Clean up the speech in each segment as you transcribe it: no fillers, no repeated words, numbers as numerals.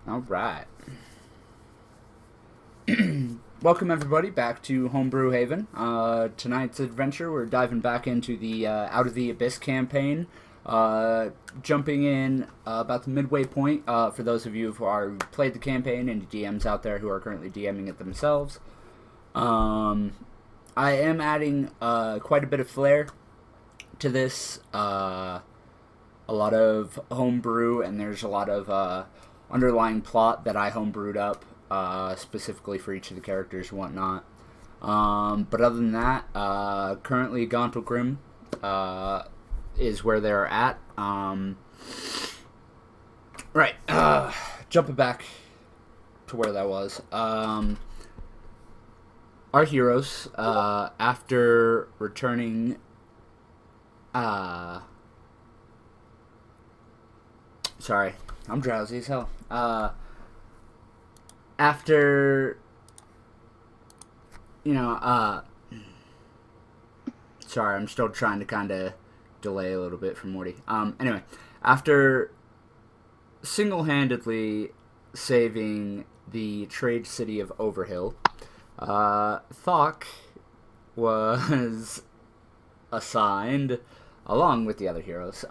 All right. Welcome everybody back to Homebrew Haven. Tonight's adventure, we're diving back into the Out of the Abyss campaign. Jumping in about the midway point for those of you who are played the campaign and DMs out there who are currently DMing it themselves. I am adding quite a bit of flair to this. A lot of homebrew, and there's a lot of underlying plot that I homebrewed up specifically for each of the characters and whatnot. But other than that, currently Gauntlgrym is where they're at. Right. Jumping back to where that was. Our heroes, after returning... sorry, I'm drowsy as hell. After, sorry, I'm still trying to kind of delay a little bit for Morty. Anyway, after single-handedly saving the trade city of Overhill, Thok was assigned, along with the other heroes,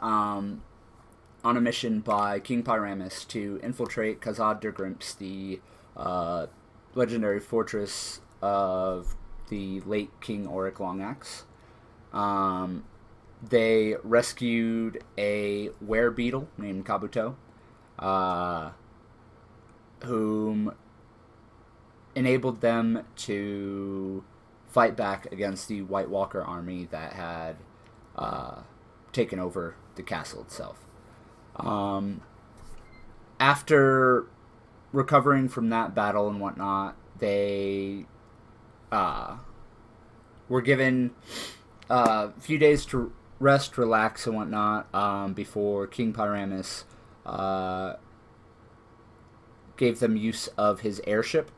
on a mission by King Pyramus to infiltrate Khazad-Durgrimps, the legendary fortress of the late King Auric Longaxe. They rescued a werebeetle named Kabuto, whom enabled them to fight back against the White Walker army that had taken over the castle itself. After recovering from that battle and whatnot, they were given a few days to rest, relax, and whatnot before King Pyramus gave them use of his airship,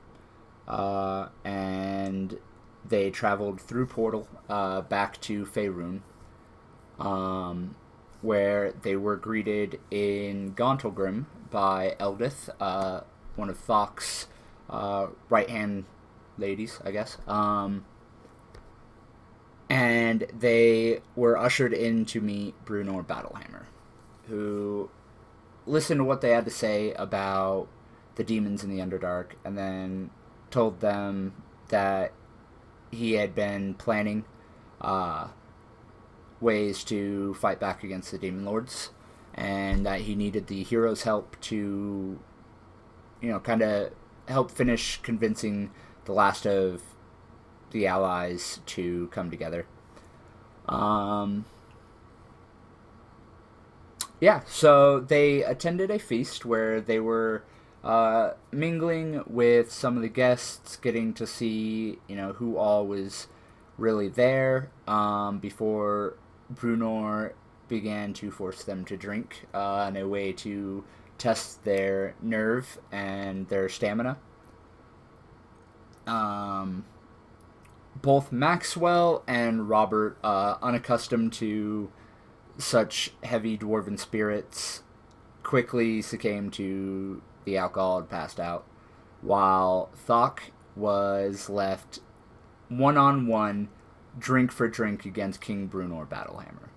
and they traveled through Portal back to Faerun, where they were greeted in Gauntlgrym by Eldith, one of Thok's right-hand ladies, I guess. And they were ushered in to meet Brunor Battlehammer, who listened to what they had to say about the demons in the Underdark, and then told them that he had been planning ways to fight back against the demon lords, and that he needed the heroes' help to, kind of help finish convincing the last of the allies to come together. So they attended a feast where they were mingling with some of the guests, getting to see, who all was really there before Brunor began to force them to drink in a way to test their nerve and their stamina. Both Maxwell and Robert, unaccustomed to such heavy dwarven spirits, quickly succumbed to the alcohol and passed out, while Thok was left one-on-one, drink for drink against King Brunor Battlehammer.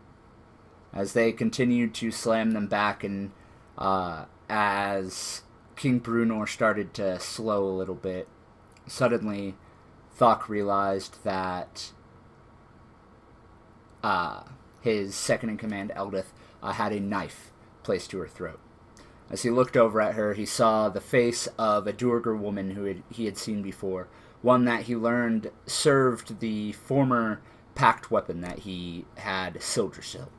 As they continued to slam them back, and as King Brunor started to slow a little bit, suddenly Thok realized that his second-in-command, Eldith, had a knife placed to her throat. As he looked over at her, he saw the face of a Duergar woman who he had seen before, one that he learned served the former pact weapon that he had, Sildrasil.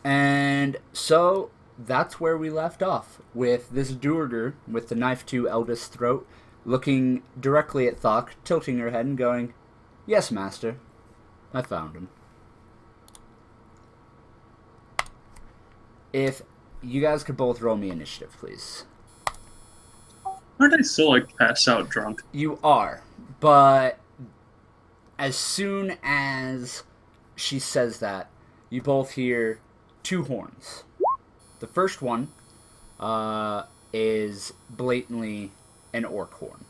And so that's where we left off, with this Duergar with the knife to Eldith's throat, looking directly at Thok, tilting her head and going, "Yes, master, I found him." If you guys could both roll me initiative, please. Aren't I still, passed out drunk? You are, but as soon as she says that, you both hear 2 horns. The first one is blatantly an orc horn.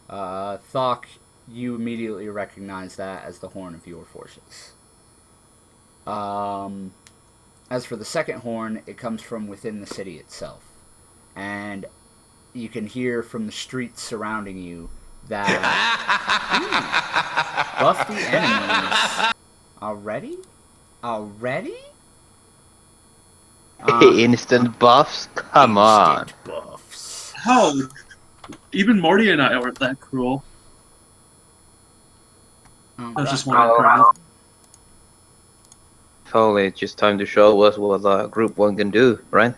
Thok, you immediately recognize that as the horn of your forces. As for the second horn, it comes from within the city itself. And you can hear from the streets surrounding you that buff the enemies. Already? Instant buffs? Come on. Instant buffs. How? Even Morty and I weren't that cruel. I was just wondering. Totally, just time to show us what Group 1 can do, right?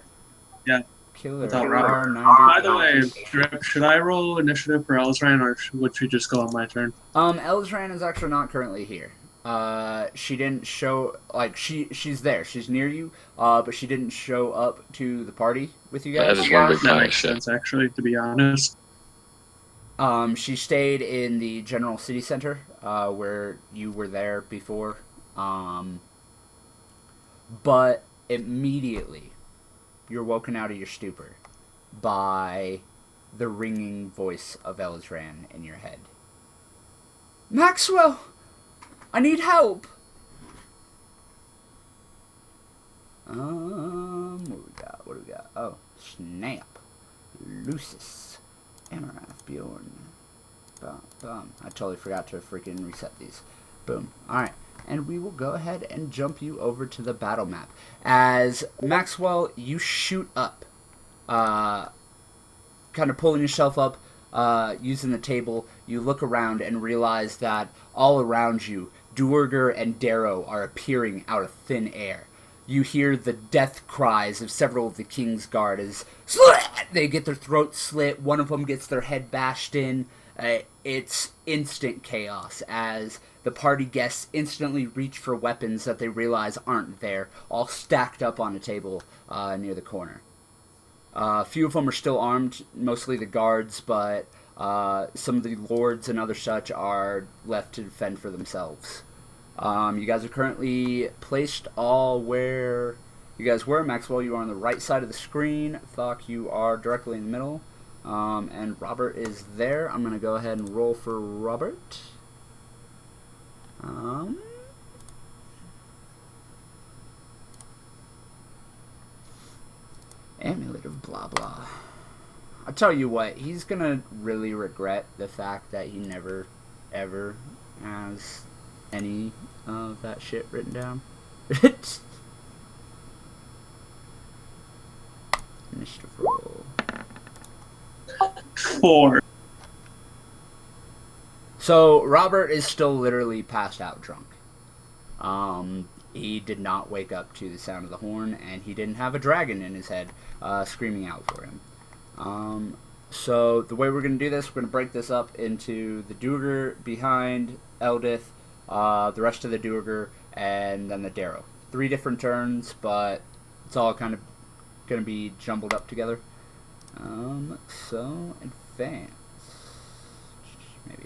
Yeah. Killer R90. By the way, Drip, should I roll initiative for Elzran, or would she just go on my turn? Elzran is actually not currently here. She didn't show, like, she's there. She's near you, but she didn't show up to the party with you guys. That makes sense, actually, to be honest. She stayed in the general city center, where you were there before. But immediately, you're woken out of your stupor by the ringing voice of Elzran in your head. Maxwell! I need help! What do we got? Oh, snap. Lucis. Amarath, Bjorn. Bum. I totally forgot to freaking reset these. Boom. Alright. And we will go ahead and jump you over to the battle map. As Maxwell, you shoot up. Kind of pulling yourself up, using the table. You look around and realize that all around you, Duergar and Darrow are appearing out of thin air. You hear the death cries of several of the King's Guard as they get their throats slit. One of them gets their head bashed in. It's instant chaos as the party guests instantly reach for weapons that they realize aren't there, all stacked up on a table near the corner. A few of them are still armed, mostly the guards, but some of the lords and other such are left to defend for themselves. You guys are currently placed all where you guys were. Maxwell, you are on the right side of the screen. Thok, you are directly in the middle. And Robert is there. I'm going to go ahead and roll for Robert. Amulet of blah blah. I'll tell you what, he's going to really regret the fact that he never, ever has any of that shit written down. Initiative roll. 4. So, Robert is still literally passed out drunk. He did not wake up to the sound of the horn, and he didn't have a dragon in his head screaming out for him. So, the way we're going to do this, we're going to break this up into the Duergar behind Eldith, the rest of the Duergar, and then the Darrow. 3 different turns, but it's all kind of going to be jumbled up together. So, advance. Maybe.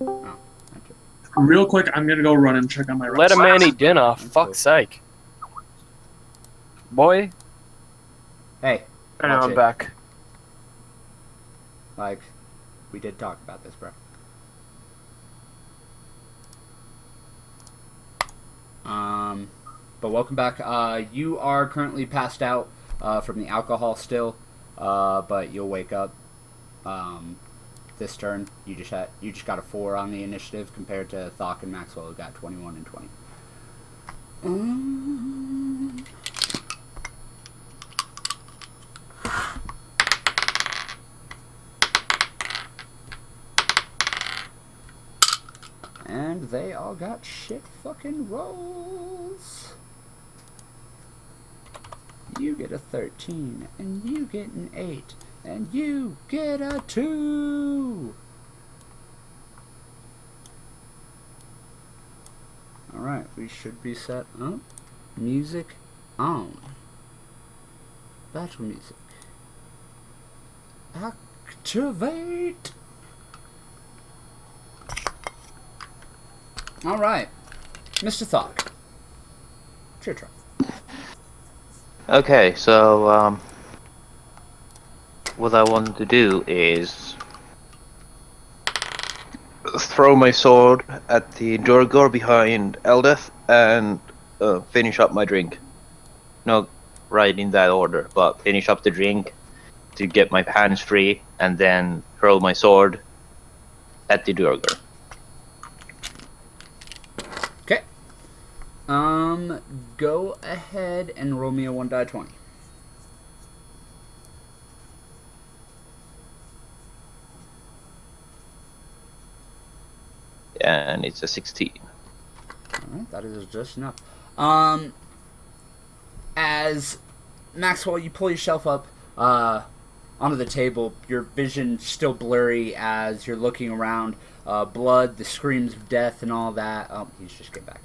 Oh, enter. Real quick, I'm gonna go run and check on my Let a man eat dinner, fuck's sake. Boy. Hey. I know, I'm back. Like, we did talk about this, bro. But welcome back. You are currently passed out from the alcohol still, but you'll wake up this turn. You just got a 4 on the initiative compared to Thok and Maxwell, who got 21 and 20. And they all got shit fucking rolls. You get a 13, and you get an 8, and you get a 2! Alright, we should be set up. Music on. Battle music. Activate! Alright, Mr. Thok. It's your turn. Okay, so what I want to do is throw my sword at the Durgar behind Eldeth and finish up my drink. No, right in that order, but finish up the drink to get my hands free, and then throw my sword at the Durgar. Okay. Go ahead and roll me a 1d20. And it's a 16. Alright, that is just enough. As Maxwell, you pull yourself up onto the table, your vision still blurry as you're looking around. Blood, the screams of death, and all that. Oh, he's just getting back.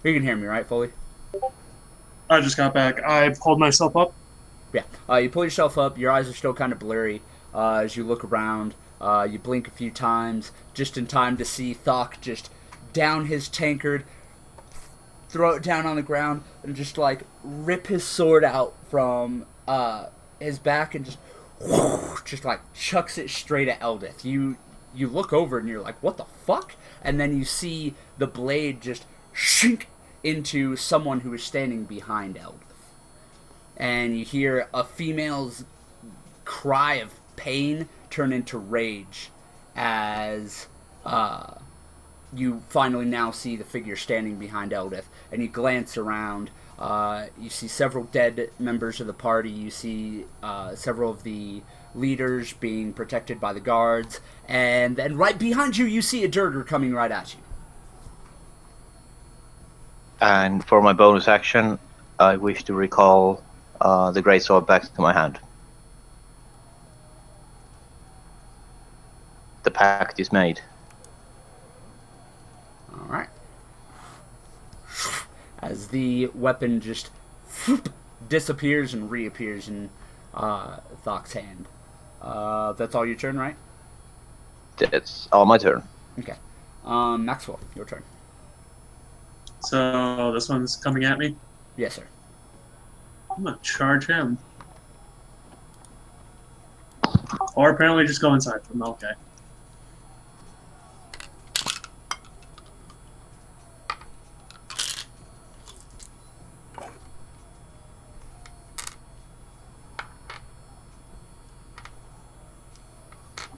You can hear me, right, Foley? I just got back. I pulled myself up. Yeah. You pull yourself up. Your eyes are still kind of blurry as you look around. You blink a few times, just in time to see Thok just down his tankard, throw it down on the ground, and just like rip his sword out from his back and just like chucks it straight at Eldith. You look over and you're like, what the fuck? And then you see the blade just shink into someone who is standing behind Eldith. And you hear a female's cry of pain turn into rage as you finally now see the figure standing behind Eldith. And you glance around. You see several dead members of the party. You see several of the leaders being protected by the guards. And then right behind you, you see a Durgar coming right at you. And for my bonus action, I wish to recall the greatsword back to my hand. The pact is made. Alright. As the weapon just disappears and reappears in Thok's hand. That's all your turn, right? That's all my turn. Okay. Maxwell, your turn. So this one's coming at me. Yes, sir. I'm gonna charge him. Or apparently just go inside from okay.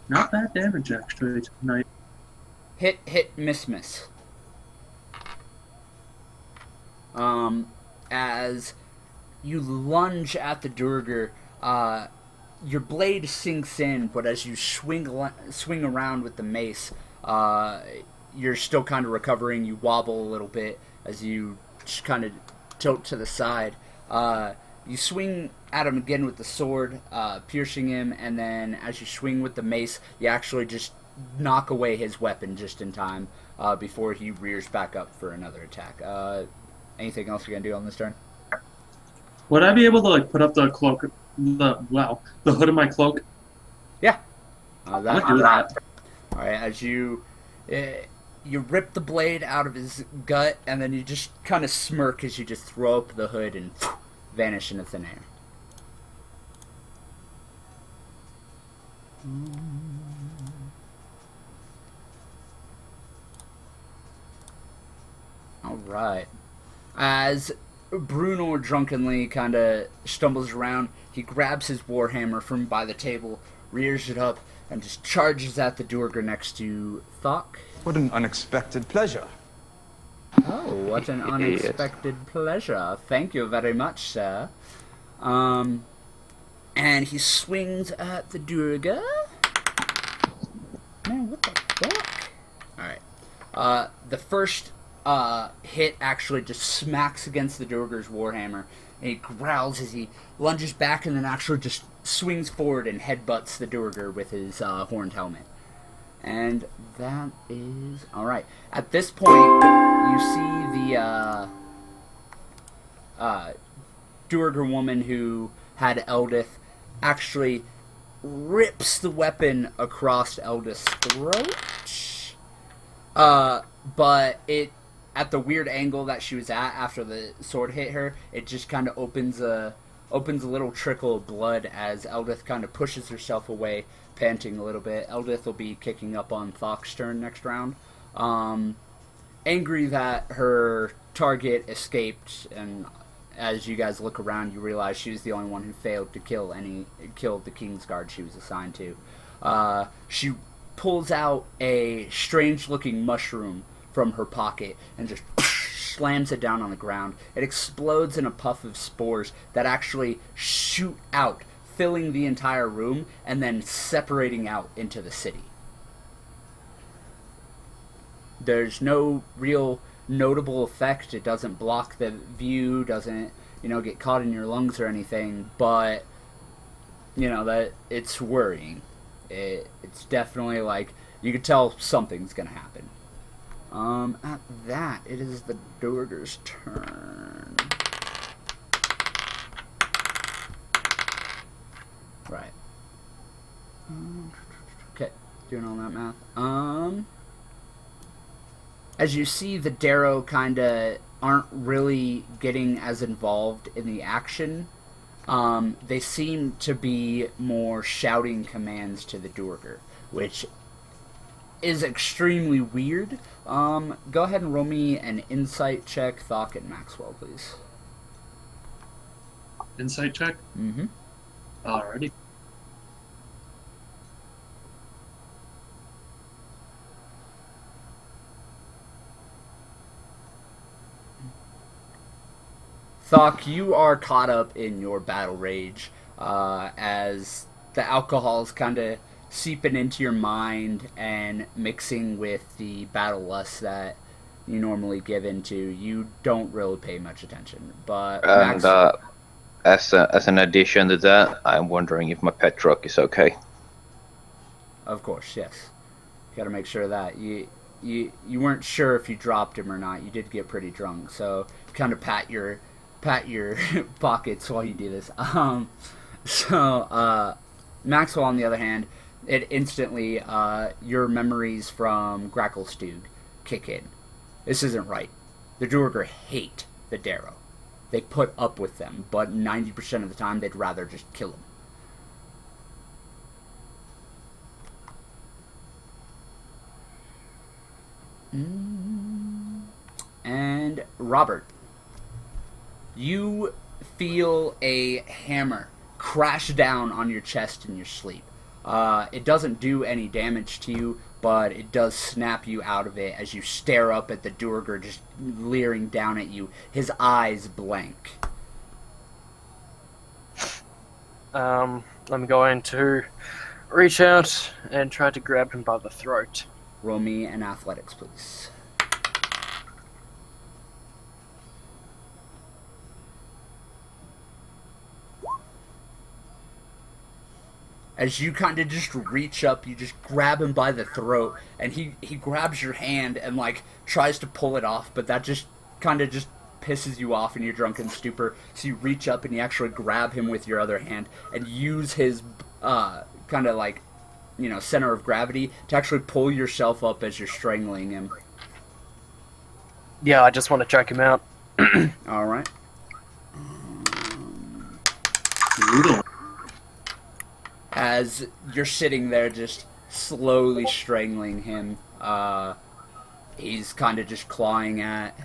Not bad damage actually tonight. Hit, miss. As you lunge at the Durgar, your blade sinks in, but as you swing around with the mace, you're still kind of recovering. You wobble a little bit as you just kind of tilt to the side. You swing at him again with the sword, piercing him, and then as you swing with the mace, you actually just knock away his weapon just in time before he rears back up for another attack. Anything else you're gonna do on this turn? Would I be able to like put up the cloak, the hood of my cloak? Yeah. I'll do that. All right, as you rip the blade out of his gut, and then you just kind of smirk as you just throw up the hood and vanish into thin air. All right. As Bruno drunkenly kind of stumbles around, he grabs his warhammer from by the table, rears it up, and just charges at the Durgar next to Thok. What an unexpected pleasure. Oh, what an unexpected pleasure. Thank you very much, sir. And he swings at the Durgar. Man, what the fuck? Alright. The first hit actually just smacks against the Durgar's warhammer, and he growls as he lunges back and then actually just swings forward and headbutts the Durgar with his horned helmet. And that is... Alright. At this point, you see the Durgar woman who had Eldith actually rips the weapon across Eldith's throat. But it at the weird angle that she was at after the sword hit her, it just kind of opens a little trickle of blood as Eldith kind of pushes herself away, panting a little bit. Eldith will be kicking up on Thok's turn next round. Angry that her target escaped, and as you guys look around, you realize she was the only one who failed to kill the Kingsguard she was assigned to. She pulls out a strange-looking mushroom from her pocket and just slams it down on the ground. It explodes in a puff of spores that actually shoot out, filling the entire room and then separating out into the city. There's no real notable effect. It doesn't block the view, doesn't, get caught in your lungs or anything, but, that it's worrying. It's definitely like, you could tell something's gonna happen. At that, it is the Duergar's turn. Right. Okay, doing all that math. As you see, the Darrow kinda aren't really getting as involved in the action. They seem to be more shouting commands to the Duergar, which is extremely weird. Go ahead and roll me an insight check, Thok and Maxwell, please. Insight check? Mm-hmm. Alrighty. Thok, you are caught up in your battle rage as the alcohol is kind of seeping into your mind and mixing with the battle lust that you normally give into. You don't really pay much attention, but And as an addition to that, I'm wondering if my pet truck is okay. Of course, yes. You got to make sure that you weren't sure if you dropped him or not. You did get pretty drunk, so kind of pat your pockets while you do this. Maxwell, on the other hand, it instantly, your memories from Gracklestug kick in. This isn't right. The Duergar hate the Darrow. They put up with them, but 90% of the time they'd rather just kill them. And Robert, you feel a hammer crash down on your chest in your sleep. It doesn't do any damage to you, but it does snap you out of it as you stare up at the Duergar just leering down at you, his eyes blank. I'm going to reach out and try to grab him by the throat. Roll me an athletics, please. As you kind of just reach up, you just grab him by the throat, and he grabs your hand and, tries to pull it off, but that just kind of just pisses you off in your drunken stupor, so you reach up and you actually grab him with your other hand and use his, center of gravity to actually pull yourself up as you're strangling him. Yeah, I just want to choke him out. Alright. Brutal. As you're sitting there just slowly strangling him, he's kind of just clawing at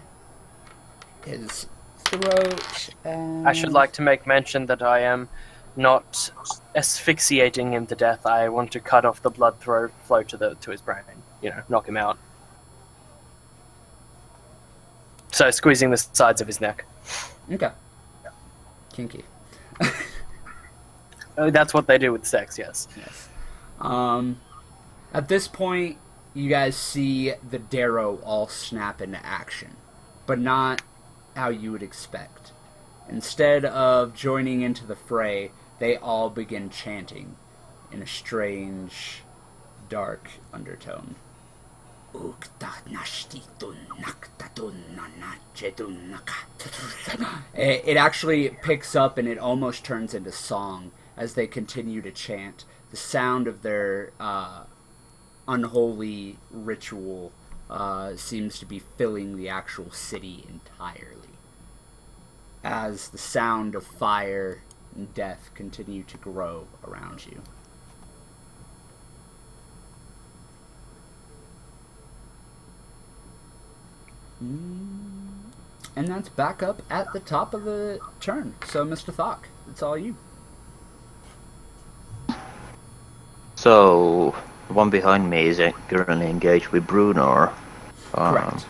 his throat. I should like to make mention that I am not asphyxiating him to death. I want to cut off the blood flow to his brain. Knock him out. So squeezing the sides of his neck. Okay. Kinky. That's what they do with sex, yes. Yes. At this point, you guys see the Darrow all snap into action, but not how you would expect. Instead of joining into the fray, they all begin chanting in a strange, dark undertone. It actually picks up and it almost turns into song as they continue to chant. The sound of their unholy ritual seems to be filling the actual city entirely, as the sound of fire and death continue to grow around you. And that's back up at the top of the turn. So, Mr. Thok, it's all you. So, the one behind me is currently engaged with Bruno. Correct.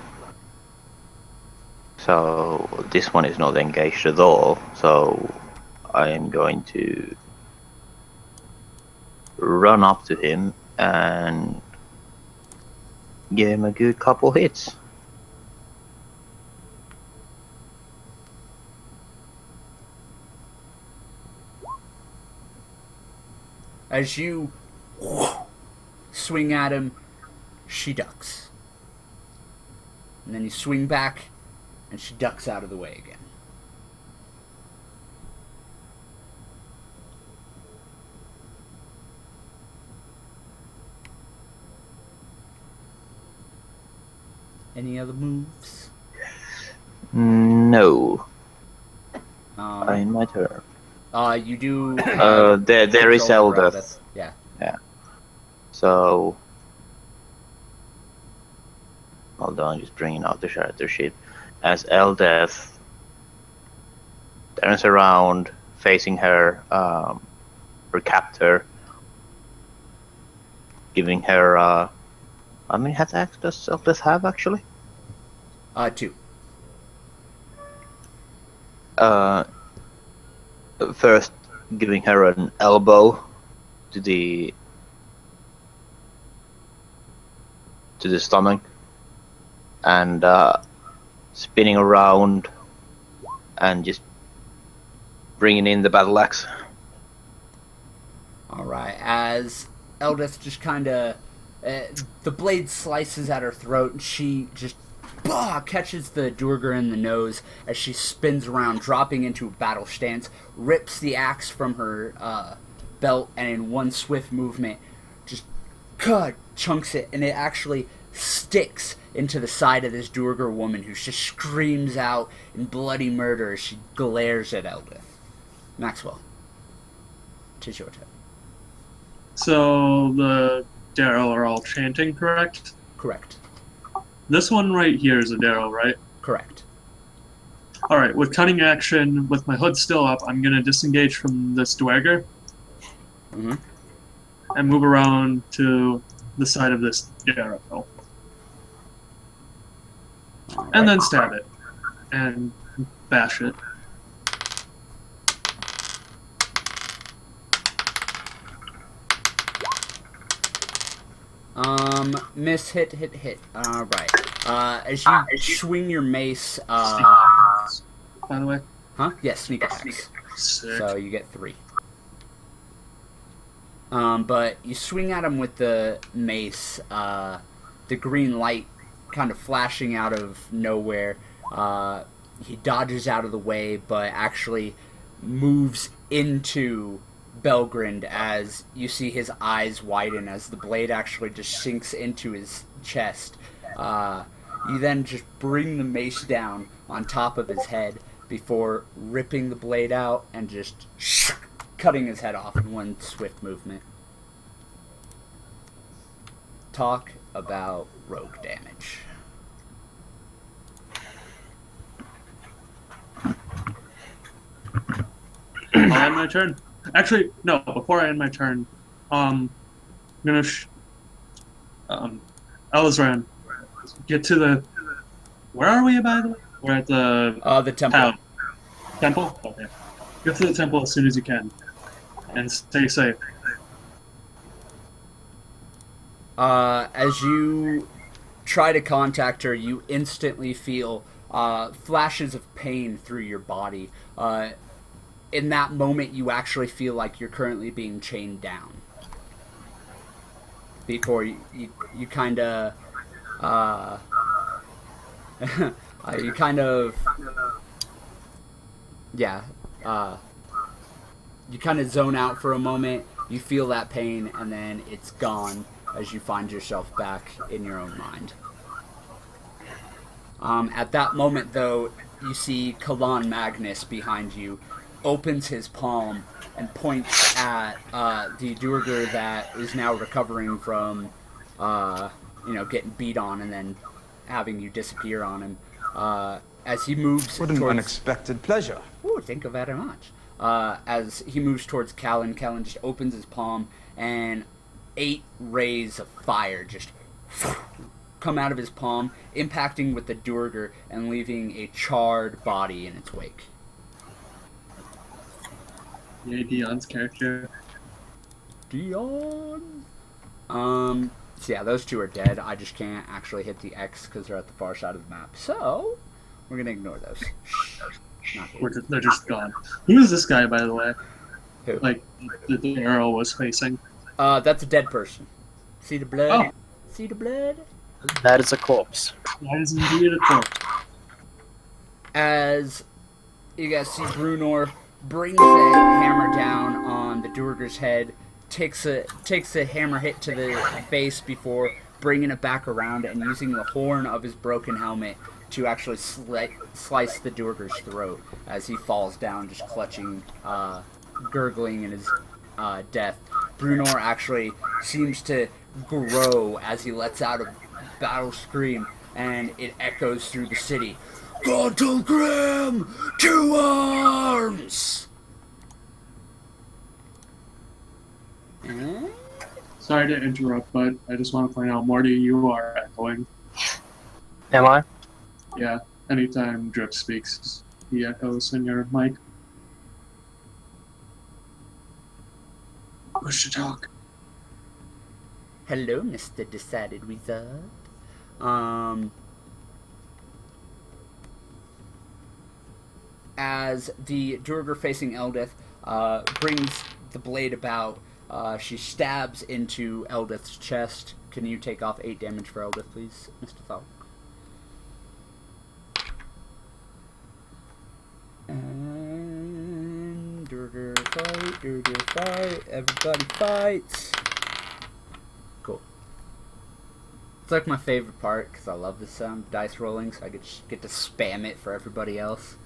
So, this one is not engaged at all. So, I am going to run up to him and give him a good couple hits. As you swing at him, she ducks. And then you swing back, and she ducks out of the way again. Any other moves? No. In my turn. You do... there is control over Eldeth. Yeah. Yeah. So... Hold on, just bringing out the character sheet. As Eldeth turns around, facing her captor, giving her... how many attacks does Eldeth have, actually? 2. First, giving her an elbow to the stomach, and spinning around and just bringing in the battle axe. Alright, as Eldeth just kind of... the blade slices at her throat, and she just catches the Durgar in the nose as she spins around, dropping into a battle stance, rips the axe from her belt, and in one swift movement, just chunks it, and it actually sticks into the side of this Durgar woman, who just screams out in bloody murder as she glares at Eldeth. Maxwell, tis your turn. So the Darrow are all chanting, correct? Correct. This one right here is a Darrow, right? Correct. Alright, with cunning action, with my hood still up, I'm going to disengage from this Dwarger Mm-hmm. and move around to the side of this Darrow. And then stab it. And bash it. Miss, hit. Alright. As you swing your mace, By the way. Huh? Yes, sneak attacks. Sick. So you get 3. But you swing at him with the mace, the green light kind of flashing out of nowhere. He dodges out of the way, but actually moves into Belgrind as you see his eyes widen as the blade actually just sinks into his chest. You then just bring the mace down on top of his head before ripping the blade out and just cutting his head off in one swift movement. Talk about rogue damage. I'll end my turn. Actually, no, before I end my turn, I'm gonna Elizran, get to the... Where are we, by the way? We're at the temple. town. Temple? Okay. Get to the temple as soon as you can. And stay safe. As you try to contact her, you instantly feel flashes of pain through your body. In that moment, you actually feel like you're currently being chained down. Before you kind of... you kind of... Yeah. You kind of zone out for a moment, you feel that pain, and then it's gone as you find yourself back in your own mind. At that moment, though, you see Kalan Magnus behind you, opens his palm and points at the Durgar that is now recovering from, getting beat on and then having you disappear on him. As he moves What an towards... unexpected pleasure. Ooh, thank you very much. As he moves towards Callan just opens his palm, and 8 rays of fire just come out of his palm, impacting with the Durgar and leaving a charred body in its wake. Yeah, Dion's character. Dion! So yeah, those 2 are dead. I just can't actually hit the X because they're at the far side of the map. So, we're going to ignore those. They're just gone. Who is this guy, by the way? Who? Like, the arrow was facing. That's a dead person. See the blood? Oh. See the blood? That is a corpse. That is indeed a corpse. As you guys see, Brunor brings a hammer down on the Durgar's head, takes a hammer hit to the face before bringing it back around and using the horn of his broken helmet to actually slice the Durgar's throat as he falls down, just clutching, gurgling in his death. Brunor actually seems to grow as he lets out a battle scream, and it echoes through the city. Gauntlgrym, to arms! Sorry to interrupt, but I just want to point out, Morty, you are echoing. Am I? Yeah, anytime Drip speaks, he echoes in your mic. Push to talk. Hello, Mr. Decided Wizard. As the Durgar facing Eldith brings the blade about, she stabs into Eldith's chest. Can you take off 8 damage for Eldith, please, Mr. Falk? And Durgar fight, everybody fights. Cool. It's like my favorite part because I love this dice rolling, so I get to spam it for everybody else.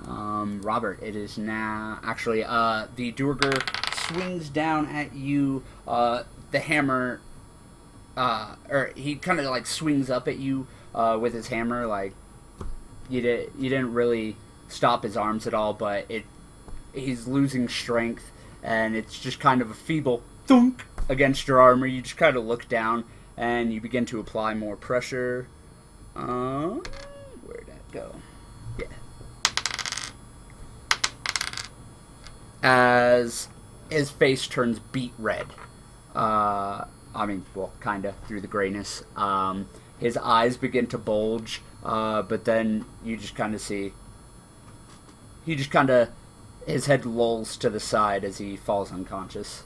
Robert, it is now actually the Durgar swings down at you. The hammer, or he kind of like swings up at you with his hammer. Like you didn't really stop his arms at all, but he's losing strength, and it's just kind of a feeble thunk against your armor. You just kind of look down, and you begin to apply more pressure. Where'd that go? Yeah. As his face turns beet red. Kinda, through the grayness. His eyes begin to bulge, but then you just kind of see... his head lolls to the side as he falls unconscious.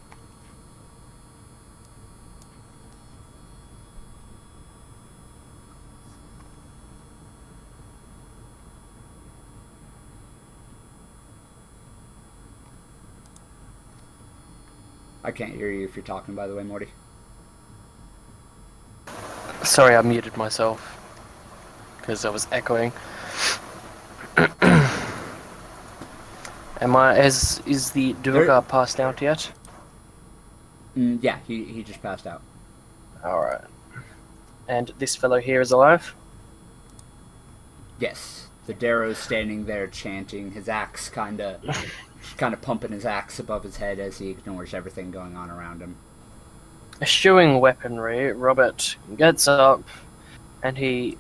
I can't hear you if you're talking, by the way, Morty. Sorry, I muted myself because I was echoing. Is the Durgar passed out yet? Yeah, he just passed out. Alright. And this fellow here is alive? Yes. The Darrow's standing there chanting, his axe kind of pumping his axe above his head as he ignores everything going on around him. Eschewing weaponry, Robert gets up and he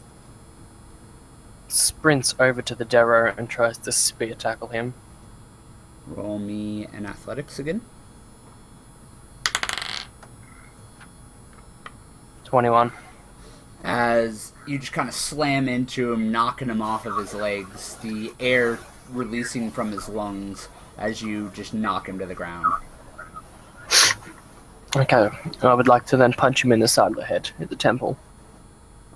sprints over to the Darrow and tries to spear tackle him. Roll me an athletics again. 21. As you just kind of slam into him, knocking him off of his legs, the air releasing from his lungs as you just knock him to the ground. Okay, I would like to then punch him in the side of the head, at the temple.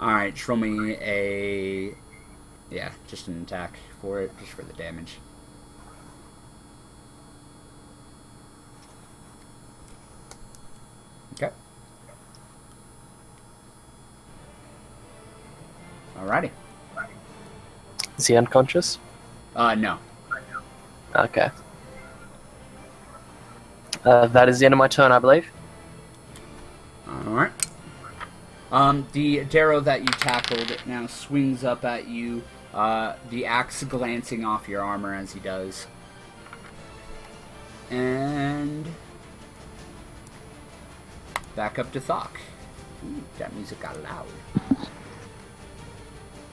Alright, just roll me a... yeah, just an attack for it, just for the damage. Okay. Alrighty. Is he unconscious? No. Okay. That is the end of my turn, I believe. Alright. The Darrow that you tackled now swings up at you, the axe glancing off your armor as he does. And back up to Thok. Ooh, that music got loud.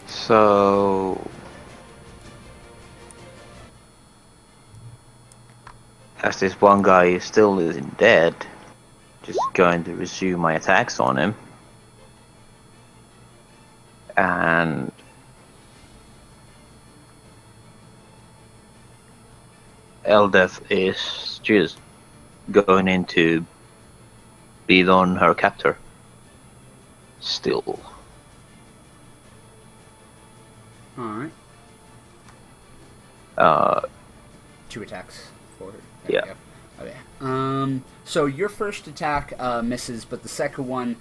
So, as this one guy still isn't dead, just going to resume my attacks on him. And Eldeth is just going into beat on her captor. Still. Alright. 2 attacks for her. There Yeah. you go. Okay. So your first attack misses, but the second one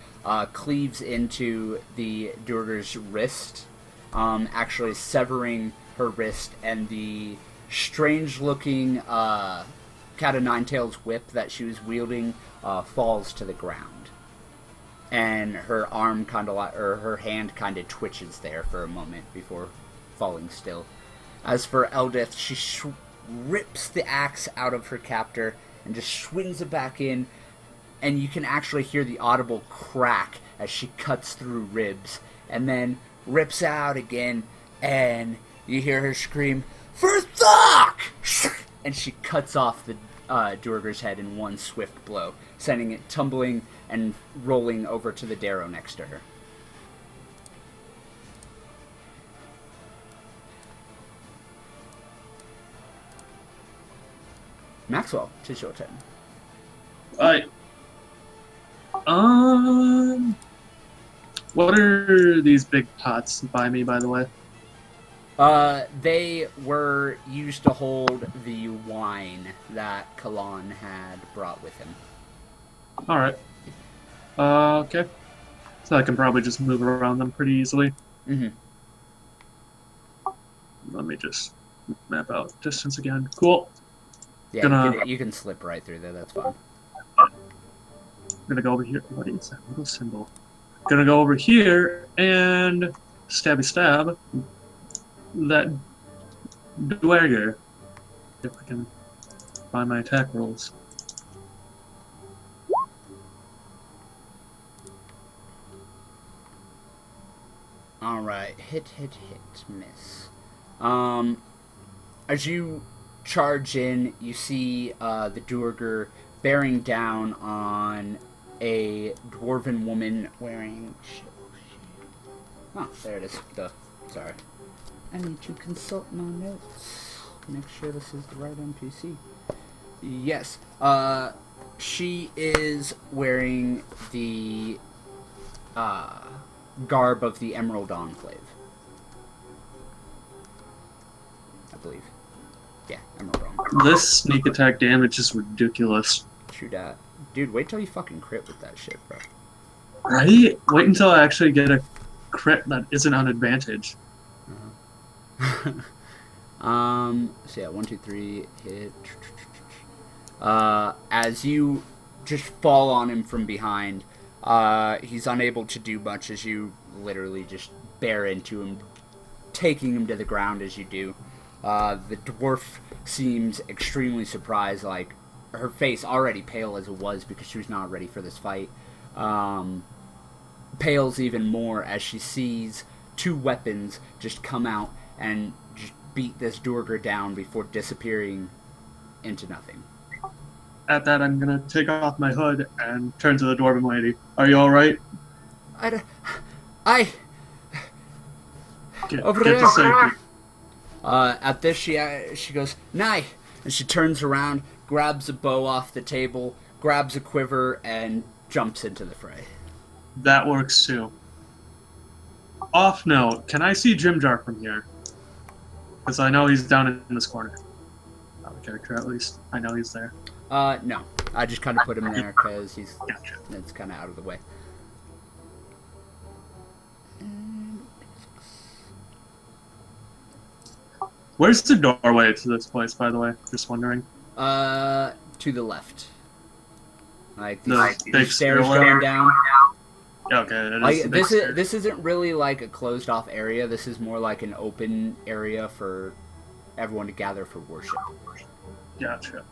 cleaves into the Durgar's wrist, actually severing her wrist, and the strange-looking Cat of Nine Tails whip that she was wielding falls to the ground. And her arm or her hand kind of twitches there for a moment before falling still. As for Eldith, she rips the axe out of her captor and just swings it back in, and you can actually hear the audible crack as she cuts through ribs, and then rips out again, and you hear her scream, "For Thok!" And she cuts off the Durgar's head in one swift blow, sending it tumbling and rolling over to the Darrow next to her. Maxwell, 'tis your turn. What are these big pots by me, by the way? They were used to hold the wine that Kalan had brought with him. Alright. Okay. So I can probably just move around them pretty easily. Mm-hmm. Let me just map out distance again. Cool. Yeah, you can slip right through there, that's fine. I'm gonna go over here. What is that little symbol? Gonna go over here and stabby stab that dwarger. If I can find my attack rolls. Alright, hit, miss. As you charge in, you see the Duergar bearing down on a dwarven woman wearing... Oh, there it is. Duh. Sorry. I need to consult my notes. Make sure this is the right NPC. Yes. She is wearing the garb of the Emerald Enclave. I believe. Yeah, Emerald Enclave. This sneak attack damage is ridiculous. True dat. Dude, wait till you fucking crit with that shit, bro. Right? Wait until I actually get a crit that isn't on advantage. So yeah, 1, 2, 3, hit. As you just fall on him from behind, he's unable to do much as you literally just bear into him, taking him to the ground as you do. The dwarf seems extremely surprised, like, her face already pale as it was because she was not ready for this fight, pales even more as she sees 2 weapons just come out and just beat this Duergar down before disappearing into nothing. At that, I'm gonna take off my hood and turn to the dwarven lady. Are you alright? Get to safety. At this, she goes, "Nay," and she turns around, grabs a bow off the table, grabs a quiver, and jumps into the fray. That works too. Off note, can I see Jimjar from here? Because I know he's down in this corner. Not the character, at least. I know he's there. No. I just kind of put him there because Gotcha. it's kind of out of the way. Where's the doorway to this place, by the way? Just wondering. To the left. Like The the big stairs stairwell? going down. Okay, it is Like the big stairs. this isn't really like a closed off area. This is more like an open area for everyone to gather for worship. Gotcha.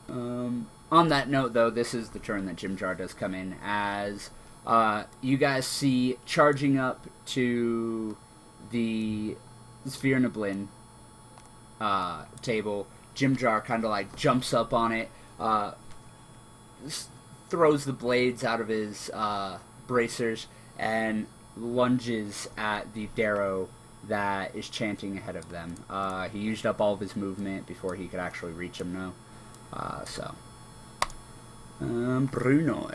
On that note, though, this is the turn that Jimjar does come in as you guys see charging up to the Sphere Nablin table. Jimjar kind of like jumps up on it, throws the blades out of his bracers, and lunges at the Darrow that is chanting ahead of them. He used up all of his movement before he could actually reach him now. Bruno.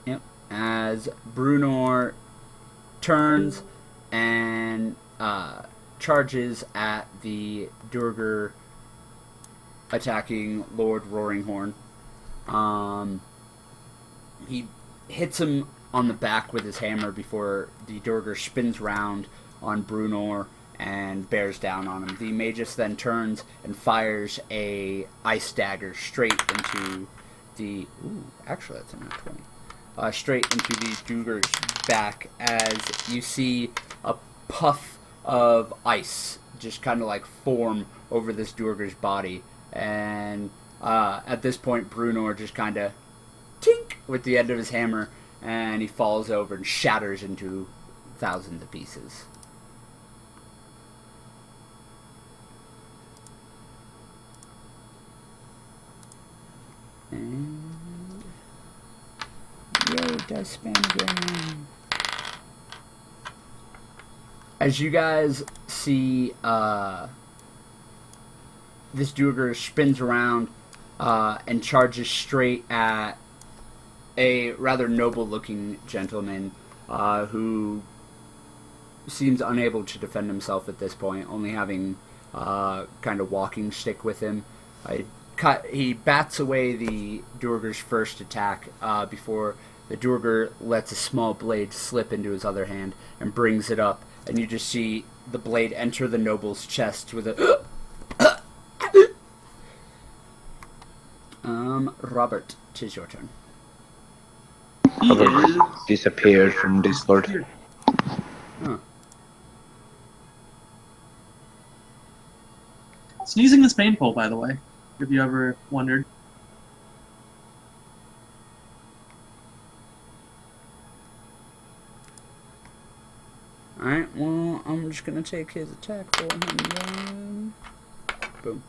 Yep. As Brunor turns and charges at the Durgar attacking Lord Roaringhorn. He hits him on the back with his hammer before the Durgar spins round on Brunor and bears down on him. The Magus then turns and fires a ice dagger straight into the... Ooh, actually that's a nat 20. Straight into the Durgar's back as you see a puff of ice just kind of like form over this Durgar's body. And at this point, Brunor just kind of tink with the end of his hammer, and he falls over and shatters into thousands of pieces. And yay, dice spam again. As you guys see, this Durgar spins around and charges straight at a rather noble-looking gentleman who seems unable to defend himself at this point, only having kind of walking stick with him. He bats away the Durgar's first attack before the Durgar lets a small blade slip into his other hand and brings it up, and you just see the blade enter the noble's chest with a... Robert, 'tis your turn. Robert disappeared from Discord. Huh. Sneezing is painful, by the way, if you ever wondered. Alright, well, I'm just gonna take his attack for him then. Boom.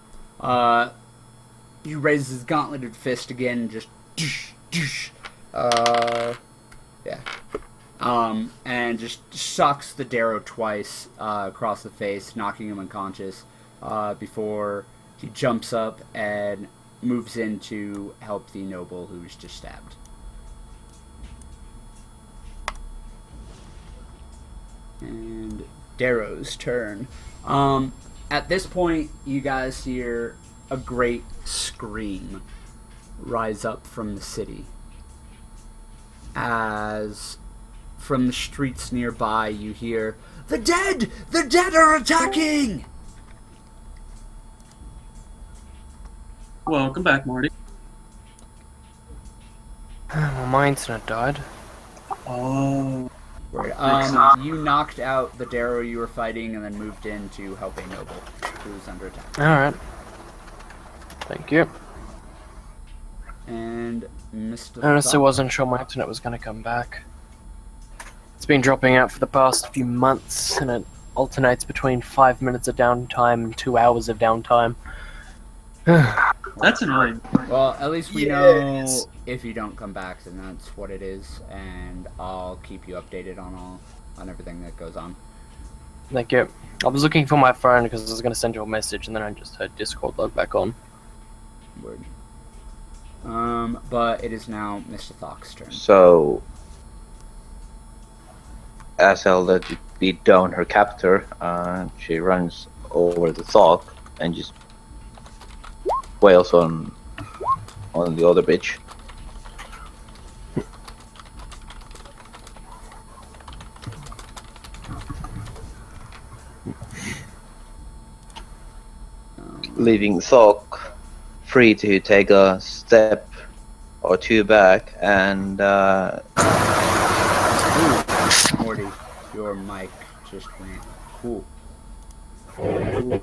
He raises his gauntleted fist again and just yeah. And just sucks the Darrow twice across the face, knocking him unconscious before he jumps up and moves in to help the noble who was just stabbed. And Darrow's turn. At this point, you guys hear a great scream rise up from the city. As from the streets nearby, you hear, "The dead! The dead are attacking!" Welcome back, Marty. Well, my internet died. Oh. You knocked out the Darrow you were fighting and then moved in to help a noble who was under attack. Alright. Thank you. And Mr. I honestly Thought- wasn't sure my internet was going to come back. It's been dropping out for the past few months, and it alternates between 5 minutes of downtime and 2 hours of downtime. That's annoying. Well, at least we know if you don't come back, then that's what it is, and I'll keep you updated on everything that goes on. Thank you. I was looking for my phone because I was going to send you a message, and then I just heard Discord log back on. Word. But it is now Mr. Thock's turn. So, as Elda beat down her captor, she runs over the Thok and just wails on on the other bitch. Leaving Thok free to take a step or two back and Morty, your mic just went cool. Cool.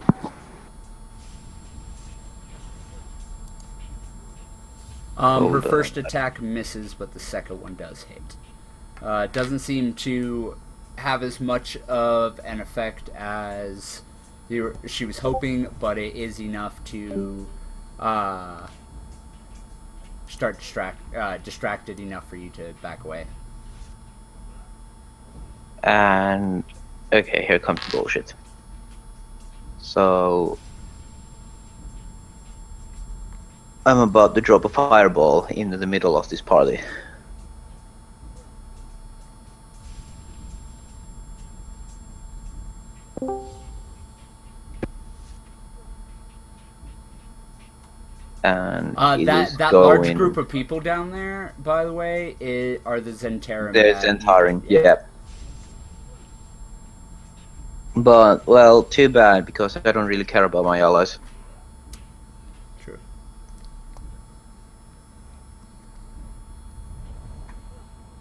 Her Hold first attack misses, but the second one does hit. Doesn't seem to have as much of an effect as she was hoping, but it is enough to start distracted enough for you to back away. And okay, here comes the bullshit. So I'm about to drop a fireball into the middle of this party. And that large group of people down there, by the way, are the Zentarum. The Zentarum, yeah. But, well, too bad, because I don't really care about my allies. True.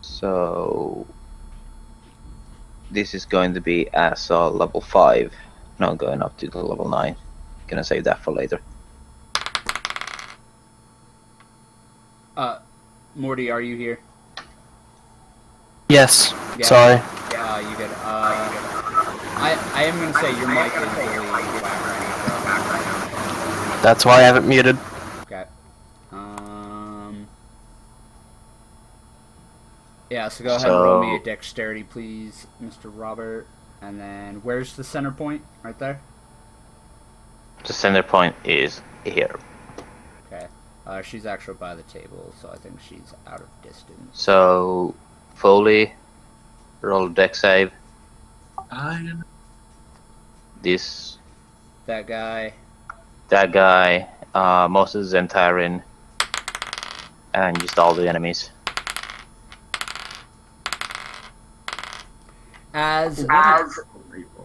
So this is going to be as a level 5, not going up to the level 9. Gonna save that for later. Morty, are you here? Yes. Yeah. Sorry. You good. I am gonna say your mic is really whack. That's why I haven't muted. Okay. Yeah, so go ahead and roll me a dexterity, please, Mr. Robert. And then, where's the center point? Right there? The center point is here. Okay. She's actually by the table, so I think she's out of distance. So, Foley, roll a dex save. This. That guy. That guy. Most of the Zentarin. And just all the enemies. As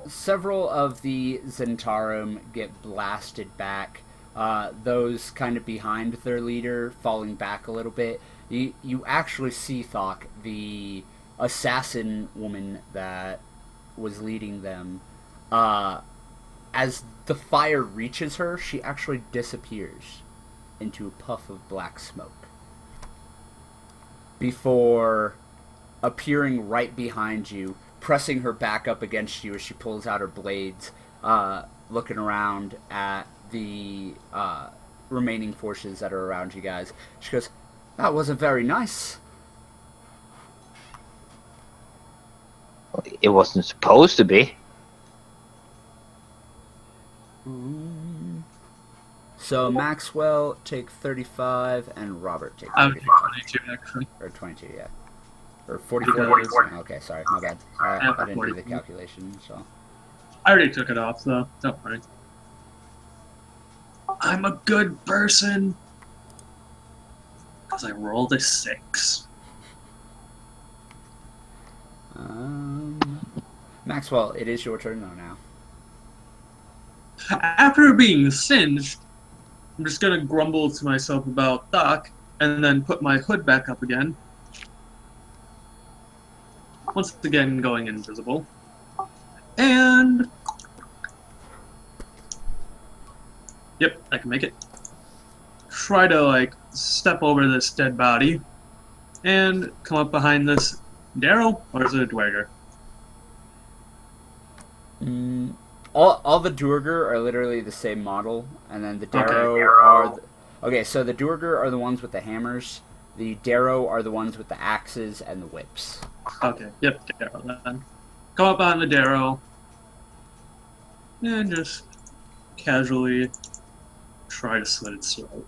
several of the Zentarum get blasted back, those kind of behind their leader falling back a little bit, you actually see Thok, the assassin woman that was leading them. As the fire reaches her, she actually disappears into a puff of black smoke before appearing right behind you, pressing her back up against you as she pulls out her blades, looking around at the remaining forces that are around you guys. She goes, "That wasn't very nice." It wasn't supposed to be. So Maxwell take 35 and Robert take 35. I would take 22 actually. Or 22, yeah. Or 44. Okay, sorry, my bad. I didn't do 40. the calculation, so. I already took it off though. Don't worry. I'm a good person. Because I rolled a 6. Maxwell, it is your turn though now. After being singed, I'm just gonna grumble to myself about Doc, and then put my hood back up again. Once again, going invisible. And... Yep, I can make it. Try to, step over this dead body. And come up behind this Daryl, or is it a Dwarger? All the Duergar are literally the same model, and then the Darrow are... Okay, so the Duergar are the ones with the hammers, the Darrow are the ones with the axes and the whips. Okay, yep, Darrow then. Go up on the Darrow, and just casually try to slit its throat.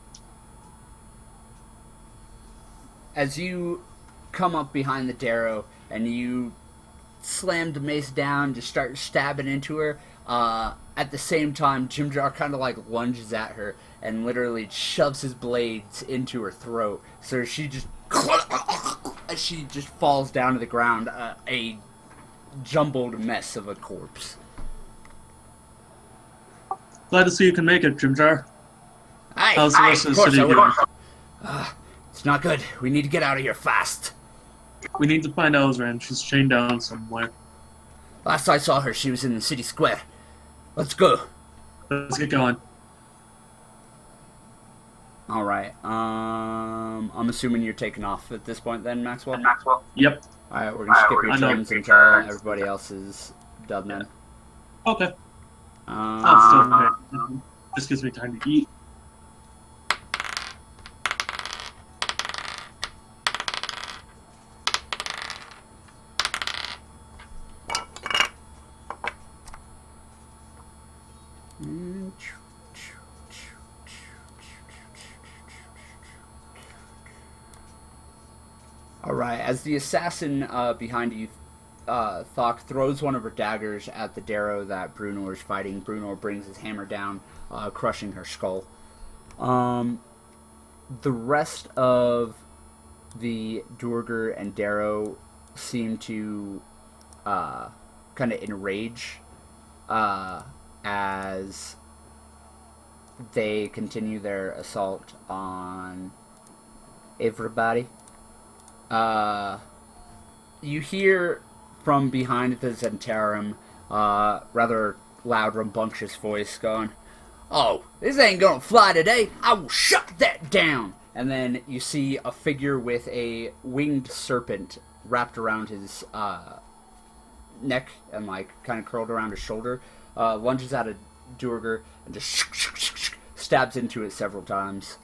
As you come up behind the Darrow, and you slam the mace down, just start stabbing into her, at the same time, Jimjar kind of like lunges at her and literally shoves his blades into her throat. So she just falls down to the ground, a jumbled mess of a corpse. Glad to see you can make it, Jimjar. How's the rest of the course city I would. doing? It's not good. We need to get out of here fast. We need to find Elzran. She's chained down somewhere. Last I saw her, she was in the city square. Let's go. Let's get going. All right. I'm assuming you're taking off at this point, then, Maxwell. Yep. All right, we're gonna skip your turns until everybody else is done. Then. Okay. I'm still okay. Just gives me time to eat. Alright, as the assassin behind you, Thok throws one of her daggers at the Darrow that Brunor is fighting. Brunor brings his hammer down, crushing her skull. The rest of the Durgar and Darrow seem to kind of enrage as they continue their assault on everybody. You hear from behind the Zentarum, rather loud, rambunctious voice going, "Oh, this ain't gonna fly today! I will shut that down!" And then you see a figure with a winged serpent wrapped around his neck and like kind of curled around his shoulder, lunges at a Durgar and just stabs into it several times.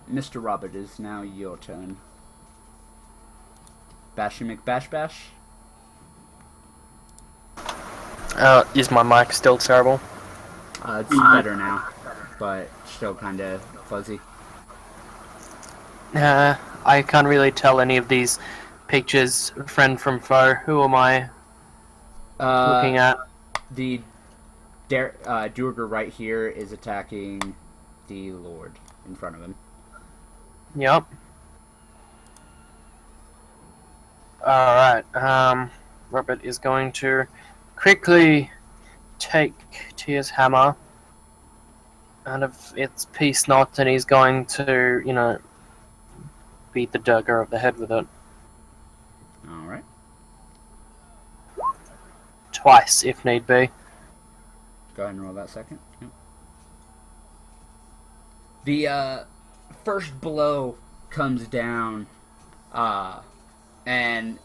Mr. Robert, is now your turn. Bashy McBash? Is my mic still terrible? It's better now, but still kind of fuzzy. I can't really tell any of these pictures, friend from foe. Who am I looking at? The Durgar right here is attacking the Lord in front of him. Yep. Alright, Robert is going to quickly take Tia's hammer out of its piece knot, and he's going to, beat the Durgar over the head with it. Alright. Twice, if need be. Go ahead and roll that second. Yep. The first blow comes down, and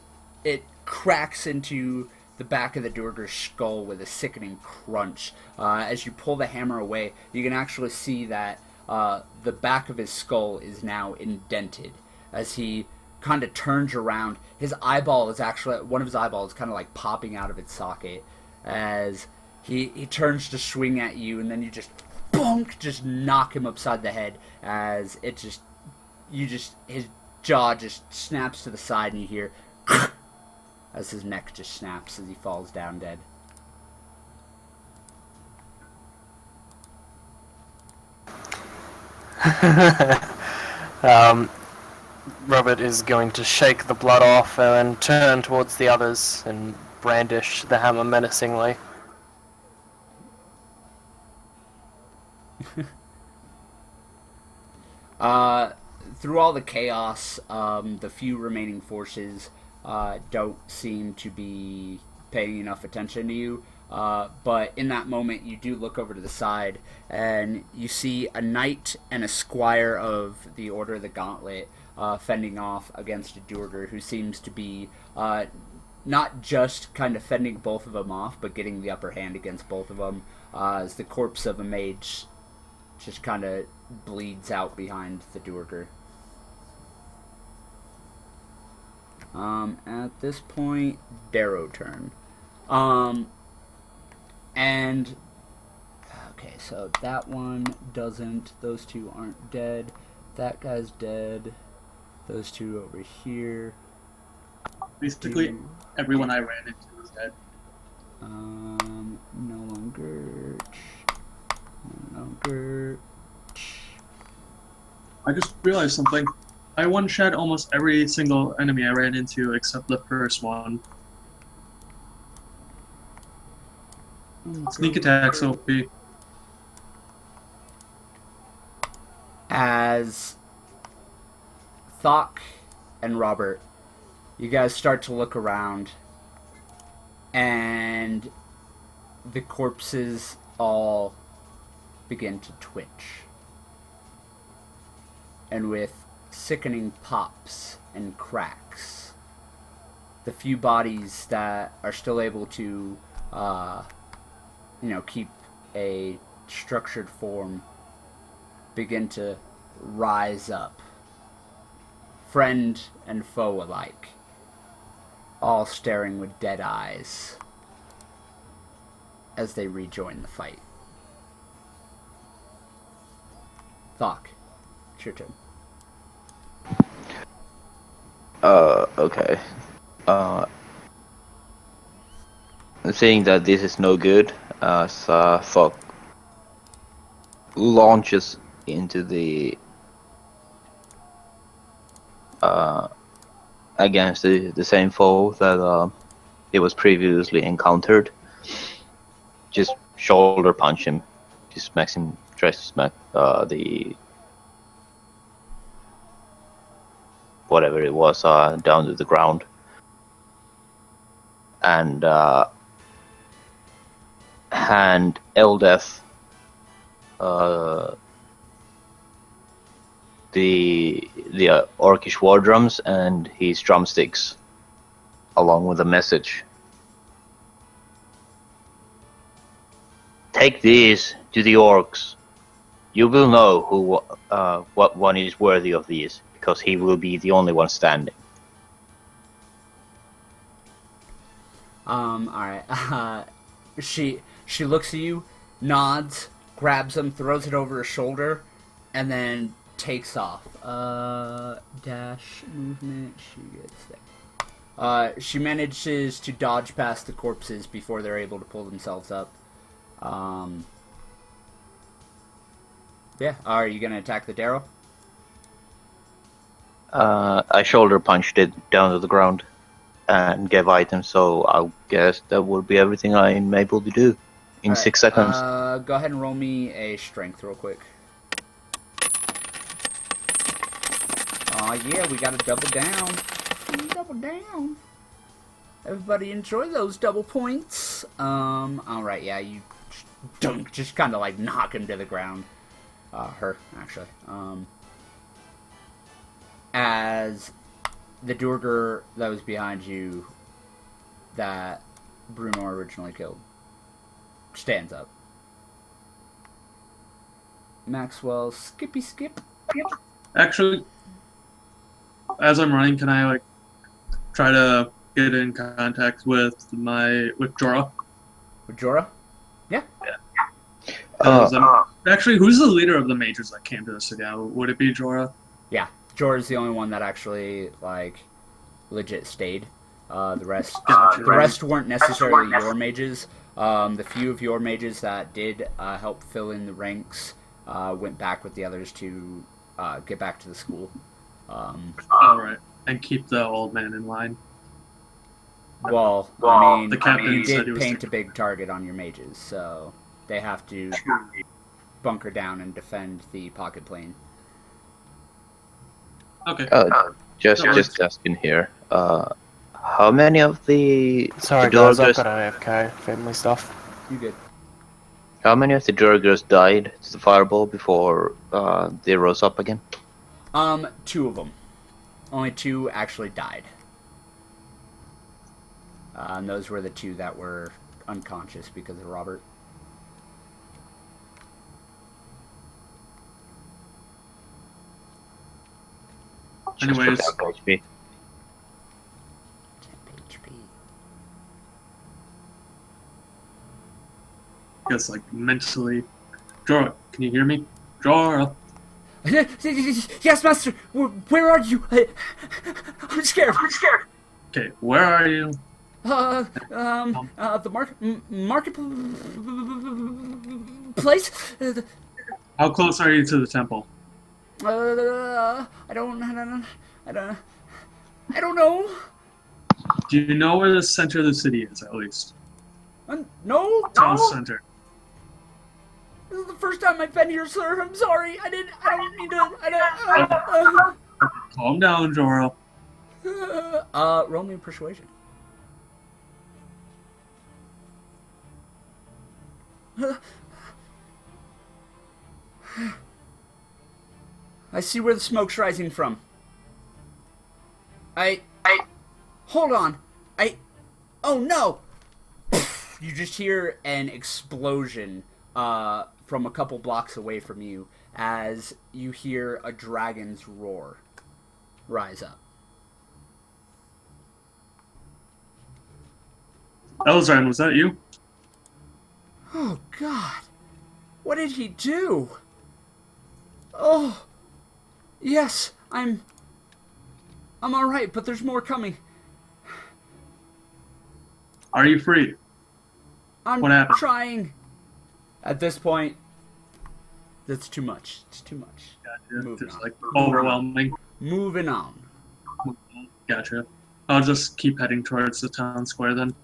it cracks into the back of the Durgar's skull with a sickening crunch. As you pull the hammer away, you can actually see that the back of his skull is now indented. As he kind of turns around, his eyeball is actually, one of his eyeballs kind of like popping out of its socket as he turns to swing at you, and then you just bonk, just knock him upside the head as his jaw just snaps to the side, and you hear as his neck just snaps as he falls down dead. Robert is going to shake the blood off and turn towards the others and brandish the hammer menacingly. Through all the chaos, the few remaining forces don't seem to be paying enough attention to you. But in that moment, you do look over to the side, and you see a knight and a squire of the Order of the Gauntlet fending off against a Durgar who seems to be not just kind of fending both of them off, but getting the upper hand against both of them, as the corpse of a mage just kind of bleeds out behind the Durgar. At this point, Darrow turn. And Okay, so that one doesn't. Those two aren't dead. That guy's dead. Those two over here. Basically, everyone I ran into was dead. No longer. No longer. I just realized something. I one-shot almost every single enemy I ran into except the first one. Sneak attack's OP. As Thok and Robert, you guys start to look around, and the corpses all begin to twitch. And with sickening pops and cracks, the few bodies that are still able to, keep a structured form begin to rise up. Friend and foe alike, all staring with dead eyes as they rejoin the fight. Thok, it's your turn. Okay. Seeing that this is no good, Thok launches into the against the same foe that it was previously encountered. Just shoulder punch him. Just smacks him. Tries to smack the whatever it was down to the ground. And hand Eldeth the orcish war drums and his drumsticks, along with a message. Take these to the orcs. You will know what one is worthy of these, because he will be the only one standing. Alright. She looks at you, nods, grabs him, throws it over her shoulder, and then takes off. Dash movement, she gets there. She manages to dodge past the corpses before they're able to pull themselves up. Yeah, are you gonna attack the Darrow? I shoulder punched it down to the ground and gave items, so I guess that will be everything I'm able to do in 6 seconds. Go ahead and roll me a strength real quick. Aw, yeah, we got a double down. Double down. Everybody enjoy those double points. Alright, yeah, you just kind of like knock him to the ground. Her, actually. As the Duergar that was behind you, that Bruno originally killed, stands up. Maxwell, skippy skip. Actually, as I'm running, can I try to get in contact with Jorah? With Jorah? Yeah. Actually, who's the leader of the mages that came to this again? Would it be Jorah? Yeah. Jorah's the only one that actually legit stayed. The rest weren't necessarily your mages. The few of your mages that did help fill in the ranks went back with the others to get back to the school. Alright. And keep the old man in line. Well, I mean, the captain you said did he was paint a big target on your mages, so they have to bunker down and defend the pocket plane. Okay. Just asking here. How many of the Sorry guys, I've got an AFK, family stuff. You good? How many of the Duergars died to the fireball before they rose up again? 2 of them. Only 2 actually died. And those were the 2 that were unconscious because of Robert. Anyways, 10 HP. 10 HP. I guess mentally Jorah, can you hear me? Jorah. Yes, master. Where are you? I'm scared. Okay, where are you? The market place. How close are you to the temple? I don't know. Do you know where the center of the city is, at least? No. Town center. This is the first time I've been here, sir. I'm sorry. I don't mean to. Calm down, Jorah. Roll me persuasion. I see where the smoke's rising from. Hold on. Oh no! You just hear an explosion from a couple blocks away from you as you hear a dragon's roar rise up. Elzarn, was that you? Oh God! What did he do? Oh, yes, I'm all right, but there's more coming. Are you free? I'm What happened? trying. At this point, that's too much. It's too much. Gotcha. Moving Just on. like overwhelming. Moving on. Gotcha. I'll just keep heading towards the town square then.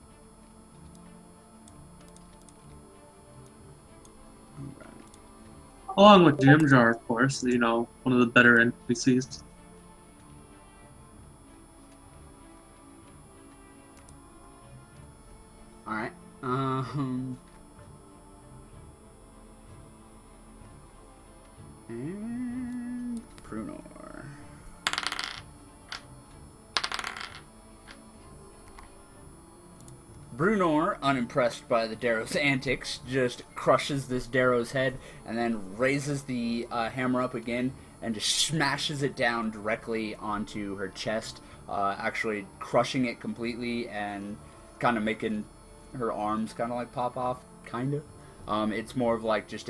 Along with Jim Jar, of course, you know, one of the better NPCs. All right. And Brunor. Brunor, unimpressed by the Darrow's antics, just crushes this Darrow's head and then raises the hammer up again and just smashes it down directly onto her chest, actually crushing it completely and kind of making her arms kind of like pop off, kind of. It's more of like just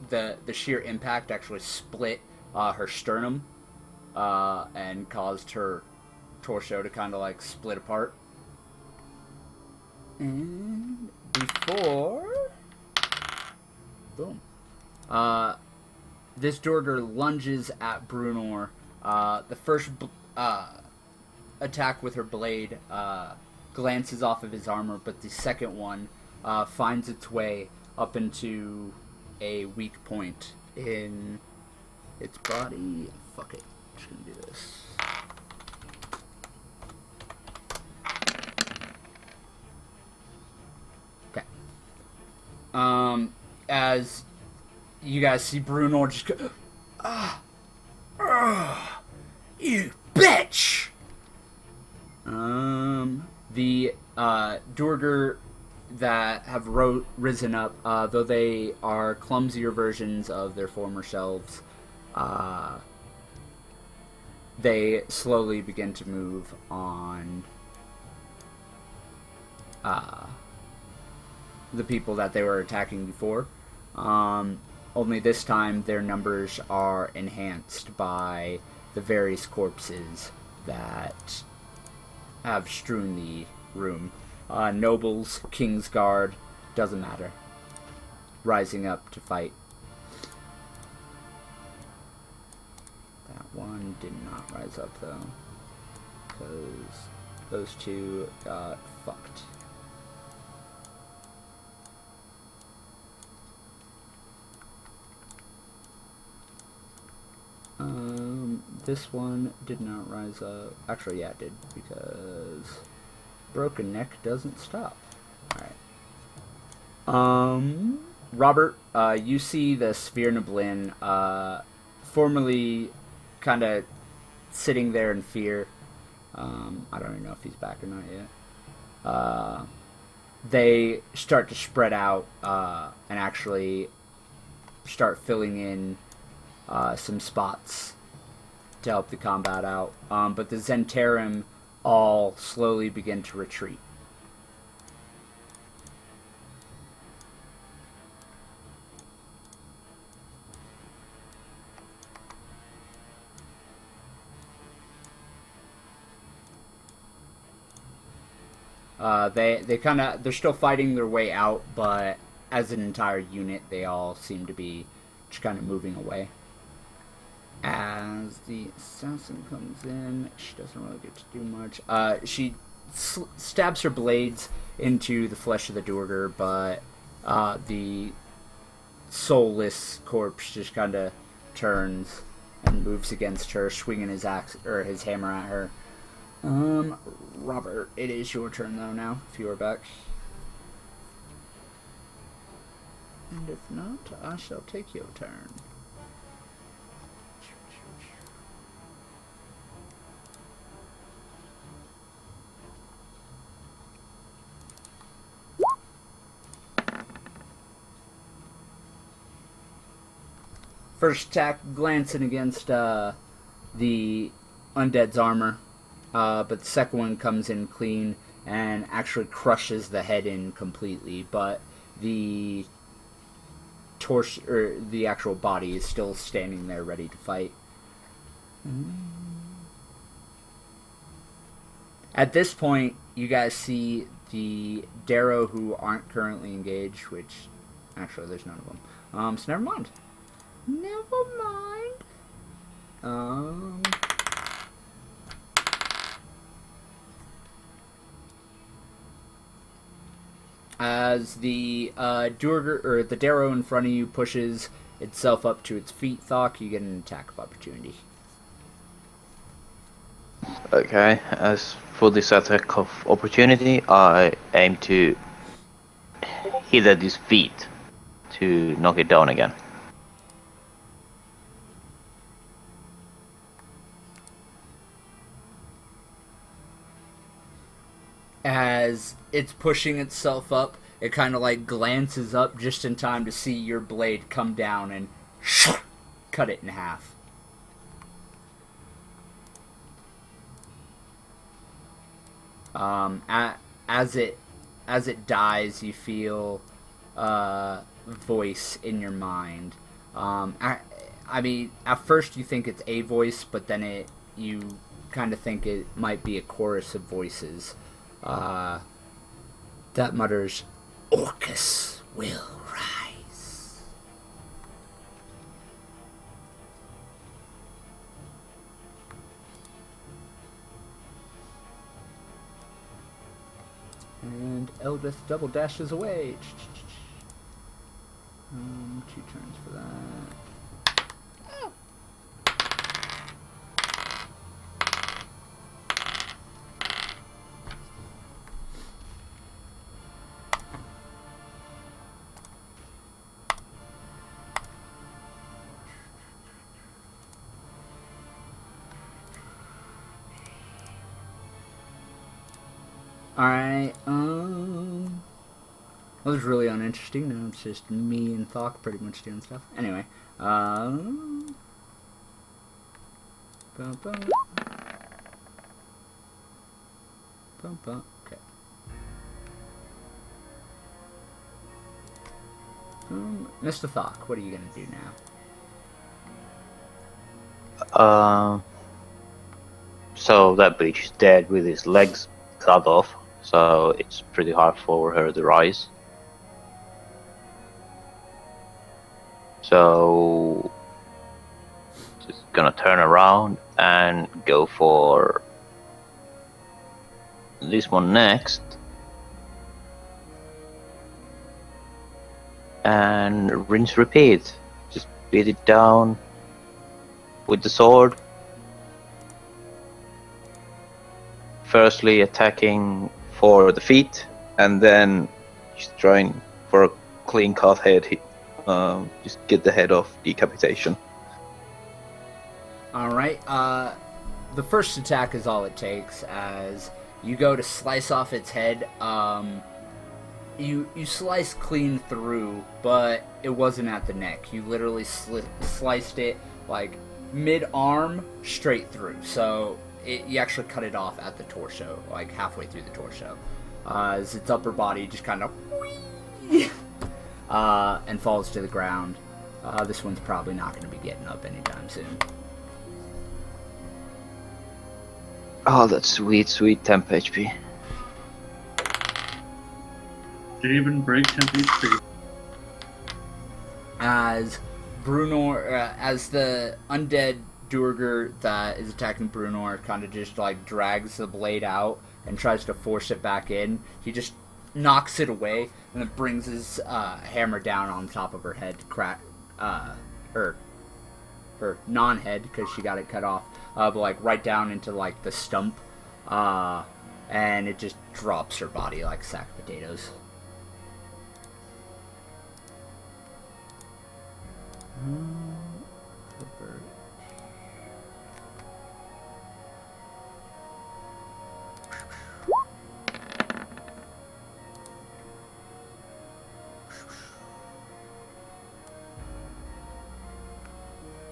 the sheer impact actually split her sternum and caused her torso to kind of like split apart. And before, boom, this Dorger lunges at Brunor. The first attack with her blade glances off of his armor, but the second one finds its way up into a weak point in its body. Fuck it, I'm just gonna do this. As you guys see Bruno just go, you bitch! The Durger that have risen up, though they are clumsier versions of their former selves, they slowly begin to move on the people that they were attacking before. Only this time their numbers are enhanced by the various corpses that have strewn the room. Nobles, Kingsguard, doesn't matter. Rising up to fight. That one did not rise up though, because those two got fucked. This one did not rise up. Actually, yeah, it did, because broken neck doesn't stop. Alright. Robert, you see the Sphere Neblin, formerly kind of sitting there in fear. I don't even know if he's back or not yet. They start to spread out, and actually start filling in some spots to help the combat out. But the Zentarum all slowly begin to retreat. They're still fighting their way out, but as an entire unit, they all seem to be just kind of moving away. As the assassin comes in, she doesn't really get to do much. She stabs her blades into the flesh of the Duergar, but the soulless corpse just kind of turns and moves against her, swinging his axe or his hammer at her. Robert, it is your turn though now, if you are back. And if not, I shall take your turn. First attack glancing against the undead's armor, but the second one comes in clean and actually crushes the head in completely, but the torso, or the actual body, is still standing there ready to fight. At this point, you guys see the Darrow who aren't currently engaged, which actually there's none of them. So never mind. Never mind. As the Duergar, or the Darrow in front of you, pushes itself up to its feet, Thok, you get an attack of opportunity. Okay, as for this attack of opportunity, I aim to hit at his feet to knock it down again. As it's pushing itself up, it kind of like glances up just in time to see your blade come down and cut it in half. As it dies, you feel voice in your mind. I mean, at first you think it's a voice, but then you kind of think it might be a chorus of voices that mutters, "Orcus will rise." And Eldith double dashes away. 2 turns for that. Alright, that was really uninteresting. Now it's just me and Thok pretty much doing stuff. Anyway, bum, bum. Bum, bum. Okay. Mr. Thok, what are you gonna do now? So that bitch is dead with his legs cut off, so it's pretty hard for her to rise. So just gonna turn around and go for this one next. And rinse repeat. Just beat it down with the sword. Firstly attacking for the feet, and then just trying for a clean cut head. Just get the head off, decapitation. Alright, the first attack is all it takes. As you go to slice off its head, you slice clean through, but it wasn't at the neck. You literally sliced it like mid-arm straight through. So you actually cut it off at the torso, like halfway through the torso. As its upper body just kind of and falls to the ground. This one's probably not going to be getting up anytime soon. Oh, that's sweet, sweet temp HP. Didn't even break 10 HP. As as the undead Duergar that is attacking Brunor kind of just like drags the blade out and tries to force it back in, he just knocks it away and then brings his hammer down on top of her head, her non-head because she got it cut off, but like right down into like the stump, and it just drops her body like a sack of potatoes.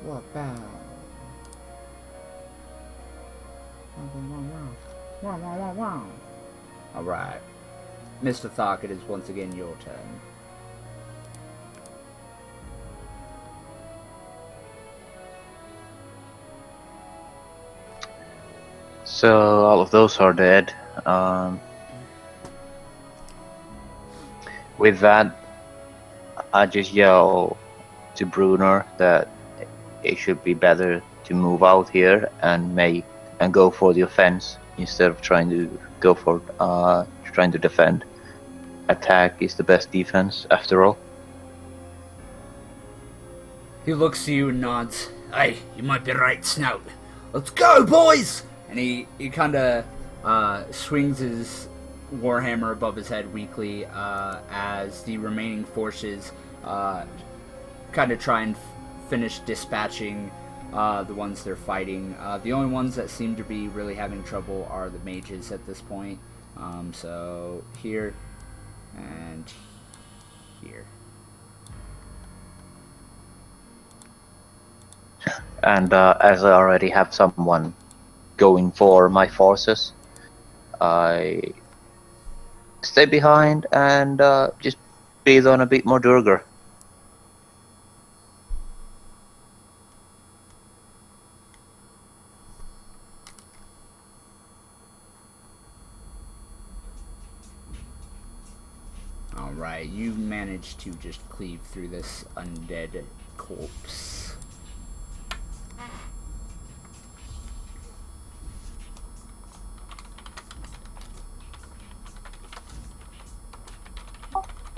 What about? Wow. Alright. Mr. Thark, it is once again your turn. So all of those are dead. With that, I just yell to Bruner that it should be better to move out here and go for the offense instead of trying to go for trying to defend. Attack is the best defense after all. He looks to you and nods. Hey, you might be right, Snout. Let's go, boys! And he kind of swings his warhammer above his head weakly as the remaining forces kind of try and finish dispatching the ones they're fighting. The only ones that seem to be really having trouble are the mages at this point. So here and here. And as I already have someone going for my forces, I stay behind and just breathe on a bit more Duergar. Alright, you managed to just cleave through this undead corpse.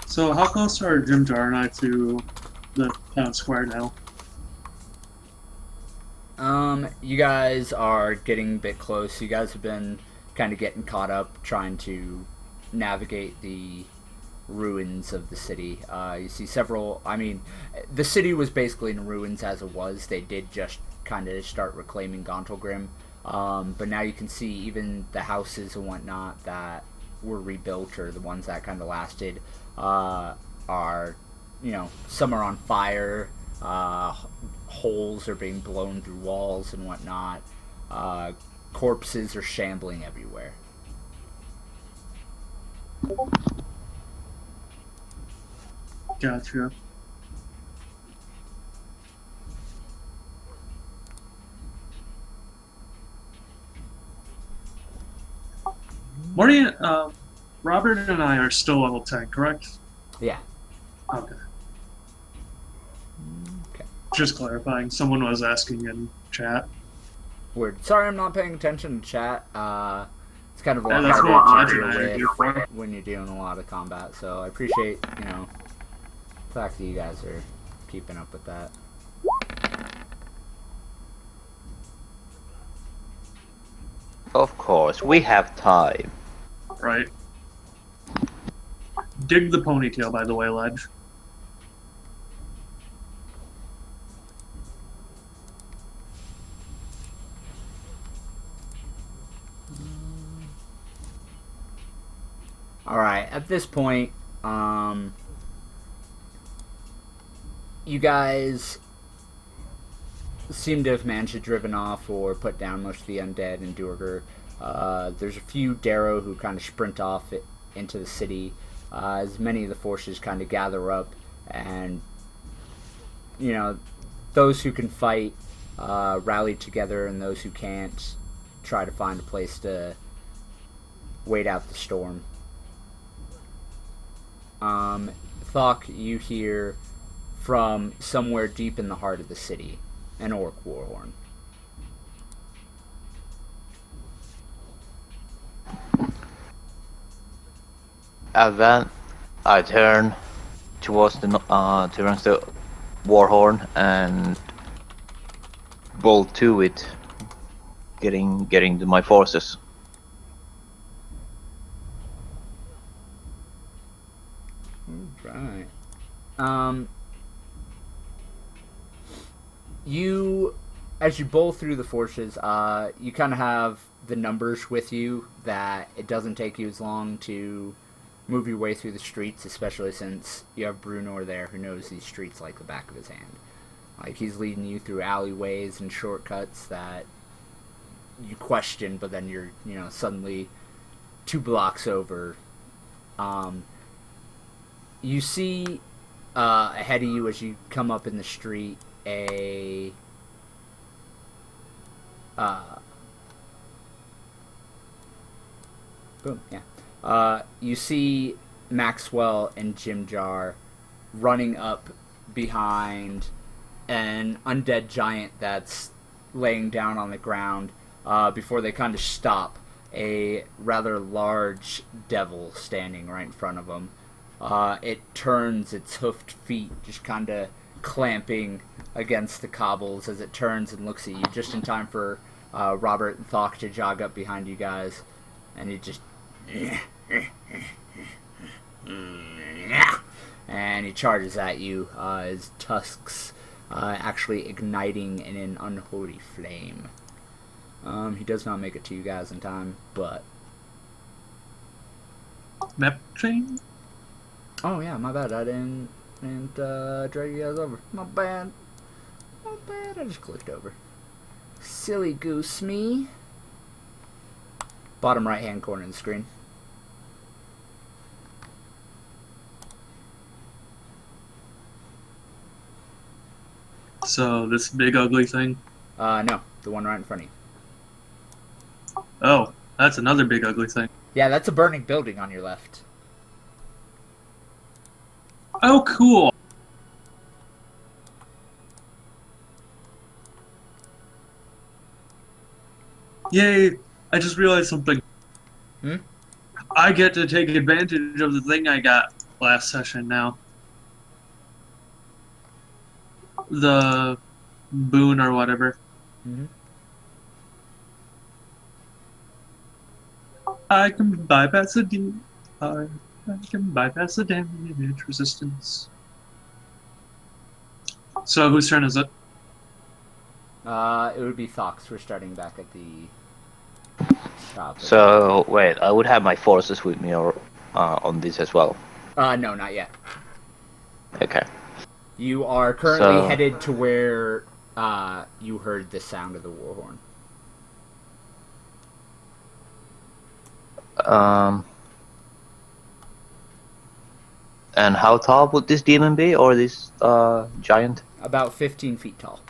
So how close are Jimjar and I to the town square now? You guys are getting a bit close. You guys have been kind of getting caught up trying to navigate the ruins of the city. You see several, the city was basically in ruins as it was. They did just kind of start reclaiming Gauntlgrym. But now you can see even the houses and whatnot that were rebuilt, or the ones that kind of lasted, are, some are on fire, holes are being blown through walls and whatnot, corpses are shambling everywhere. Gotcha. Morty, Robert and I are still level 10, correct? Yeah. Okay. Okay. Just clarifying. Someone was asking in chat. Weird. Sorry, I'm not paying attention to chat. It's kind of a lot that's what harder Audrey to and I deal do. with when you're doing a lot of combat. So I appreciate, the fact that you guys are keeping up with that. Of course, we have time. Right. Dig the ponytail, by the way, Ledge. Alright, at this point, you guys seem to have managed to driven off or put down most of the undead and Duergar. There's a few Darrow who kind of sprint off into the city, as many of the forces kind of gather up, and those who can fight rally together, and those who can't try to find a place to wait out the storm. Thok, you hear from somewhere deep in the heart of the city an orc warhorn. And then I turn towards the warhorn and bolt to it, getting to my forces. Right. You, as you bowl through the forces, you kind of have the numbers with you that it doesn't take you as long to move your way through the streets, especially since you have Brunor there who knows these streets like the back of his hand. Like, he's leading you through alleyways and shortcuts that you question, but then you're, suddenly 2 blocks over. You see ahead of you as you come up in the street you see Maxwell and Jimjar running up behind an undead giant that's laying down on the ground before they kind of stop a rather large devil standing right in front of them. It turns its hoofed feet, just kind of clamping against the cobbles as it turns and looks at you just in time for Robert and Thok to jog up behind you guys. And he just... and he charges at you, his tusks actually igniting in an unholy flame. He does not make it to you guys in time, but... Map train? Oh yeah, my bad. I didn't drag you guys over. My bad. I just clicked over. Silly goose me. Bottom right hand corner of the screen. So, this big ugly thing? No, the one right in front of you. Oh, that's another big ugly thing. Yeah, that's a burning building on your left. Oh, cool! Yay! I just realized something. I get to take advantage of the thing I got last session now. The boon or whatever. Mm-hmm. I can bypass I can bypass the damage resistance. So whose turn is it? It would be Thok's. We're starting back at the shop. So wait, I would have my forces with me or on this as well. No, not yet. Okay. You are currently headed to where you heard the sound of the war horn. And how tall would this demon be, or this giant? About 15 feet tall.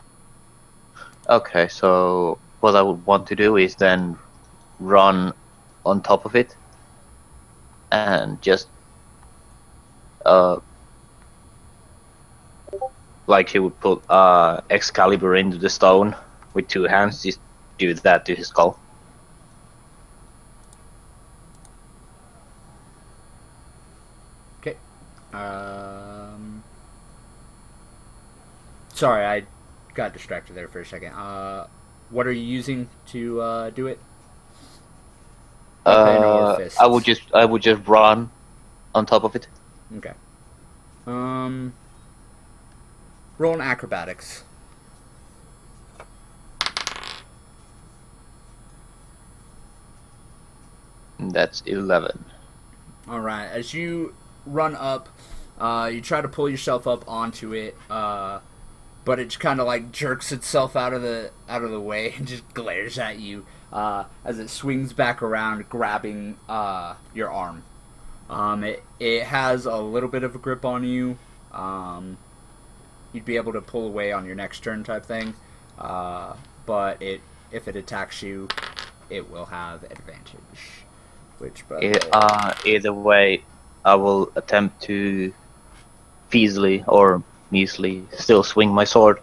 Okay, so what I would want to do is then run on top of it and just like he would put Excalibur into the stone with 2 hands, just do that to his skull. Okay. Sorry, I got distracted there for a second. What are you using to do it? Weapon or fists? I would just run on top of it. Okay. Roll an acrobatics. That's 11. Alright, as you run up, you try to pull yourself up onto it, but it just kind of like jerks itself out of the way and just glares at you as it swings back around, grabbing your arm. It has a little bit of a grip on you. You'd be able to pull away on your next turn type thing, but if it attacks you, it will have advantage. Which, by the way, Either way, I will attempt to feasibly or measly still swing my sword.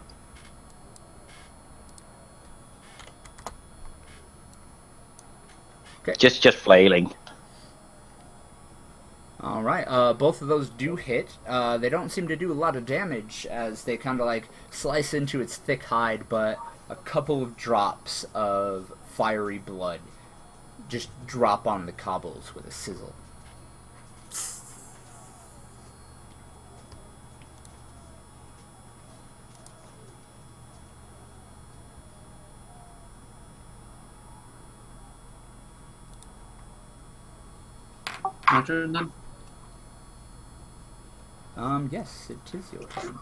Okay. Just flailing. All right. Both of those do hit. They don't seem to do a lot of damage as they kind of like slice into its thick hide, but a couple of drops of fiery blood just drop on the cobbles with a sizzle. My turn then? Yes, it is your turn.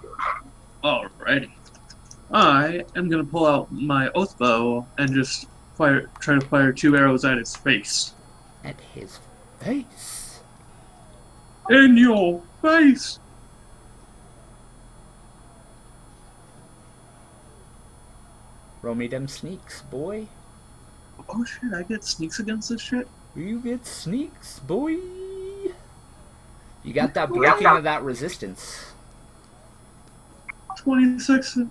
Alrighty. I am gonna pull out my oath bow and just try to fire 2 arrows at his face. At his face. In your face! Roll me them sneaks, boy. Oh shit, I get sneaks against this shit? You get sneaks, boy. You got that breaking of that resistance. 27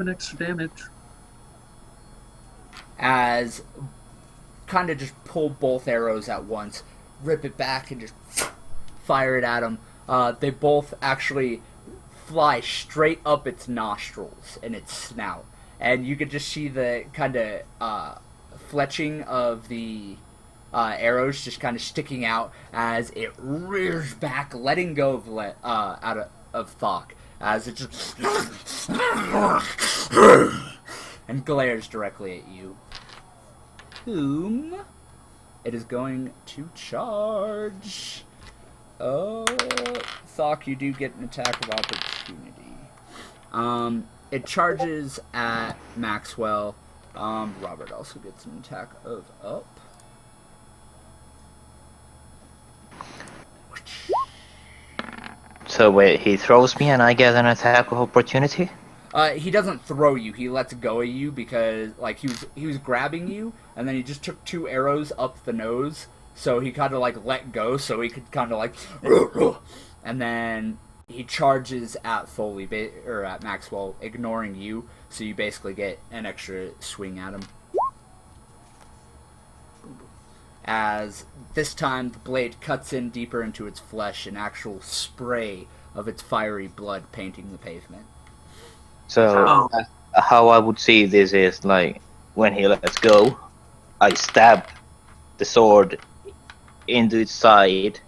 extra damage. As kind of just pull both arrows at once, rip it back, and just fire it at him. They both actually fly straight up its nostrils and its snout. And you could just see the kind of fletching of the arrows just kind of sticking out as it rears back, letting go of of Thok, as it just and glares directly at you, whom it is going to charge. Oh, Thok, you do get an attack of opportunity. It charges at Maxwell. Robert also gets an attack of up. So wait, he throws me and I get an attack of opportunity? He doesn't throw you. He lets go of you because, like, he was grabbing you, and then he just took 2 arrows up the nose. So he kind of like let go, so he could kind of like, and then he charges at Foley or at Maxwell, ignoring you. So you basically get an extra swing at him. As this time the blade cuts in deeper into its flesh, an actual spray of its fiery blood painting the pavement. So, how I would see this is, like, when he lets go, I stab the sword into its side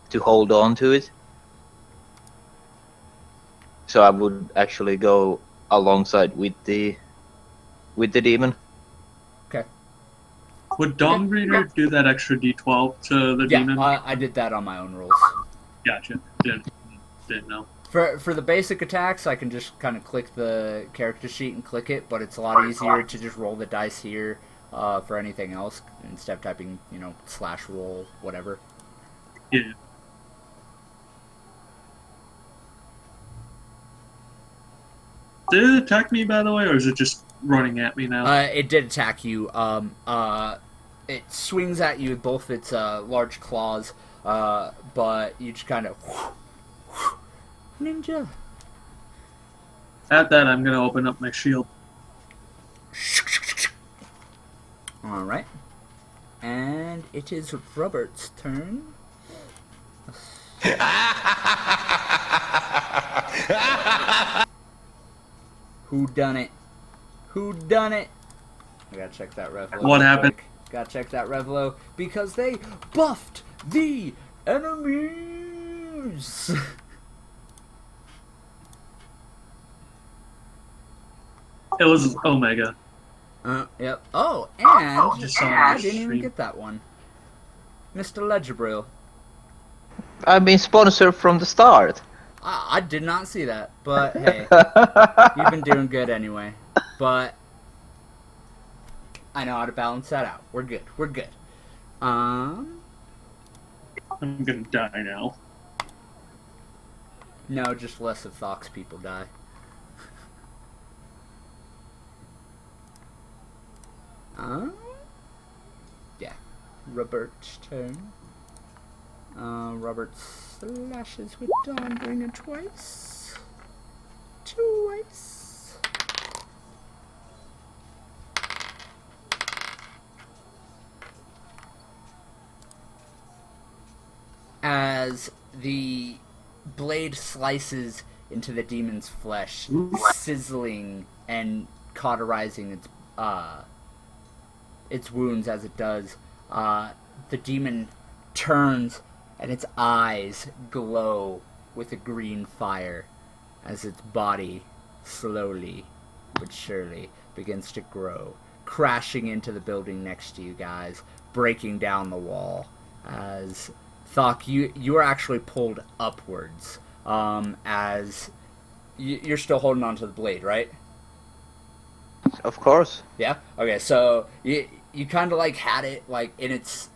to hold on to it. So I would actually go alongside with the demon. Okay. Would Dawnbreeder do that extra d12 to the demon? Yeah, I did that on my own rolls. Gotcha. Didn't know. For the basic attacks, I can just kind of click the character sheet and click it, but it's a lot easier to just roll the dice here for anything else instead of typing, /roll, whatever. Yeah. Did it attack me, by the way, or is it just running at me now? It did attack you. It swings at you with both its large claws, but you just kind of ninja. At that, I'm going to open up my shield. All right, and it is Robert's turn. Who done it? Who done it? I gotta check that Revlo. What happened? Gotta check that Revlo because they buffed the enemies. It was Omega. Yep. Oh, and Just saw I on didn't even stream. get that one. Mr. Ledgerbrill. I've been sponsored from the start. I did not see that, but hey, you've been doing good anyway. But I know how to balance that out. We're good. We're good. I'm gonna die now. No, just less of Fox people die. Yeah. Robert's turn. Robert slashes with Dawnbringer twice. Twice. As the blade slices into the demon's flesh, sizzling and cauterizing its wounds as it does, the demon turns and its eyes glow with a green fire as its body slowly but surely begins to grow, crashing into the building next to you guys, breaking down the wall. As Thok, you are actually pulled upwards, as you're still holding onto the blade, right? Of course. Yeah. Okay. So you kind of like had it like in its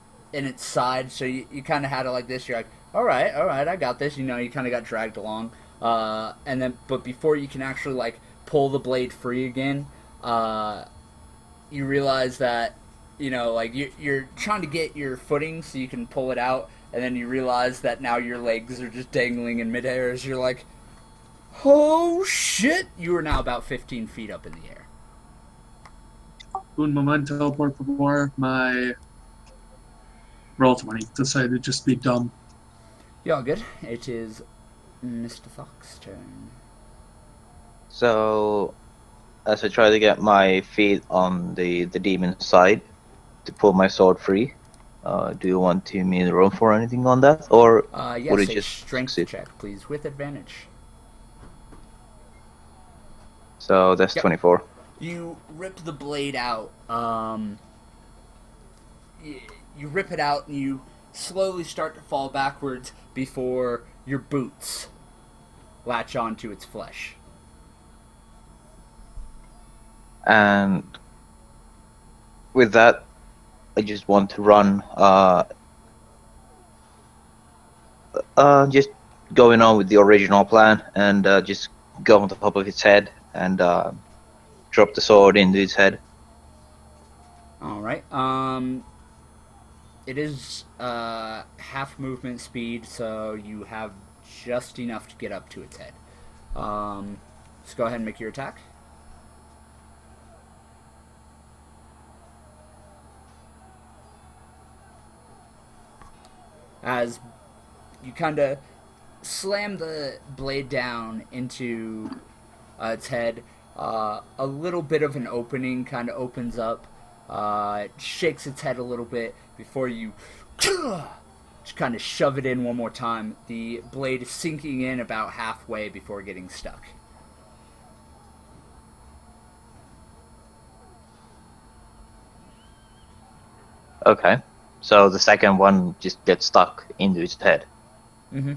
side. So you kind of had it like this. You're like, all right, I got this. You kind of got dragged along. And then, but before you can actually like pull the blade free again, you realize that like you're trying to get your footing so you can pull it out, and then you realize that now your legs are just dangling in midair as you're like, oh shit! You are now about 15 feet up in the air. Un momento, por favor. My roll 20 decided to just be dumb. Yeah, good. It is Mr. Thok's turn. So, as I try to get my feet on the demon's side to pull my sword free, do you want me to roll for anything on that, or Yes, would it a just strength succeed? check, please, with advantage. So that's 24. You rip the blade out. You rip it out, and you slowly start to fall backwards before your boots latch onto its flesh. And with that, I just want to run, just going on with the original plan, and just go on the top of its head and drop the sword into its head. All right. It is half movement speed, so you have just enough to get up to its head. Just go ahead and make your attack. As you kind of slam the blade down into its head, a little bit of an opening kind of opens up. It shakes its head a little bit before you just kind of shove it in one more time. The blade is sinking in about halfway before getting stuck. Okay. So the second one just gets stuck into its head. Mm-hmm.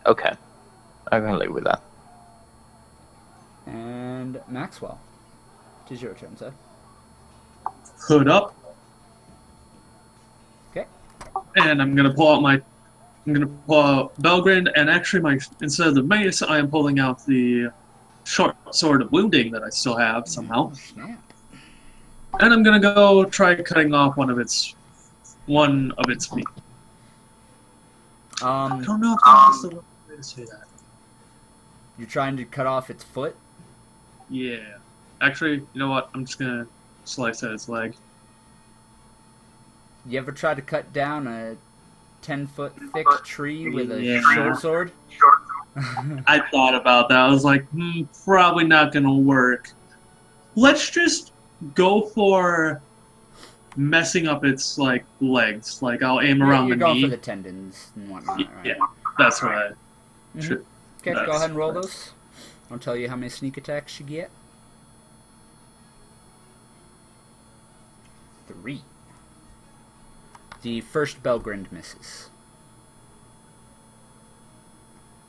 Okay. I can live with that. And Maxwell, it is your turn, sir. Hood up. Okay. And I'm gonna pull out Belgrind, and actually instead of the mace, I am pulling out the short sword of wounding that I still have somehow. Oh, snap. And I'm gonna go try cutting off one of its feet. I don't know if that's the way to say that. You're trying to cut off its foot? Yeah. Actually, you know what? I'm just gonna slice at its leg. You ever try to cut down a 10-foot thick tree with a Yeah. short sword? I thought about that. I was like, probably not gonna work. Let's just go for messing up its legs. Like I'll aim around You're the going knee. for the tendons and whatnot, right? Yeah, that's what I should. Okay, go That's ahead and roll right. those. I'll tell you how many sneak attacks you get. 3. The first Belgrind misses.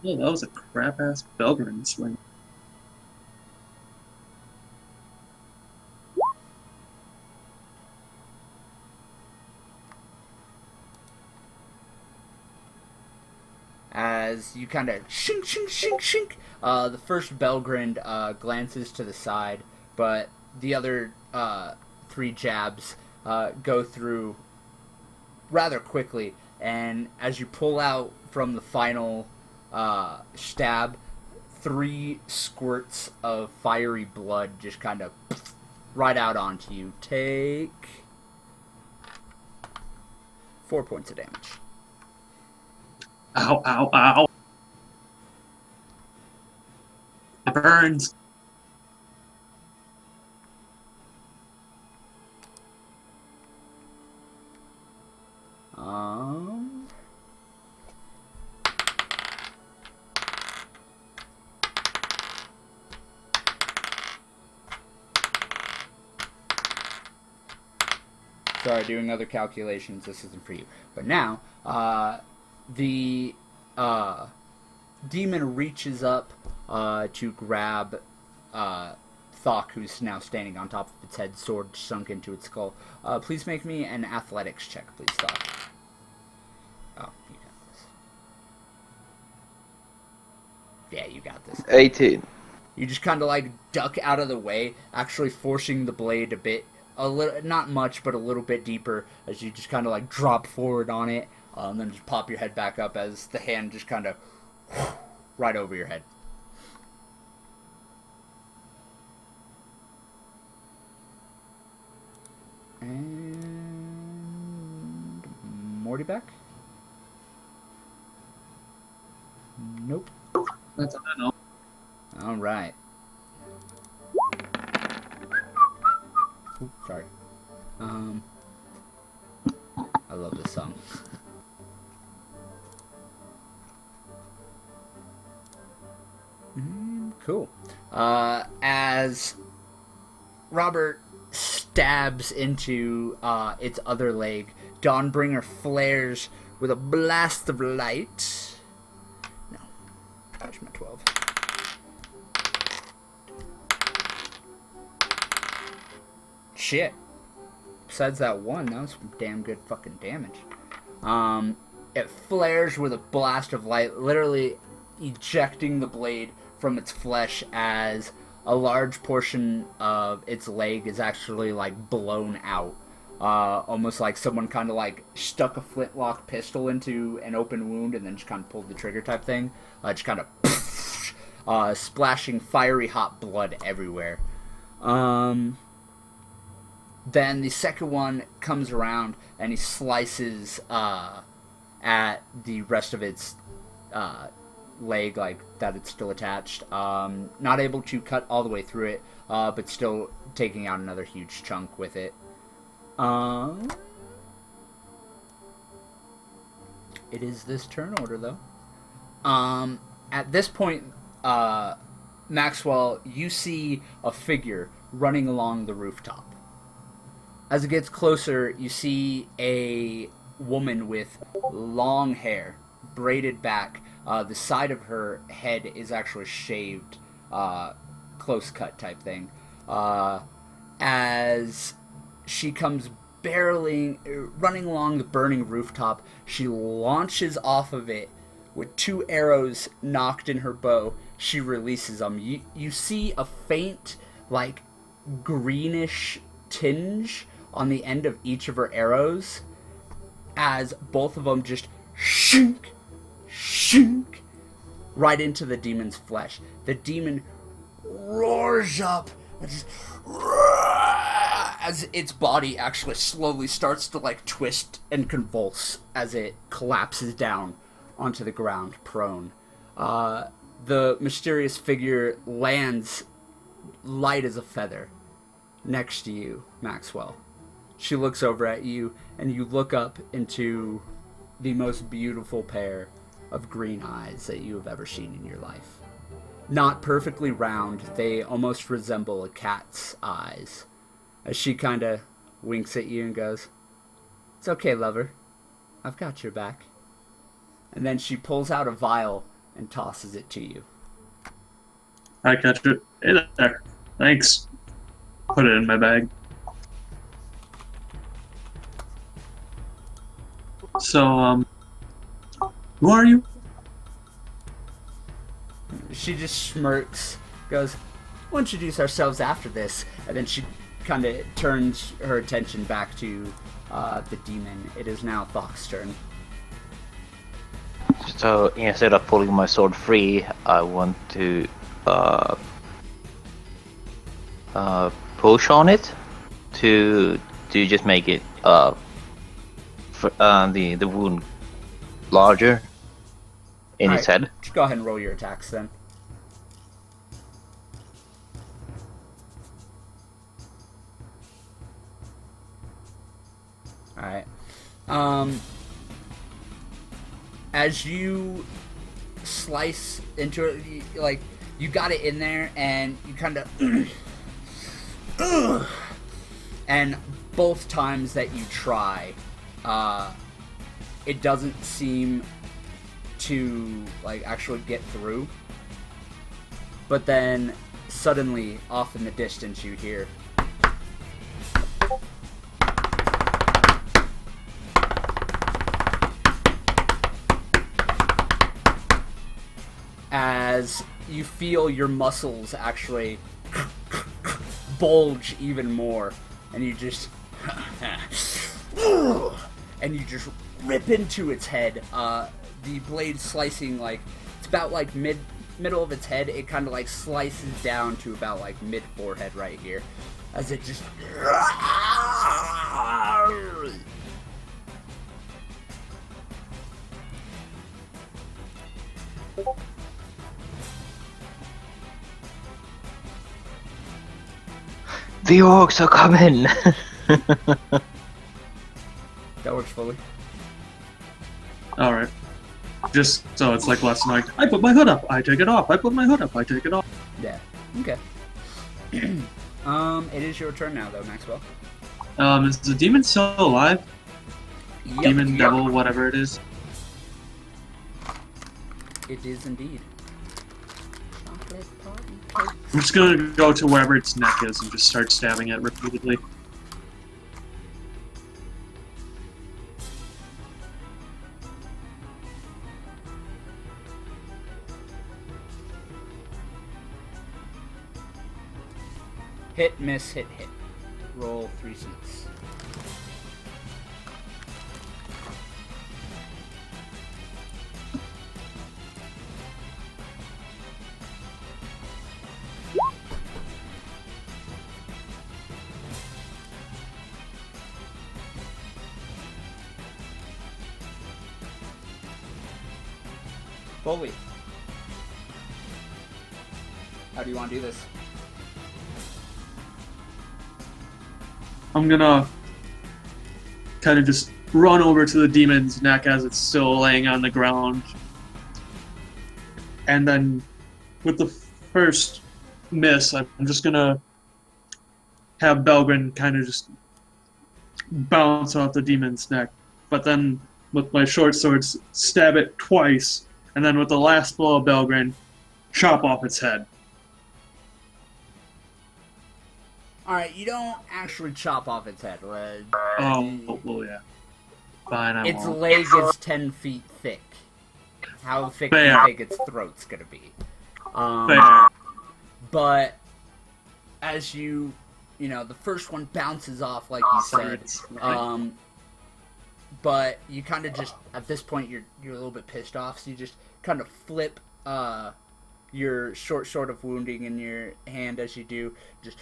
Oh, that was a crap ass Belgrind swing. As you kind of shink, shink, shink, shink, the first Belgrind glances to the side, but the other 3 jabs go through rather quickly and as you pull out from the final stab, 3 squirts of fiery blood just kind of right out onto you. Take 4 points of damage. Ow, ow, ow. It burns. Sorry, doing other calculations. This isn't for you. But now, the demon reaches up to grab Thok, who's now standing on top of its head, sword sunk into its skull. Please make me an athletics check, please, Thok. Oh, you got this. Yeah, you got this. 18. You just kind of like duck out of the way, actually forcing the blade a little, not much, but a little bit deeper, as you just kind of like drop forward on it, and then just pop your head back up as the hand just kind of right over your head. And Morty back? Nope. That's what I know. All right. Oops, sorry. I love this song. Cool. As Robert stabs into its other leg, Dawnbringer flares with a blast of light. No. That's my 12. Shit. Besides that one, that was some damn good fucking damage. It flares with a blast of light, literally ejecting the blade from its flesh as a large portion of its leg is actually like blown out. Almost like someone kind of like stuck a flintlock pistol into an open wound and then just kind of pulled the trigger type thing. Just kind of splashing fiery hot blood everywhere. Then the second one comes around and he slices at the rest of its leg, like that it's still attached. Not able to cut all the way through it, but still taking out another huge chunk with it. It is this turn order, though. At this point, Maxwell, you see a figure running along the rooftop. As it gets closer, you see a woman with long hair, braided back. The side of her head is actually shaved, close cut type thing. As she comes running along the burning rooftop, she launches off of it with 2 arrows knocked in her bow. She releases them. You see a faint, like, greenish tinge on the end of each of her arrows as both of them just shink right into the demon's flesh. The demon roars up and just, as its body actually slowly starts to like twist and convulse as it collapses down onto the ground prone. The mysterious figure lands light as a feather next to you, Maxwell. She looks over at you, and you look up into the most beautiful pair of green eyes that you have ever seen in your life. Not perfectly round, they almost resemble a cat's eyes. As she kind of winks at you and goes, "It's okay, lover. I've got your back." And then she pulls out a vial and tosses it to you. I catch it. Hey there. Thanks. Put it in my bag. So, who are you? She just smirks, goes, "We'll introduce ourselves after this." And then she kind of turns her attention back to the demon. It is now Thok's turn. So instead of pulling my sword free, I want to push on it to just make it the wound larger in its Alright, head. just go ahead and roll your attacks then. Alright. As you slice into it, you got it in there, and you kind of... and both times that you try, it doesn't seem to, actually get through. But then, suddenly, off in the distance, you hear... as you feel your muscles actually bulge even more, and you just rip into its head. The blade slicing, it's about middle of its head. It kind of slices down to about mid forehead right here, as it just The orcs are coming! that works fully. Alright. Just so it's less than I put my hood up, I take it off. I put my hood up, I take it off. Yeah. Okay. It is your turn now, though, Maxwell. Is the demon still alive? Yep. Demon, devil, whatever it is. It is indeed. Chocolate party cake. I'm just gonna go to wherever its neck is and just start stabbing it repeatedly. Hit, miss, hit, hit. Roll 3 seats. Fully. How do you want to do this? I'm gonna kind of just run over to the demon's neck as it's still laying on the ground. And then with the first miss, I'm just gonna have Belgrin kind of just bounce off the demon's neck. But then with my short swords, stab it twice. And then with the last blow of Belgrin, chop off its head. Alright, you don't actually chop off its head. Oh, well, yeah. Fine, I Its won't. leg is 10 feet thick. How thick do you Fair. think its throat's gonna be? Fair. But as the first one bounces off, like you said. But you kind of just, at this point, you're a little bit pissed off, so you just kind of flip your short sword of wounding in your hand as you do, just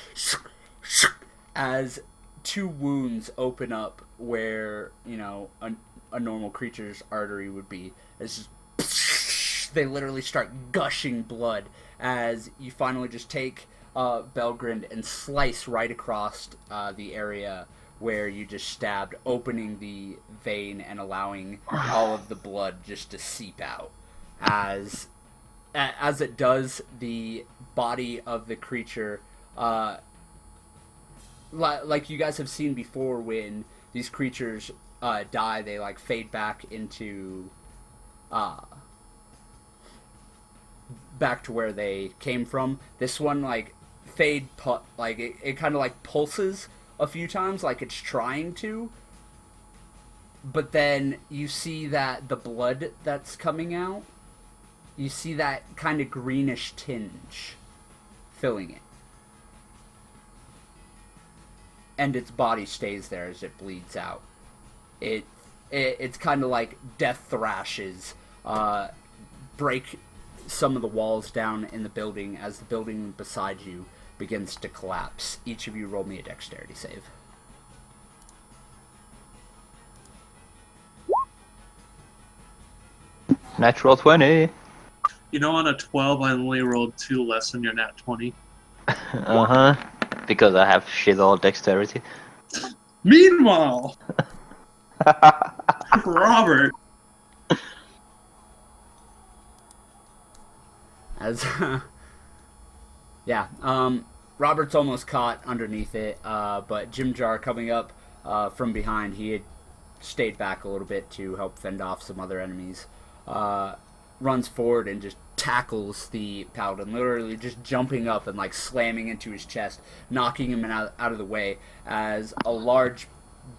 as 2 wounds open up where a normal creature's artery would be. It's just they literally start gushing blood as you finally just take Belgrind and slice right across the area where you just stabbed, opening the vein and allowing all of the blood just to seep out. As it does, the body of the creature, like you guys have seen before, when these creatures die, they fade back into back to where they came from. This one it kind of pulses a few times, like it's trying to, but then you see that the blood that's coming out, you see that kind of greenish tinge filling it, and its body stays there as it bleeds out. It's kind of like death thrashes break some of the walls down in the building as the building beside you begins to collapse. Each of you roll me a dexterity save. Natural 20. You know, on a 12, I only rolled 2 less than your nat 20. Uh-huh. Because I have shit all dexterity. Meanwhile, Robert. As yeah, Robert's almost caught underneath it, but Jim Jar coming up from behind, he had stayed back a little bit to help fend off some other enemies. Runs forward and just tackles the paladin, literally just jumping up and like slamming into his chest, knocking him out of the way as a large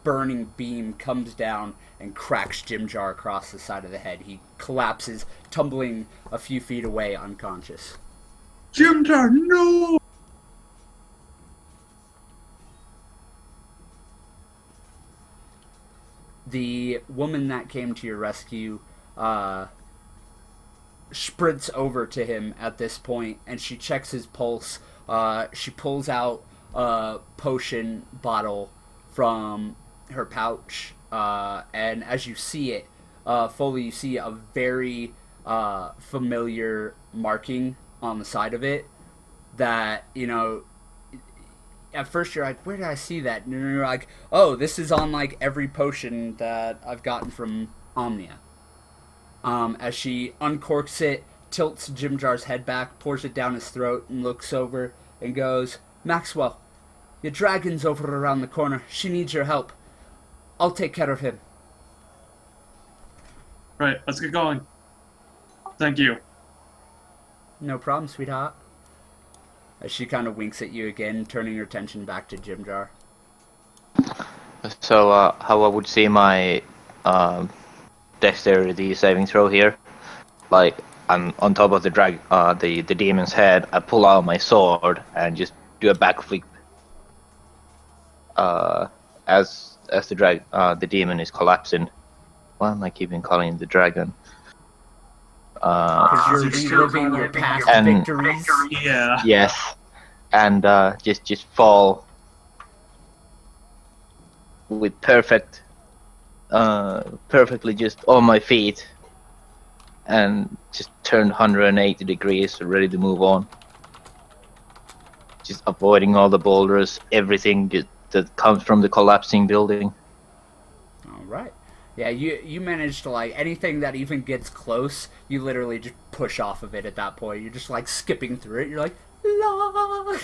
burning beam comes down and cracks Jim Jar across the side of the head. He collapses, tumbling a few feet away, unconscious. Jim Jar, no! The woman that came to your rescue sprints over to him at this point, and she checks his pulse. She pulls out a potion bottle from her pouch, and as you see it, fully, you see a very familiar marking on the side of it that, you know, at first you're like, where did I see that? And you're like, oh, this is on like every potion that I've gotten from Omnia. As she uncorks it, tilts Jim Jar's head back, pours it down his throat, and looks over and goes, Maxwell, your dragon's over around the corner. She needs your help. I'll take care of him. Right, let's get going. Thank you. No problem, sweetheart. As she kind of winks at you again, turning her attention back to Jim Jar. So, how I would see my dexterity saving throw here, like I'm on top of the the demon's head. I pull out my sword and just do a backflip. As the demon is collapsing. Why am I keeping calling the dragon? Because you're reliving your past victories. Yeah. Yes, and just fall with perfectly just on my feet, and just turned 180 degrees, ready to move on. Just avoiding all the boulders, everything that comes from the collapsing building. All right. Yeah, you manage to, like, anything that even gets close, you literally just push off of it at that point. You're just, like, skipping through it. You're like, la.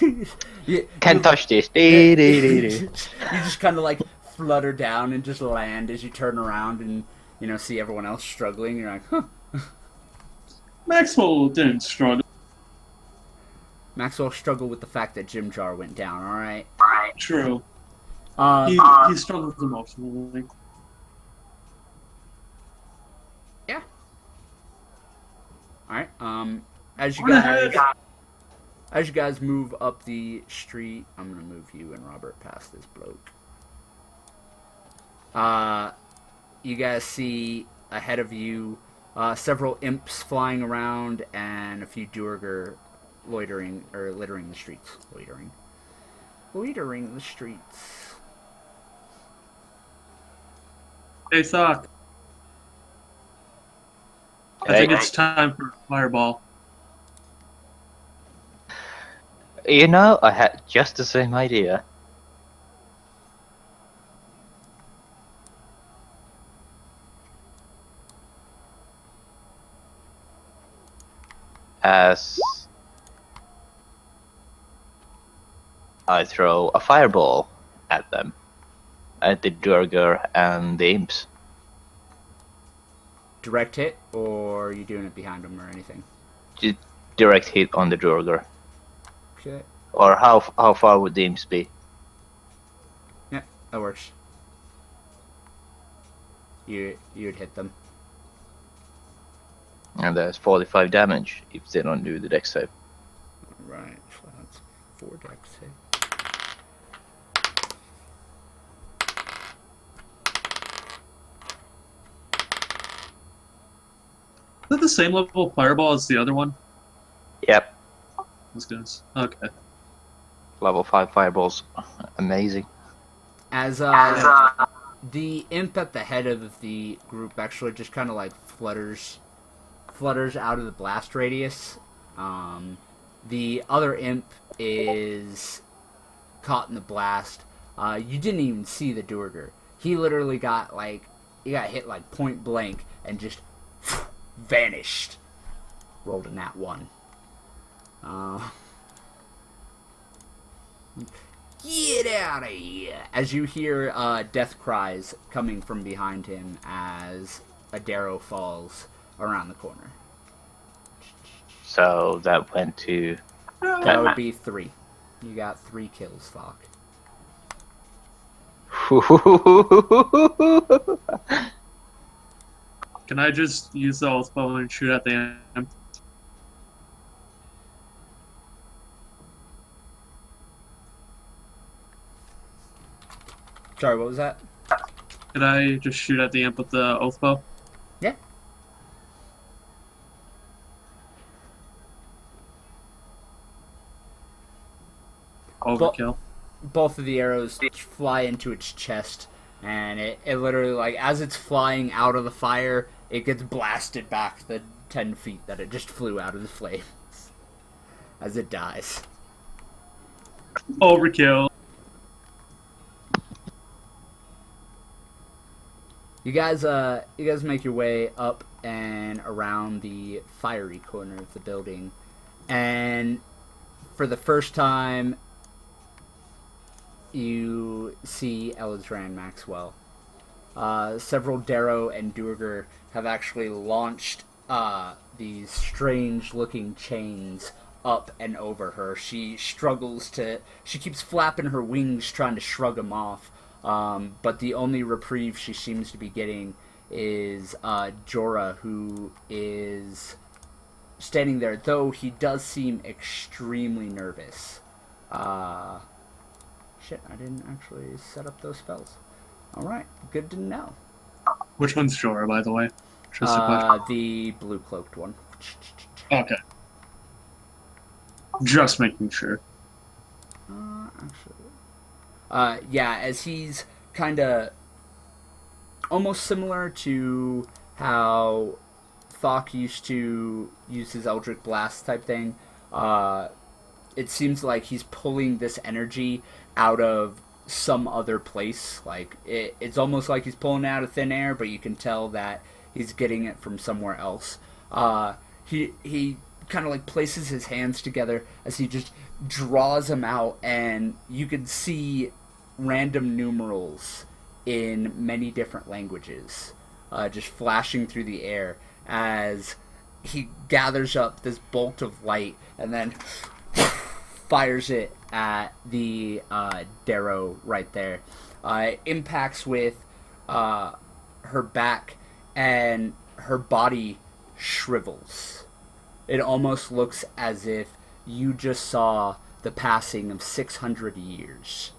Can't touch this. You just kind of, like, flutter down and just land as you turn around and, you know, see everyone else struggling. You're like, huh. Maxwell didn't struggle. Maxwell struggled with the fact that Jim Jar went down, alright? True. He struggles emotionally. Yeah. Alright, as you guys move up the street, I'm gonna move you and Robert past this bloke. You guys see ahead of you several imps flying around and a few Duergar littering the streets. Loitering the streets. Hey, Sock. I think it's time for a fireball. You know, I had just the same idea. As I throw a fireball at them, at the Duergar and the imps. Direct hit, or are you doing it behind them or anything? Just direct hit on the Duergar. Okay. Or how far would the imps be? Yeah, that works. You'd hit them. And that's 45 damage if they don't do the dex save. Alright, so that's 4 dex hit. that the same level of fireball as the other one? Yep. Those guys. Okay. Level 5 fireballs. Amazing. As the imp at the head of the group actually just kind of like flutters out of the blast radius. The other imp is caught in the blast. You didn't even see the Durger. He literally got hit like point blank and just vanished. Rolled a nat 1. Get out of here! As you hear death cries coming from behind him as a Darrow falls around the corner. So that went to... That would be 3. You got 3 kills, Falk. Can I just use the oath bow and shoot at the imp? Sorry, what was that? Could I just shoot at the imp with the oath bow? Yeah. Overkill. Both of the arrows fly into its chest, and it literally, like, as it's flying out of the fire, it gets blasted back the 10 feet that it just flew out of the flames as it dies. Overkill. You guys make your way up and around the fiery corner of the building, and for the first time, you see Elizran Maxwell. Several Darrow and Durger have actually launched these strange-looking chains up and over her. She keeps flapping her wings trying to shrug them off, but the only reprieve she seems to be getting is Jorah, who is standing there, though he does seem extremely nervous. Shit, I didn't actually set up those spells. Alright, good to know. Which one's Jorah, by the way? Just a question. The blue-cloaked one. Okay. Just making sure. Yeah, as he's kind of almost similar to how Thok used to use his Eldritch Blast type thing. It seems like he's pulling this energy out of some other place. Like it's almost like he's pulling it out of thin air, but you can tell that he's getting it from somewhere else. He kind of like places his hands together as he just draws them out, and you can see random numerals in many different languages just flashing through the air as he gathers up this bolt of light and then fires it at the Darrow right there. It impacts with her back, and her body shrivels. It almost looks as if you just saw the passing of 600 years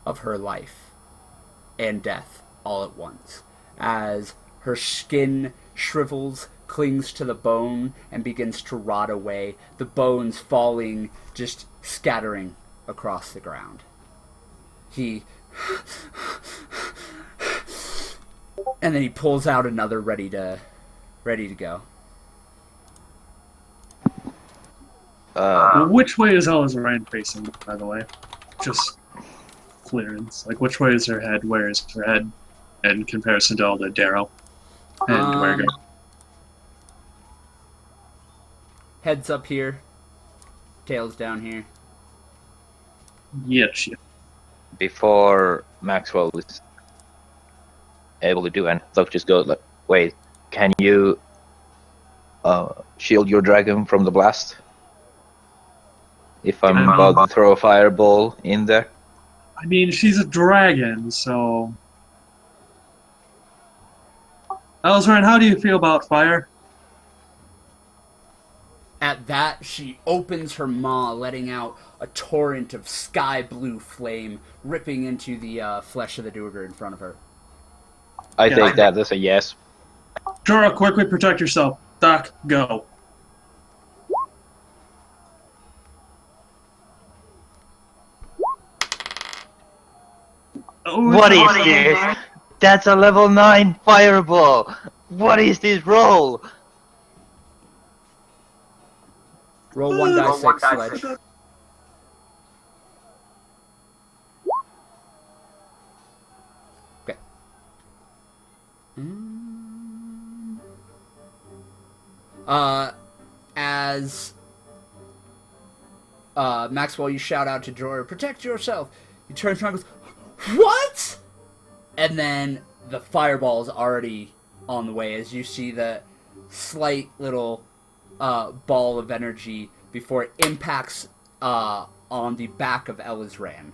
of her life and death all at once, as her skin shrivels, clings to the bone, and begins to rot away, the bones falling, just scattering across the ground. And then he pulls out another ready to go. Which way is Elizran facing, by the way? Just clearance. Like, which way is her head? Where is her head in comparison to all the Darrow and Dwergo? Head's up here, tail's down here. Yeah, shit. Before Maxwell was able to do anything, Luck just goes like, wait, can you shield your dragon from the blast? If I'm about to throw a fireball in there? I mean, she's a dragon, so... Elizran, how do you feel about fire? At that, she opens her maw, letting out a torrent of sky blue flame, ripping into the flesh of the Duergar in front of her. I take that as a yes. Jorah, quickly protect yourself. Doc, go. Oh, What it's is a level this? 9. That's a level 9 fireball! What is this roll? Roll 1d6, Sledge. Okay. As Maxwell, you shout out to Jorah, protect yourself. He turns around and goes, what? And then the fireball is already on the way as you see the slight little ball of energy before it impacts on the back of Elizran.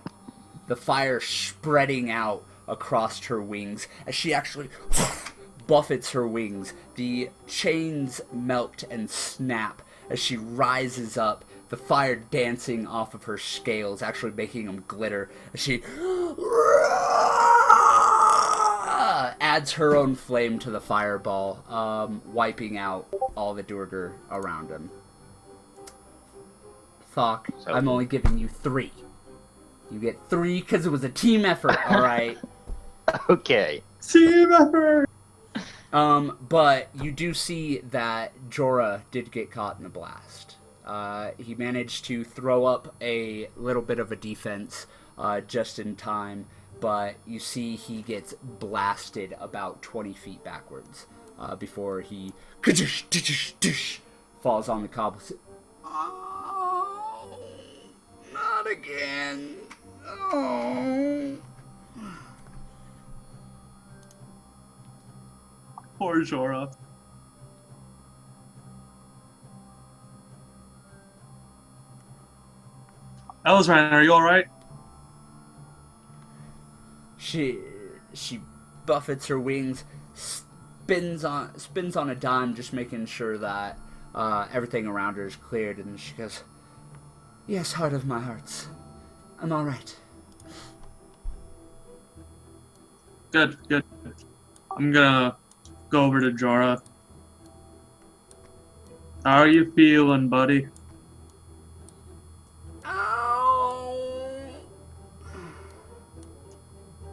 The fire spreading out across her wings as she actually buffets her wings. The chains melt and snap as she rises up, the fire dancing off of her scales, actually making them glitter as she adds her own flame to the fireball, wiping out all the Durgar around him. Thok, I'm only giving you 3. You get 3 because it was a team effort, alright? Okay. Team effort! But you do see that Jorah did get caught in a blast. He managed to throw up a little bit of a defense just in time, but you see he gets blasted about 20 feet backwards before he falls on the cobblestone. Oh, not again. Oh. Poor Jorah. Elizran, are you alright? She buffets her wings, spins on a dime, just making sure that everything around her is cleared, and she goes, "Yes, heart of my hearts, I'm all right." Good, good. I'm gonna go over to Jorah. How are you feeling, buddy? Ow!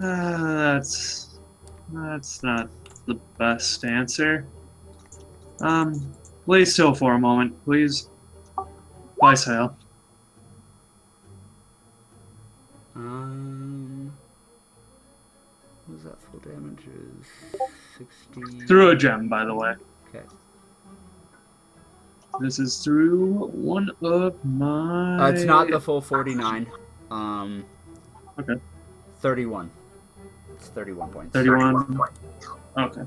That's not the best answer. Lay still for a moment, please. Bye, Sale. What was that full damage? Is 60. Through a gem, by the way. Okay. This is through one of my... It's not the full 49. Okay. 31. It's 31 points. 31. Okay.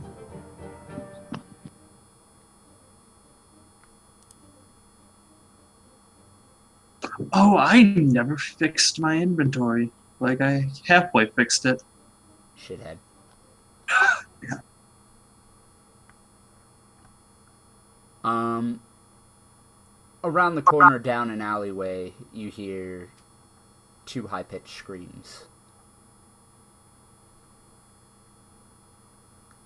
Oh, I never fixed my inventory. Like, I halfway fixed it. Shithead. Yeah. Around the corner down an alleyway, you hear 2 high-pitched screams.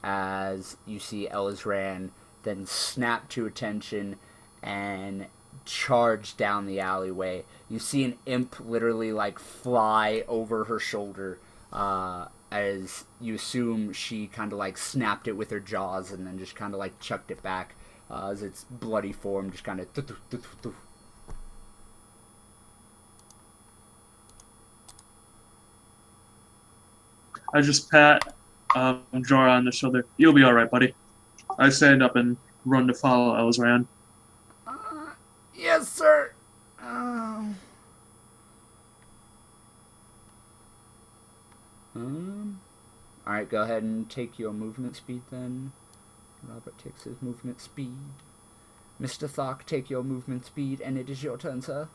As you see Elizran then snap to attention and charge down the alleyway. You see an imp literally like fly over her shoulder as you assume she kind of like snapped it with her jaws and then just kind of like chucked it back as its bloody form just kind of... I just pat Jorah on the shoulder. You'll be alright, buddy. I stand up and run to follow Elizran. Yes, sir. Alright, go ahead and take your movement speed then. Robert takes his movement speed. Mr. Thok, take your movement speed, and it is your turn, sir.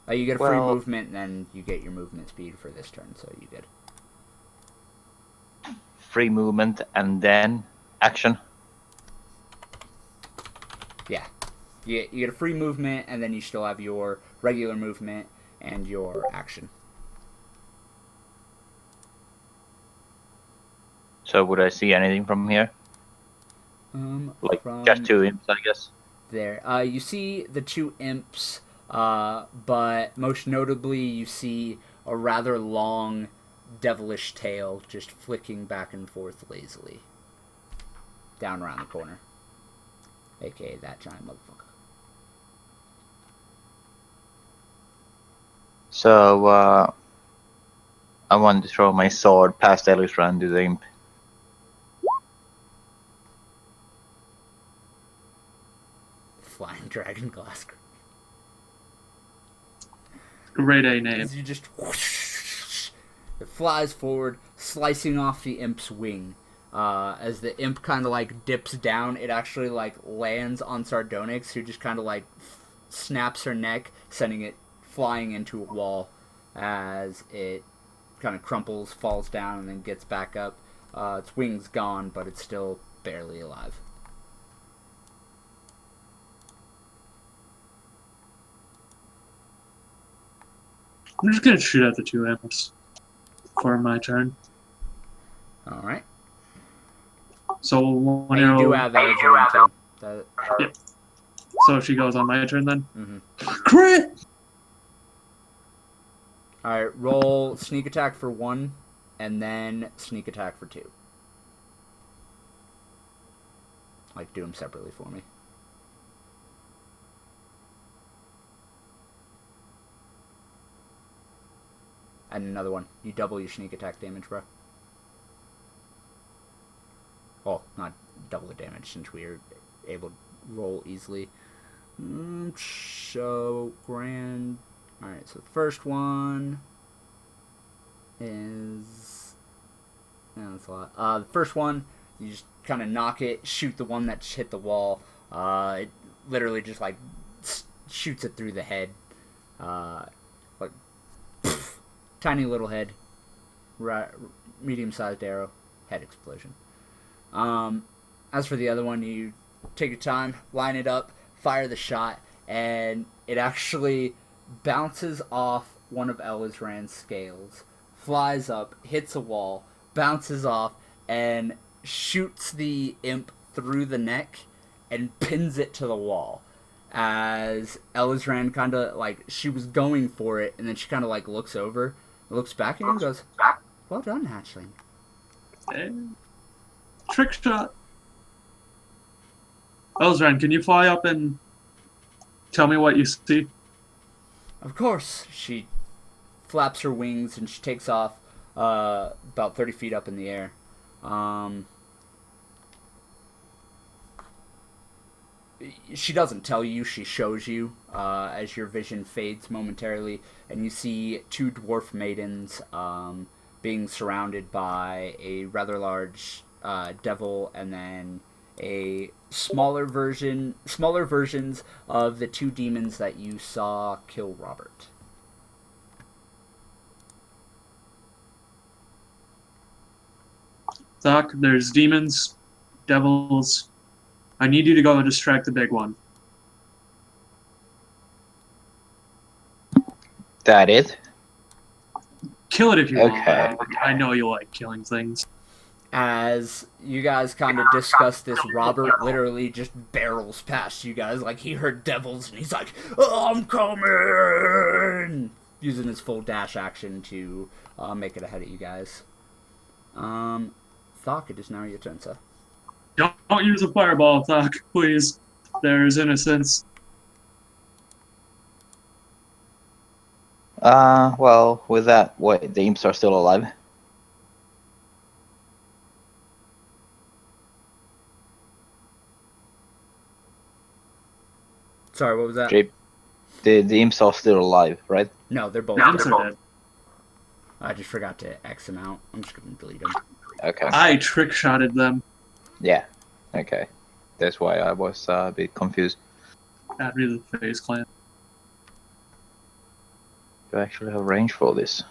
You get a free movement, and then you get your movement speed for this turn, so you did. Free movement and then action. Yeah. You get a free movement, and then you still have your regular movement and your action. So would I see anything from here? Like From just 2 imps, I guess. there, you see the 2 imps, but most notably, you see a rather long, devilish tail just flicking back and forth lazily down around the corner, aka that giant motherfucker. So I want to throw my sword past Ellisran to the imp. Flying dragon glass. Great A name. As you just whoosh, it flies forward, slicing off the imp's wing. As the imp kind of like dips down, it actually like lands on Sardonyx, who just kind of like snaps her neck, sending it flying into a wall. As it kind of crumples, falls down, and then gets back up. Its wing's gone, but it's still barely alive. I'm just gonna shoot at the 2 imps for my turn. All right. So one And you do arrow. have that as your intel. That, So she goes on my turn then. mm-hmm. Crit. All right. Roll sneak attack for 1, and then sneak attack for 2. Like, do them separately for me. And another one. You double your sneak attack damage, bro. Well, not double the damage, since we are able to roll easily. So, grand... Alright, so the first one is... Yeah, that's a lot. The first one, you just kind of knock it, shoot the one that hit the wall. It literally just, like, shoots it through the head. Like, tiny little head, medium-sized arrow, head explosion. As for the other one, you take your time, line it up, fire the shot, and it actually bounces off one of Ellisran's scales, flies up, hits a wall, bounces off, and shoots the imp through the neck and pins it to the wall. As Ellisran kind of, like, she was going for it, and then she kind of, like, looks over, looks back at him and goes, "Well done, hatchling." And trick shot. Elzran, can you fly up and tell me what you see? Of course. She flaps her wings and she takes off about 30 feet up in the air. She doesn't tell you, she shows you as your vision fades momentarily, and you see 2 dwarf maidens being surrounded by a rather large devil, and then a smaller versions of the 2 demons that you saw kill Robert. Doc, there's demons, devils. I need you to go and distract the big one. That it? Kill it if you Okay. want. I know you like killing things. As you guys kind of discuss this, Robert literally just barrels past you guys like he heard devils, and he's like, "Oh, I'm coming!" Using his full dash action to make it ahead of you guys. Thok, it is now your turn, sir. Don't use a fireball, Doc, please. There's innocence. Well, with that, wait, the imps are still alive? Sorry, what was that? The imps are still alive, right? No, they're both The dead. imps are dead. I just forgot to X them out. I'm just going to delete them. Okay. I trick-shotted them. Yeah. Okay. That's why I was a bit confused. At really the Face Clan. Do I actually have range for this?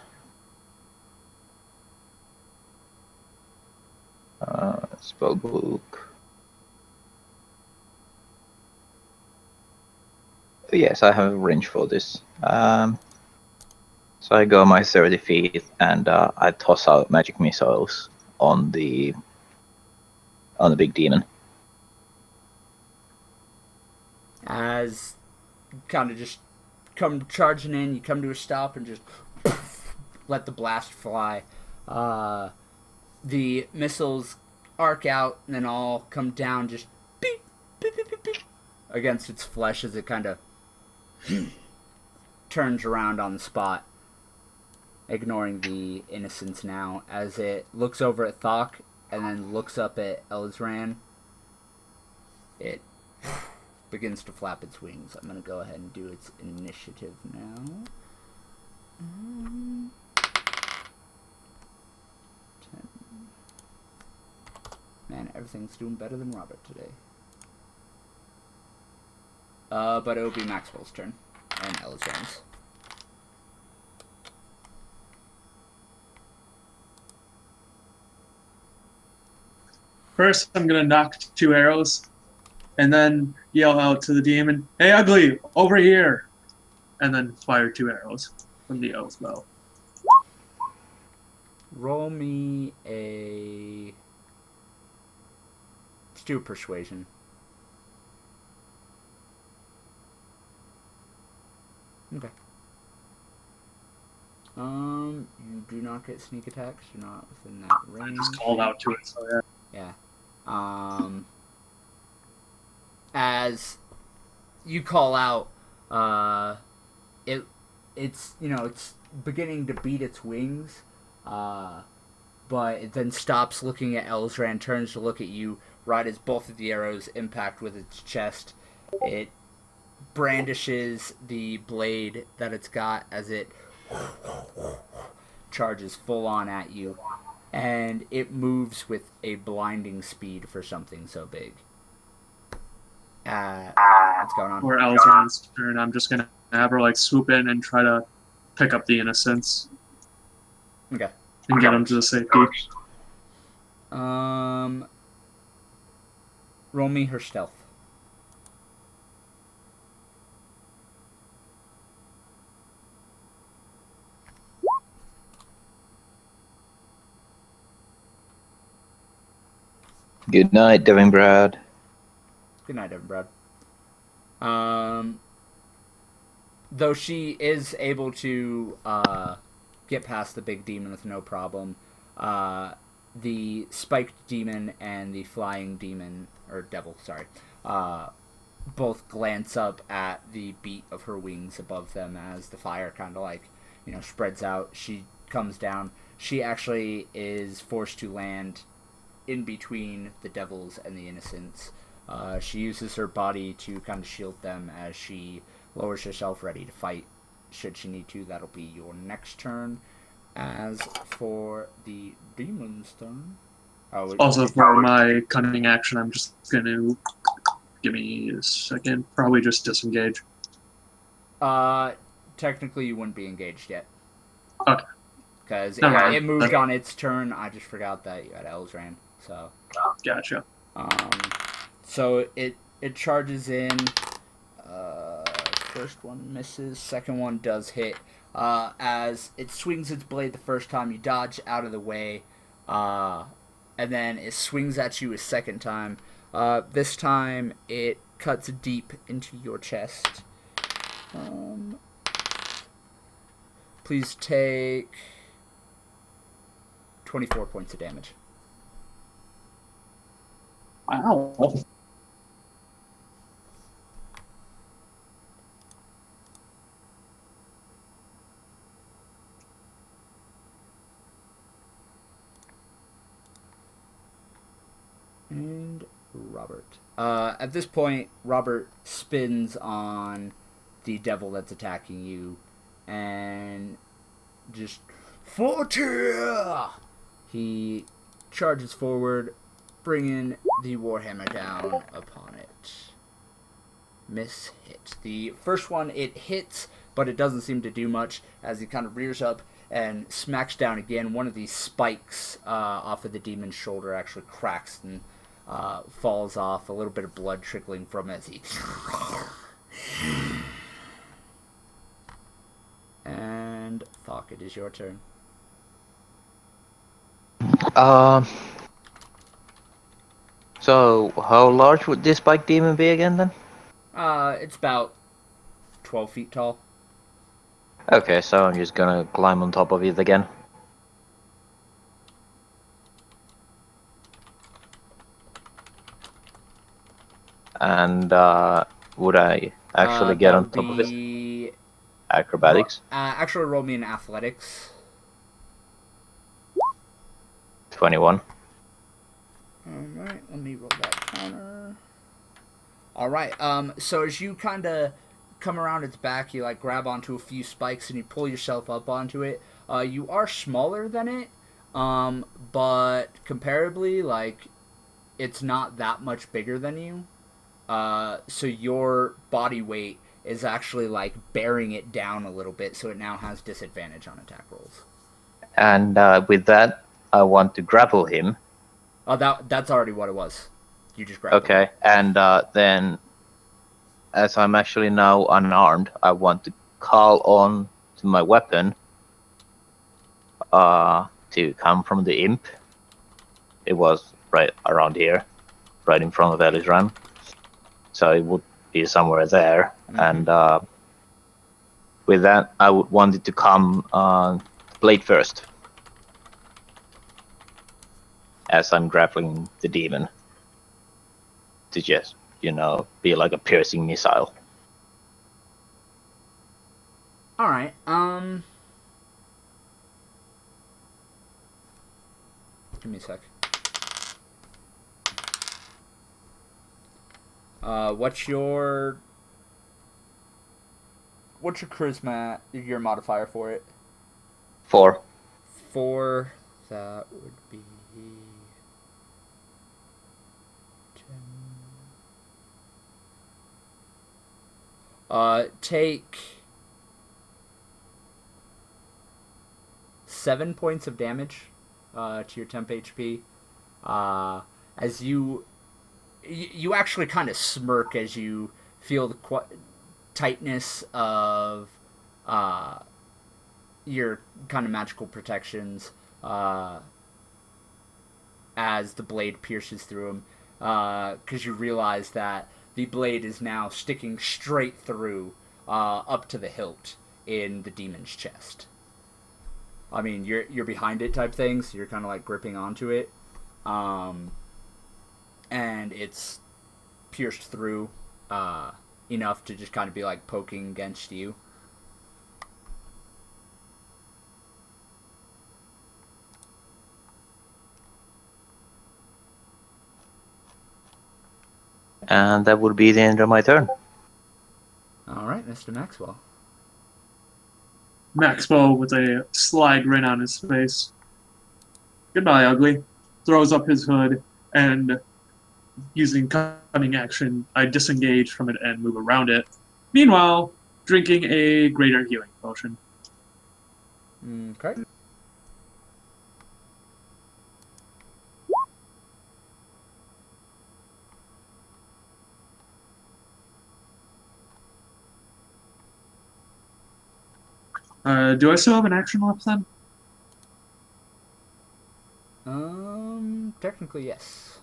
Spellbook. Yes, I have range for this. So I go my 30 feet and I toss out magic missiles on the on the big demon. As you kind of just come charging in, you come to a stop and just let the blast fly. The missiles arc out and then all come down just beep, beep, beep, beep, beep, against its flesh as it kind of turns around on the spot, ignoring the innocents now, as it looks over at Thok and then looks up at Elzran. It begins to flap its wings. I'm going to go ahead and do its initiative now. 10. Man, everything's doing better than Robert today. But it'll be Maxwell's turn. And Elzran's. First, I'm gonna knock 2 arrows, and then yell out to the demon, "Hey, ugly, over here!" And then fire 2 arrows from the owl's bow. Roll me a... Let's do a persuasion. Okay. You do not get sneak attacks. You're not within that I range. just called out to it, so yeah. Yeah. As you call out, it's beginning to beat its wings, but it then stops looking at Elzran, turns to look at you, right as both of the arrows impact with its chest. It brandishes the blade that it's got as it charges full on at you, and it moves with a blinding speed for something so big. What's going on? For Elzran's turn, I'm just gonna have her swoop in and try to pick up the innocents Okay. and get them to the safety. Roll me her stealth. Good night, Devin Brad. Good night, Evan Brad. Though she is able to get past the big demon with no problem, the spiked demon and the flying demon, or devil, sorry, both glance up at the beat of her wings above them as the fire kind of spreads out. She comes down. She actually is forced to land in between the devils and the innocents. She uses her body to kind of shield them as she lowers herself ready to fight should she need to. That'll be your next turn. As for the demon's turn... Also, for my cunning action, I'm just gonna... Give me a second. Probably just disengage. Technically you wouldn't be engaged yet. Okay. Because Never it mind. moved on its turn. I just forgot that you had Elzran. So... Gotcha. So it charges in. First one misses. Second one does hit. As it swings its blade the first time, you dodge out of the way, and then it swings at you a second time. This time it cuts deep into your chest. Please take 24 points of damage. Wow. And Robert. At this point, Robert spins on the devil that's attacking you and just... Fortier! He charges forward, bringing the Warhammer down upon it. Miss hit. The first one, it hits, but it doesn't seem to do much as he kind of rears up and smacks down again. One of these spikes off of the demon's shoulder actually cracks and falls off, a little bit of blood trickling from it as he... And Thok, it is your turn. So, how large would this spike demon be again then? It's about 12 feet tall. Okay, so I'm just gonna climb on top of it again. And would I actually get That on would top of it? be... Acrobatics? Actually, roll me an athletics. 21. Alright, let me roll that counter. Alright, so as you kind of come around its back, you like grab onto a few spikes and you pull yourself up onto it. You are smaller than it, but comparably, like, it's not that much bigger than you. So your body weight is actually like bearing it down a little bit, so it now has disadvantage on attack rolls. And with that, I want to grapple him. Oh, that's already what it was. You just grabbed Okay, him. and then, as I'm actually now unarmed, I want to call on to my weapon to come from the imp. It was right around here, right in front of Ellie's run. So it would be somewhere there. Mm-hmm. And with that, I would want it to come blade first, as I'm grappling the demon, to just, be like a piercing missile. Alright, give me a sec. What's your charisma, your modifier for it? 4. 4, that would be 10. Take 7 points of damage to your temp HP. As you actually kind of smirk as you feel the tightness of your kind of magical protections as the blade pierces through him, because you realize that the blade is now sticking straight through up to the hilt in the demon's chest. I mean, you're behind it type thing, so you're kind of like gripping onto it, and it's pierced through enough to just kind of be like poking against you. And that would be the end of my turn. Alright, Mr. Maxwell. Maxwell with a sly grin on his face. Goodbye, ugly. Throws up his hood, and using cunning action, I disengage from it and move around it. Meanwhile, drinking a greater healing potion. Okay. Do I still have an action left then? Technically, yes.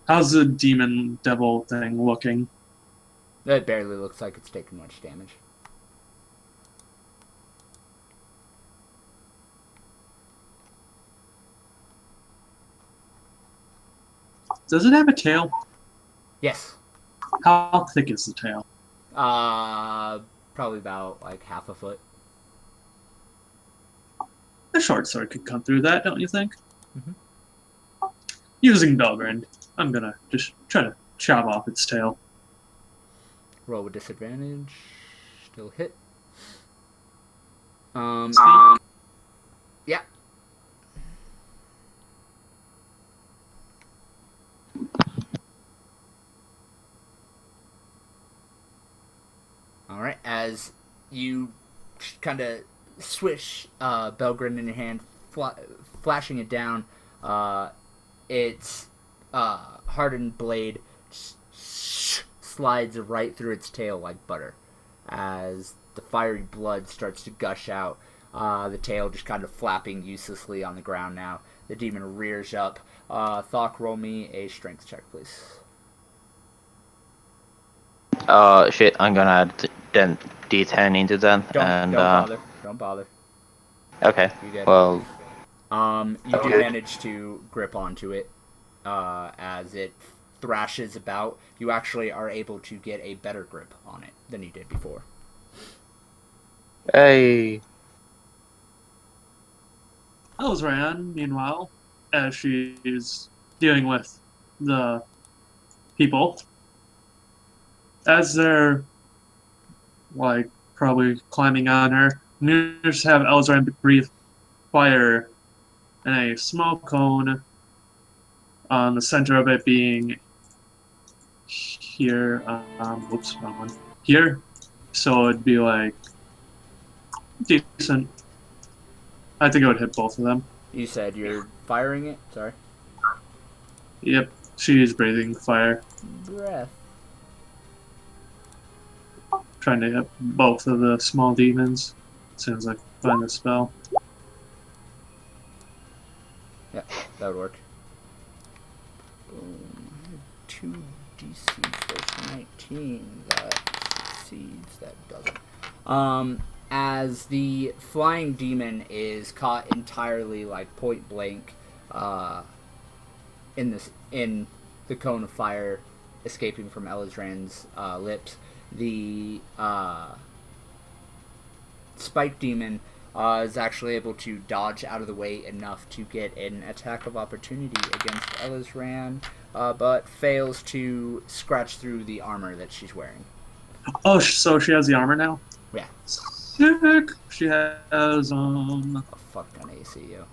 How's the demon devil thing looking? It barely looks like it's taken much damage. Does it have a tail? Yes. How thick is the tail? Probably about like half a foot. A short sword could come through that, don't you think? Mhm. Using Belgrind, I'm gonna just try to chop off its tail. Roll with disadvantage. Still hit. Yeah. Alright, as you kind of swish Belgrin in your hand, flashing it down, its hardened blade slides right through its tail like butter as the fiery blood starts to gush out. The tail just kind of flapping uselessly on the ground now. The demon rears up. Thok, roll me a strength check, please. Shit, I'm gonna add then D10 into that. Don't bother. Don't bother. Okay, You get well, you do manage to grip onto it as it thrashes about. You actually are able to get a better grip on it than you did before. hey. Elzran, meanwhile, as she's dealing with the people, as they're like probably climbing on her, you just have Elzran breathe fire in a small cone on the center of it being here. Whoops, wrong one. Here. So it'd be like decent. I think it would hit both of them. You said you're firing it? Sorry. Yep, she's breathing fire, Breath. trying to hit both of the small demons. As soon as I find the spell. Yeah, that would work. Boom. 2d6 plus 19. That succeeds. That doesn't. As the flying demon is caught entirely, like, point blank, in the cone of fire escaping from Elizran's lips, the spike demon is actually able to dodge out of the way enough to get an attack of opportunity against Elizran, but fails to scratch through the armor that she's wearing. Oh, so she has the armor now? Yeah. Sick! She has, A fuck ton AC, yo.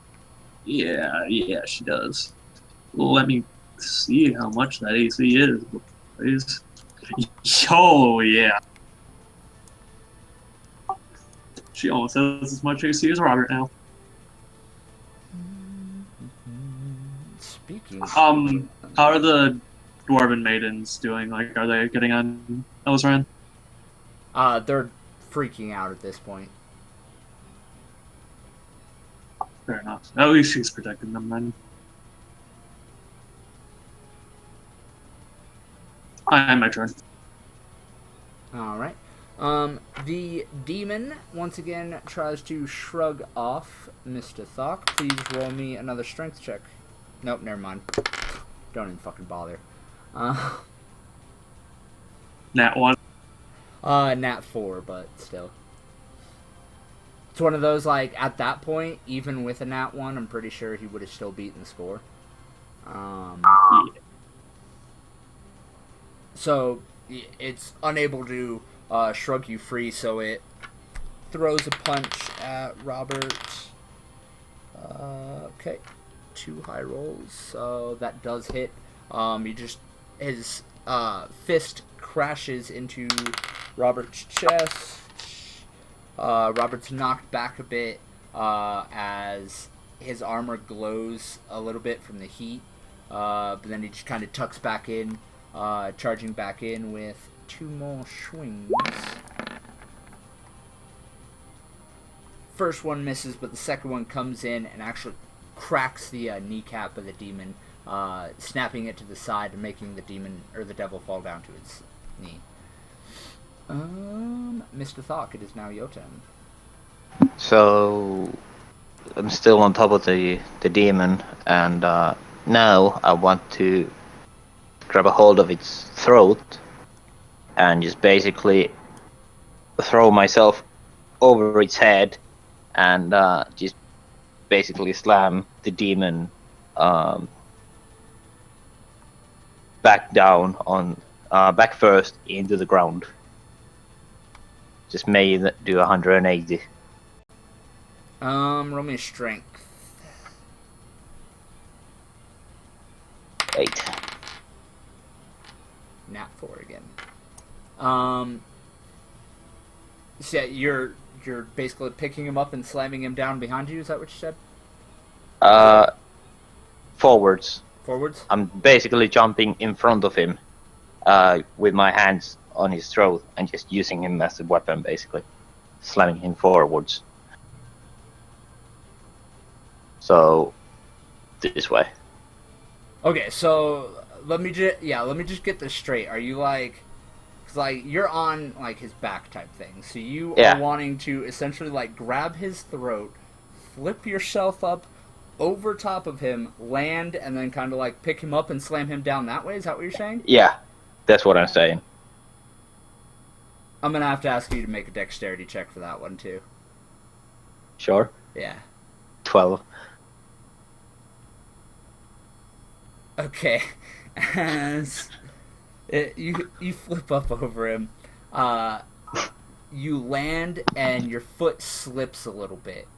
Yeah, she does. Let me see how much that AC is, please. Oh, yeah. She almost has as much AC as Robert now. Speaking How are the Dwarven maidens doing? Like, are they getting on Elzran? they're freaking out at this point. Fair enough. At least she's protecting them then. My turn. Alright. The demon, once again, tries to shrug off Mr. Thok. Please roll me another strength check. Nope, never mind. Don't even fucking bother. Nat 1. Nat 4, but still. It's one of those, like, at that point, even with a nat 1, I'm pretty sure he would have still beaten the score. Yeah. So, it's unable to shrug you free, so it throws a punch at Robert. Okay. 2 high rolls, so that does hit. His fist crashes into Robert's chest. Robert's knocked back a bit as his armor glows a little bit from the heat, but then he just kind of tucks back in, charging back in with 2 more swings. First one misses, but the second one comes in and actually cracks the kneecap of the demon, snapping it to the side and making the demon or the devil fall down to its knee. Mr. Thok, it is now your turn. So I'm still on top of the demon, and now I want to grab a hold of its throat and just basically throw myself over its head and just basically slam the demon back down on back first into the ground. Just made it do 180. Roll me a strength. 8. Nat 4 again. So yeah, you're basically picking him up and slamming him down behind you. Is that what you said? Forwards. Forwards. I'm basically jumping in front of him with my hands on his throat and just using him as a weapon, basically. slamming him forwards. So, this way. Okay, so let me just get this straight. Are you like, 'cause like you're on like his back type thing, so you Yeah. are wanting to essentially like grab his throat, flip yourself up over top of him, land, and then kind of like pick him up and slam him down that way? Is that what you're saying? Yeah, that's what I'm saying. I'm gonna have to ask you to make a dexterity check for that one too. Sure. Yeah. 12. Okay. As you flip up over him, you land and your foot slips a little bit,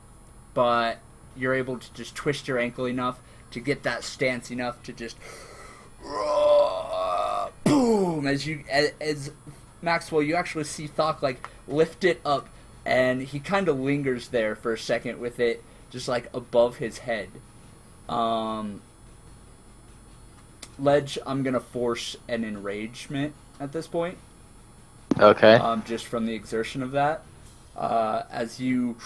but you're able to just twist your ankle enough to get that stance enough to just boom as Maxwell, you actually see Thok like lift it up, and he kind of lingers there for a second with it just like above his head. Ledge, I'm gonna force an enragement at this point. Okay. Just from the exertion of that. As you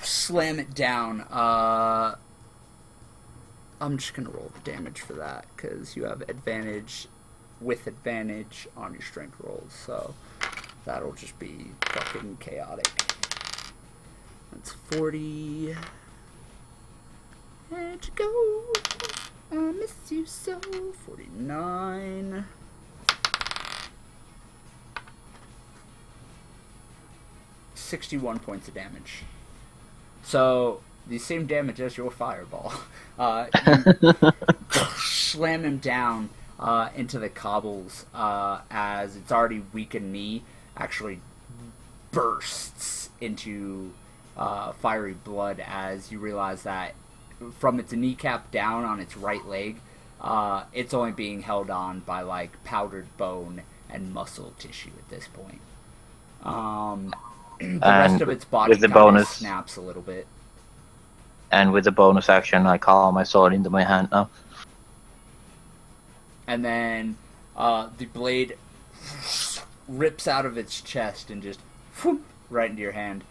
slam it down, I'm just gonna roll the damage for that, because you have advantage on your strength rolls, so that'll just be fucking chaotic. That's 40. Where'd you go? I miss you so. 49. 61 points of damage. So, the same damage as your fireball. You slam him down into the cobbles as its already weakened knee actually bursts into fiery blood as you realize that from its kneecap down on its right leg, it's only being held on by like powdered bone and muscle tissue at this point. The rest of its body with the kind of bonus- snaps a little bit. And with the bonus action, I call my sword into my hand now. And then the blade rips out of its chest and just whoop, right into your hand.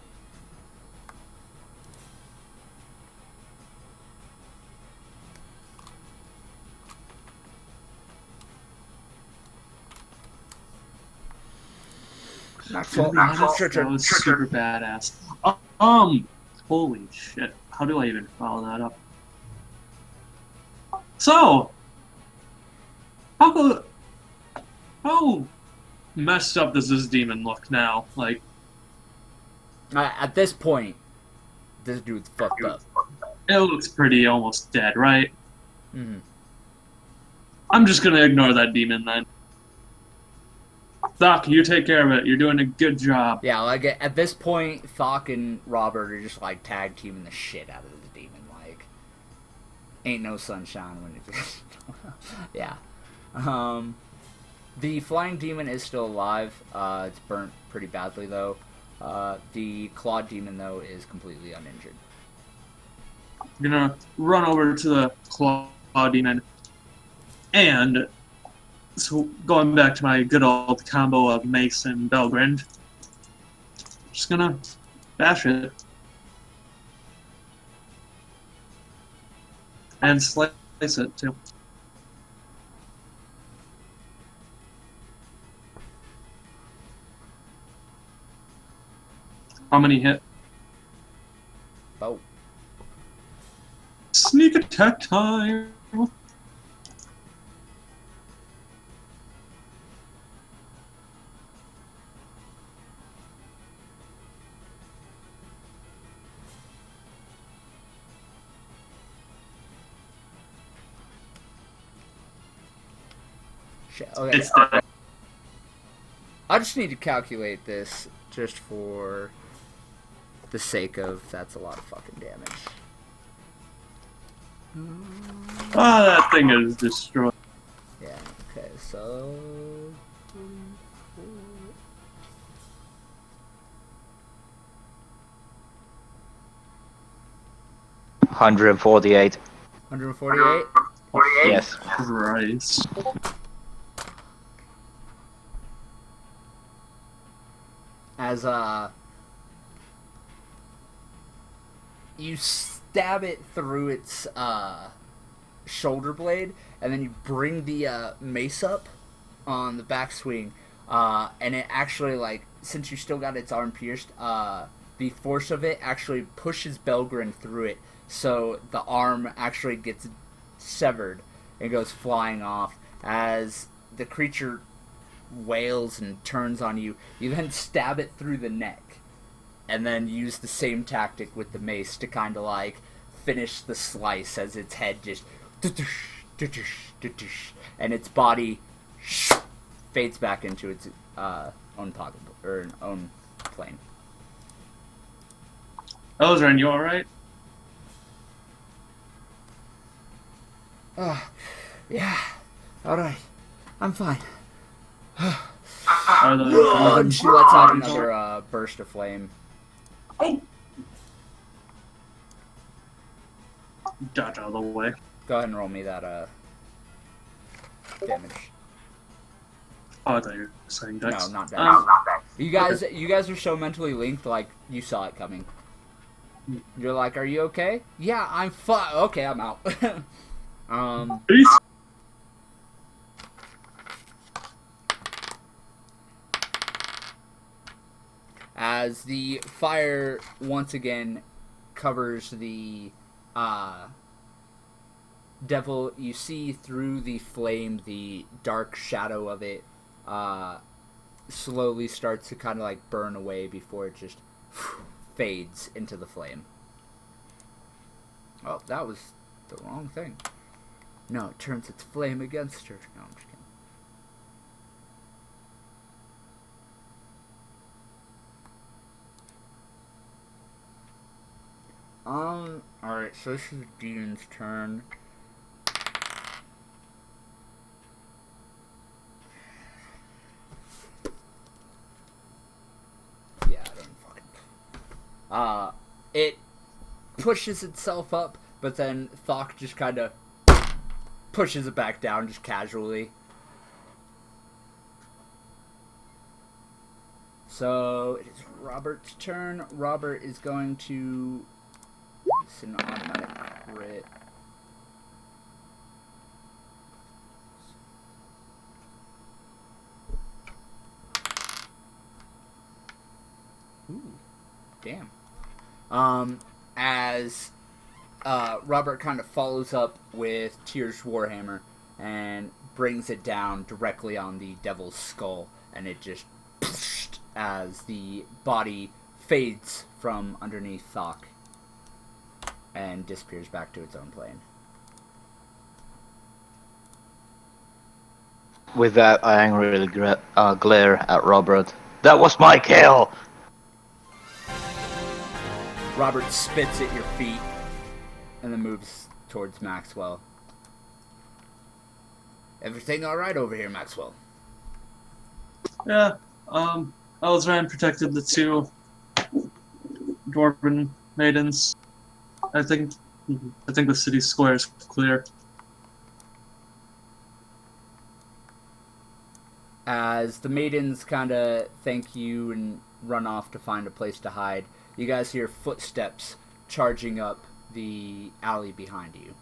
Maxwell, That was super badass. Holy shit. How do I even follow that up? So, how messed up does this demon look now? Like, at this point, this dude's fucked up. it looks pretty almost dead, right? Mm-hmm. I'm just gonna ignore that demon then. Doc, you take care of it. You're doing a good job. Yeah, like at this point, Thok and Robert are just like tag teaming the shit out of the demon. Like, ain't no sunshine when it's yeah. The flying demon is still alive. It's burnt pretty badly though. The clawed demon though is completely uninjured. I'm gonna run over to the claw demon, and so going back to my good old combo of Mace and Belgrind, just gonna bash it and slice it too. How many hit? Oh, Sneak attack time! shit. Okay. It's dead. I just need to calculate this just for the sake of that's a lot of fucking damage. Ah, that thing is destroyed. Yeah, okay, so... 148. 148? Yes. Christ. as you stab it through its shoulder blade, and then you bring the mace up on the backswing, and it actually, like, since you still got its arm pierced, the force of it actually pushes Belgrin through it, so the arm actually gets severed and goes flying off. As the creature wails and turns on you, you then stab it through the neck, and then use the same tactic with the mace to kind of like finish the slice as its head just and its body fades back into its own pocket or own plane. Elzran, you alright? Yeah, alright. I'm fine. Are the And she lets out another burst of flame. dodge out of the way? Go ahead and roll me that damage. Oh, I thought you were saying Dex. No, not damage. You guys are so mentally linked, like, you saw it coming. You're like, are you okay? Yeah, I'm fine. Okay, I'm out. Peace. As the fire once again covers the devil, you see through the flame the dark shadow of it slowly starts to kind of like burn away before it just fades into the flame. Oh, that was the wrong thing. No, it turns its flame against her. No, I'm just kidding. Alright, so this is the demon's turn. Yeah, I don't fucking... it pushes itself up, but then Thok just kind of pushes it back down, just casually. So, it is Robert's turn. Robert is going to... It's an automatic crit. Ooh, damn. As Robert kind of follows up with Tyr's Warhammer and brings it down directly on the devil's skull, and it just as the body fades from underneath Thok and disappears back to its own plane. With that, I angrily glare at Robert. That was my kill! Robert spits at your feet and then moves towards Maxwell. Everything alright over here, Maxwell? Yeah, Elzran protected the two dwarven maidens. I think the city square is clear. As the maidens kind of thank you and run off to find a place to hide, you guys hear footsteps charging up the alley behind you.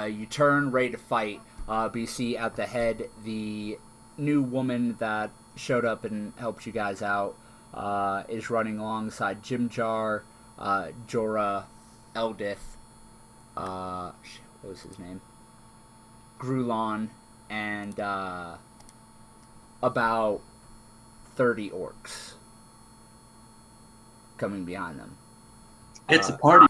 You turn, ready to fight, but you see at the head the new woman that showed up and helped you guys out is running alongside Jimjar, Jorah, Eldith, what was his name? Grulon, and about 30 orcs coming behind them. It's a party.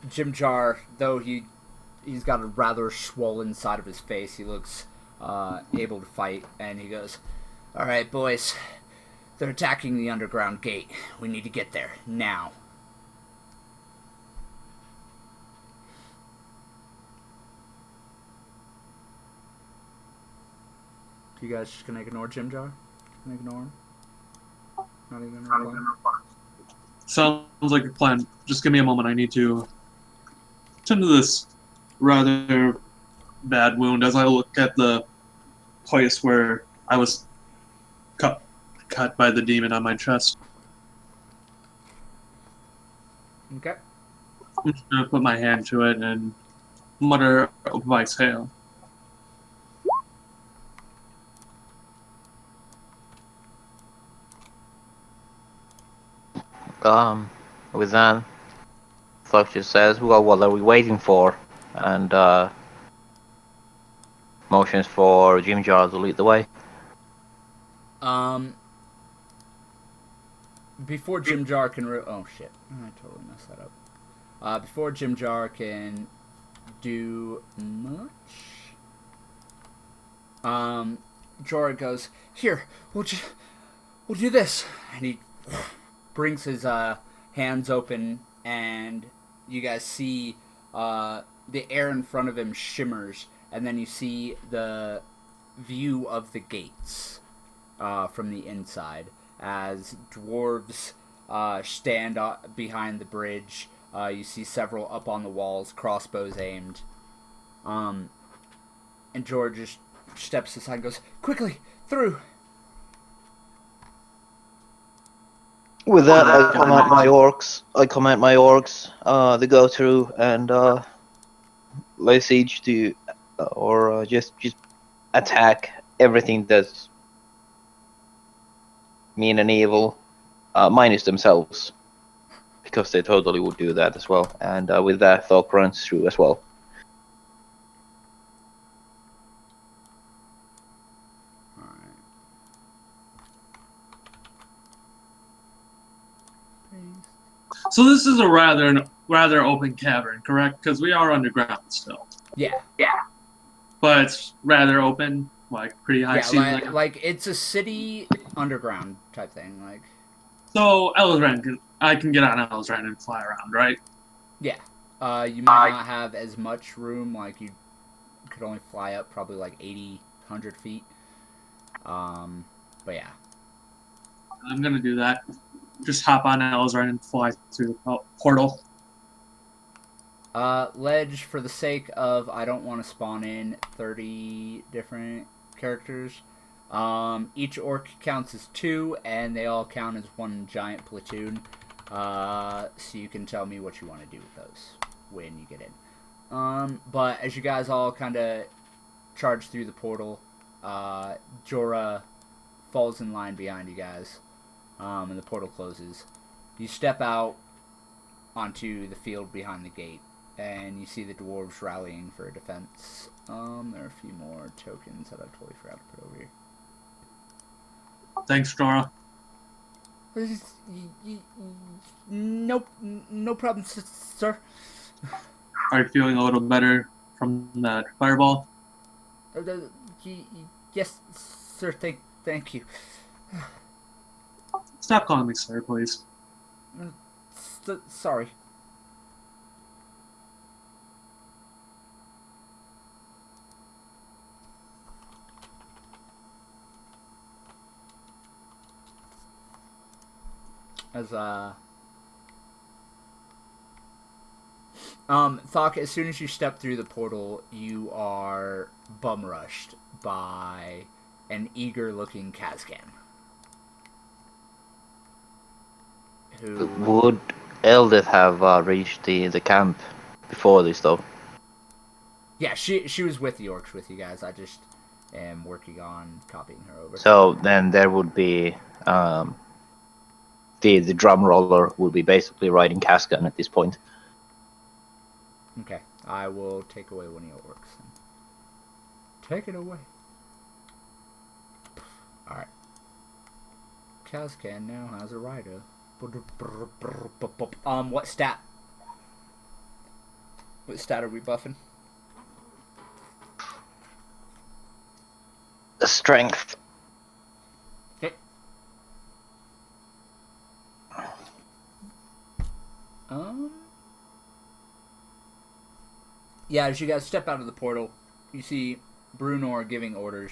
Jimjar, though he's got a rather swollen side of his face, he looks able to fight, and he goes, "Alright, boys, they're attacking the underground gate. We need to get there, now." You guys just gonna ignore Jimjar? Gonna ignore him? Not even gonna reply? Sounds like a plan. Just give me a moment. I need to tend to this rather bad wound as I look at the place where I was cut cut by the demon on my chest. Okay. I'm just gonna put my hand to it and mutter by exhale. With that, Fox just says, "Well, what are we waiting for?" And motions for Jim Jar to lead the way. Before Jim Jar can... oh, shit. I totally messed that up. Before Jim Jar can do much... Jorah goes, "Here, we'll do this." And he brings his hands open, and you guys see the air in front of him shimmers, and then you see the view of the gates from the inside as dwarves stand behind the bridge. You see several up on the walls, crossbows aimed. And George just steps aside and goes, "Quickly, through!" With that, I command my orcs to go through and lay siege to, or just attack everything that's mean and evil, minus themselves, because they totally would do that as well. And with that, Thok runs through as well. So this is a rather open cavern, correct? Because we are underground still. Yeah. But it's rather open, like pretty high Yeah, ceiling. like it's a city underground type thing. Like, So I can get on Elzran and fly around, right? yeah. You might not have as much room. Like, you could only fly up probably like 80, 100 feet. But yeah. I'm gonna do that. Just hop on Elzran and fly through the portal. Ledge, for the sake of I don't want to spawn in 30 different characters. Each orc counts as 2, and they all count as one giant platoon. So you can tell me what you want to do with those when you get in. But as you guys all kind of charge through the portal, Jorah falls in line behind you guys, and the portal closes. You step out onto the field behind the gate, and you see the dwarves rallying for defense. There are a few more tokens that I totally forgot to put over here. Thanks, Jorah. Nope, no problem, sir. Are you feeling a little better from that fireball? Yes, sir. Thank you. Stop calling me sir, please. Sorry. As Thok, as soon as you step through the portal, you are bum rushed by an eager-looking Kazgan. Who Would Eldith have reached the camp before this, though? Yeah, she was with the orcs with you guys. I just am working on copying her over. So then there would be the drum roller would be basically riding Cascan at this point. Okay, I will take away one of your orcs. Take it away. Alright. Kazkan now has a rider. What stat? What stat are we buffing? Strength. Okay. Yeah, as you guys step out of the portal, you see Brunor giving orders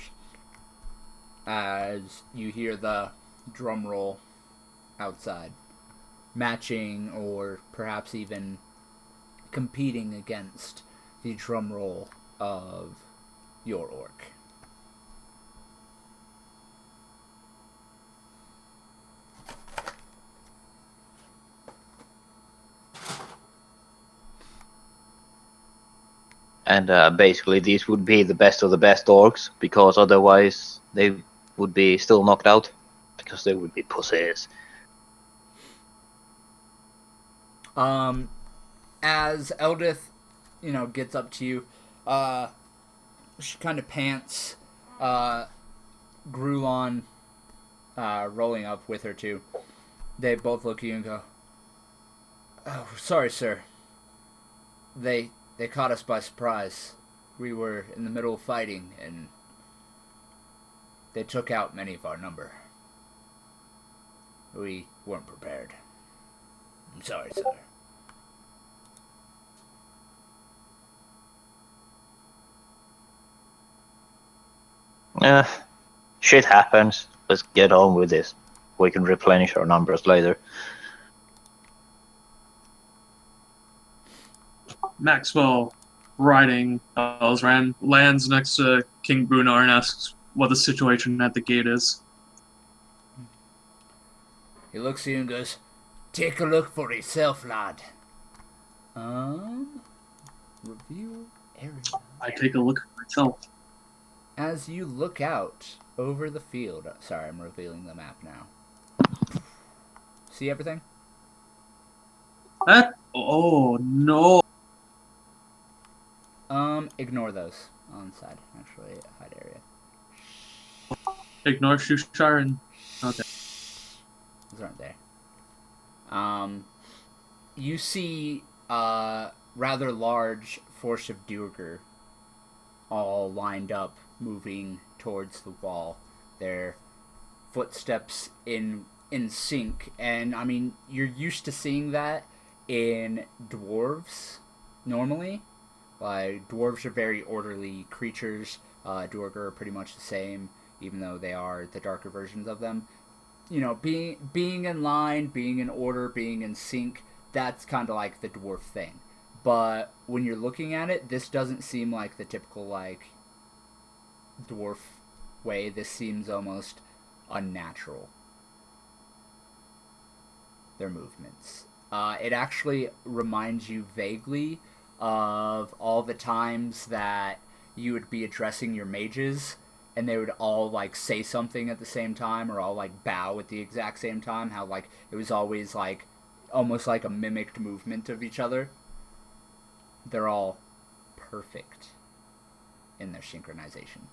as you hear the drum roll outside, matching or perhaps even competing against the drum roll of your orc. And basically these would be the best of the best orcs, because otherwise they would be still knocked out, because they would be pussies. As Eldith, gets up to you, she kind of pants, Grulon, rolling up with her too. They both look at you and go, "Oh, sorry, sir. They caught us by surprise. We were in the middle of fighting, and they took out many of our number. We weren't prepared. I'm sorry, sir." Shit happens. Let's get on with this. We can replenish our numbers later. Maxwell, riding Elsran, lands next to King Brunar and asks what the situation at the gate is. He looks at you and goes, "Take a look for yourself, lad." Review area. I take a look at myself. As you look out over the field, sorry, I'm revealing the map now. See everything? Oh no. Ignore those on the side. Actually, hide area. Ignore Shushar and okay. Those aren't there. You see rather large force of Duergar all lined up, moving towards the wall. Their footsteps in sync, and I mean, you're used to seeing that in dwarves normally. Like, dwarves are very orderly creatures. Duergar are pretty much the same, even though they are the darker versions of them. Being in line, being in order, being in sync, that's kind of like the dwarf thing. But when you're looking at it, this doesn't seem like the typical, dwarf way. This seems almost unnatural, their movements. It actually reminds you vaguely of all the times that you would be addressing your mages and they would all say something at the same time, or all bow at the exact same time. How it was always almost like a mimicked movement of each other. They're all perfect in their synchronization.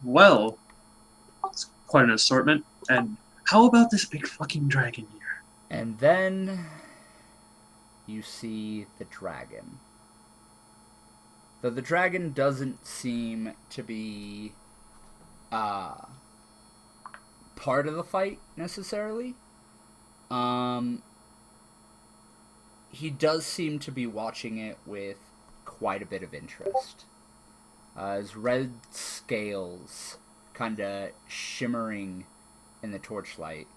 Well, it's quite an assortment. And how about this big fucking dragon here? And then you see the dragon. Though the dragon doesn't seem to be part of the fight necessarily. He does seem to be watching it with quite a bit of interest. His red scales kind of shimmering in the torchlight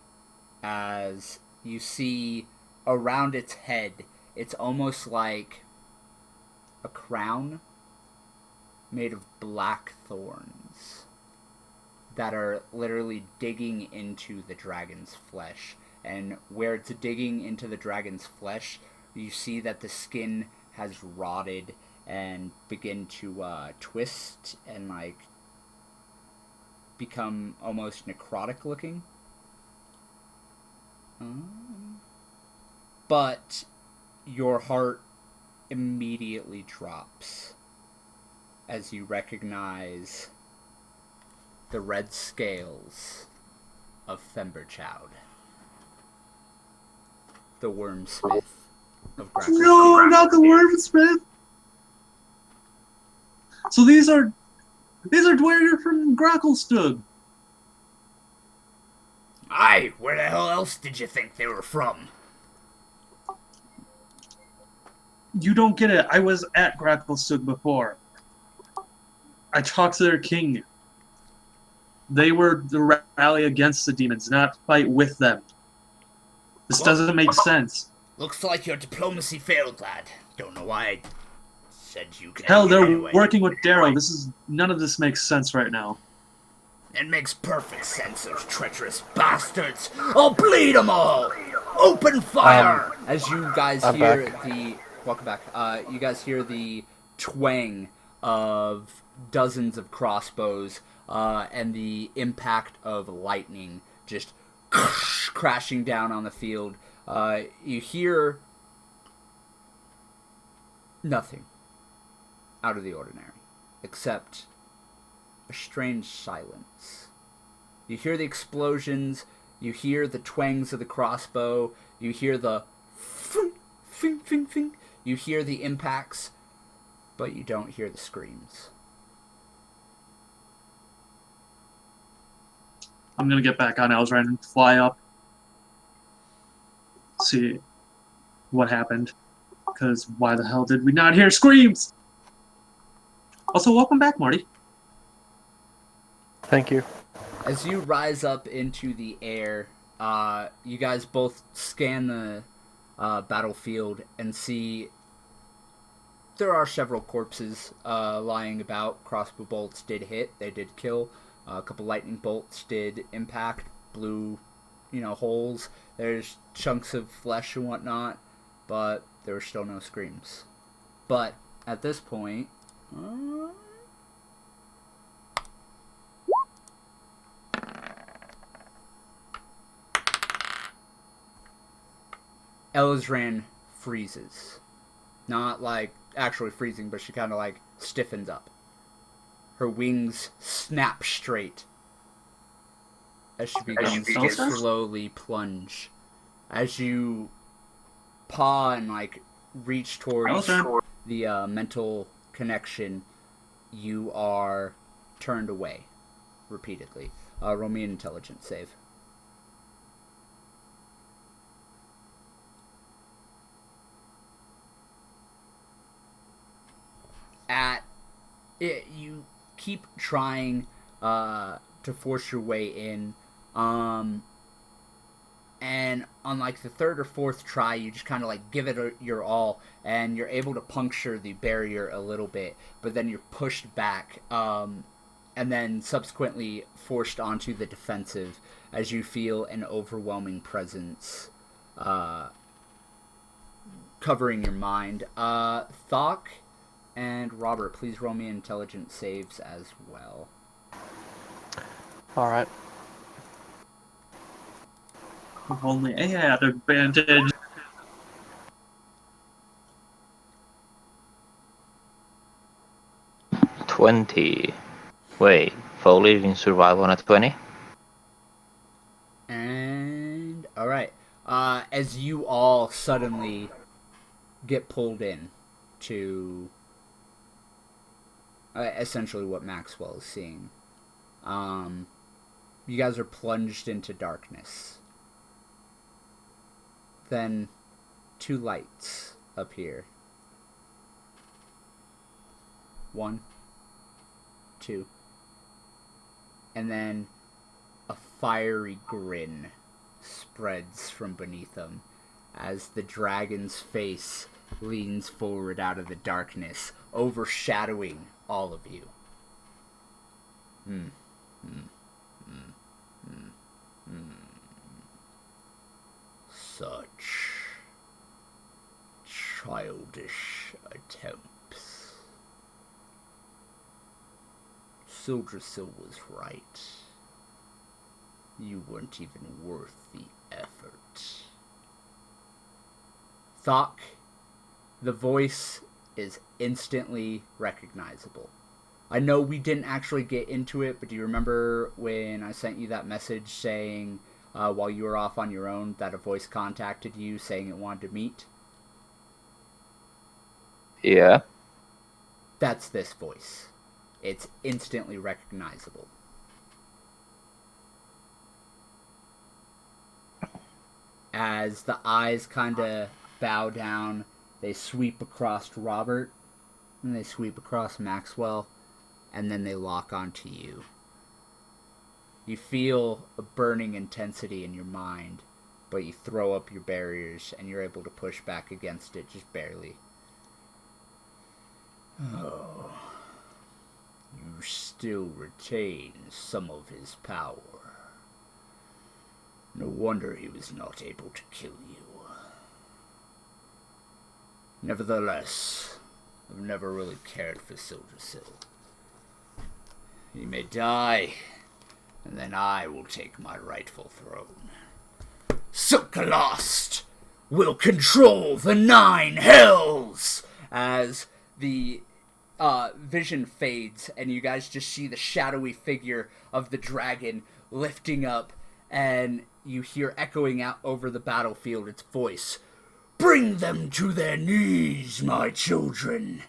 as you see around its head, it's almost like a crown made of black thorns that are literally digging into the dragon's flesh. And where it's digging into the dragon's flesh, you see that the skin has rotted and begin to twist and become almost necrotic looking. But your heart immediately drops as you recognize the red scales of Femberchild, the wormsmith of Gracklstugh. No, not the wormsmith! So these are Dwerger from Gracklstugh. Aye, where the hell else did you think they were from? You don't get it. I was at Gracklstugh before. I talked to their king. They were the rally against the demons, not fight with them. This doesn't make sense. Looks like your diplomacy failed, lad. Don't know why I said you could. Hell, they're anyway. working with Darrow. None of this makes sense right now. It makes perfect sense, those treacherous bastards. I'll bleed them all! Open fire! As you guys I'm hear back. welcome back. You guys hear the twang of dozens of crossbows and the impact of lightning just crashing down on the field. You hear nothing out of the ordinary, except a strange silence. You hear the explosions, you hear the twangs of the crossbow, you hear the fing, fing, fing, fing, you hear the impacts, but you don't hear the screams. I'm gonna get back on Eldraine and fly up. See what happened. Because why the hell did we not hear screams? Also, welcome back, Marty. Thank you. As you rise up into the air, you guys both scan the battlefield and see there are several corpses lying about. Crossbow bolts did hit; they did kill. A couple lightning bolts did impact, blew, holes. There's chunks of flesh and whatnot, but there were still no screams. But at this point, Elizran freezes. Not like actually freezing, but she kind of like stiffens up. Her wings snap straight as she begins to slowly plunge. As you paw and like reach towards the mental connection, you are turned away repeatedly. Roll me an intelligence save. You keep trying to force your way in, and on like the third or fourth try, you just kind of like give it your all, and you're able to puncture the barrier a little bit, but then you're pushed back, and then subsequently forced onto the defensive as you feel an overwhelming presence covering your mind. Thok and Robert, please roll me intelligence saves as well. Alright. If only I had advantage. $20. Wait, Foley didn't survive on a 20? And alright. As you all suddenly get pulled in to essentially what Maxwell is seeing. You guys are plunged into darkness. Then two lights appear. 1, 2. And then a fiery grin spreads from beneath them as the dragon's face leans forward out of the darkness, overshadowing all of you. Such childish attempts. Sildrasil was right. You weren't even worth the effort. Thok, the voice is instantly recognizable. I know we didn't actually get into it, but do you remember when I sent you that message saying, while you were off on your own, that a voice contacted you saying it wanted to meet? Yeah. That's this voice. It's instantly recognizable. As the eyes kind of bow down, they sweep across Robert, and they sweep across Maxwell, and then they lock onto you. You feel a burning intensity in your mind, but you throw up your barriers, and you're able to push back against it just barely. Oh, you still retain some of his power. No wonder he was not able to kill you. Nevertheless, I've never really cared for Silversill. He may die, and then I will take my rightful throne. Silkalost will control the 9 hells! As the vision fades, and you guys just see the shadowy figure of the dragon lifting up, and you hear echoing out over the battlefield its voice. Bring them to their knees, my children.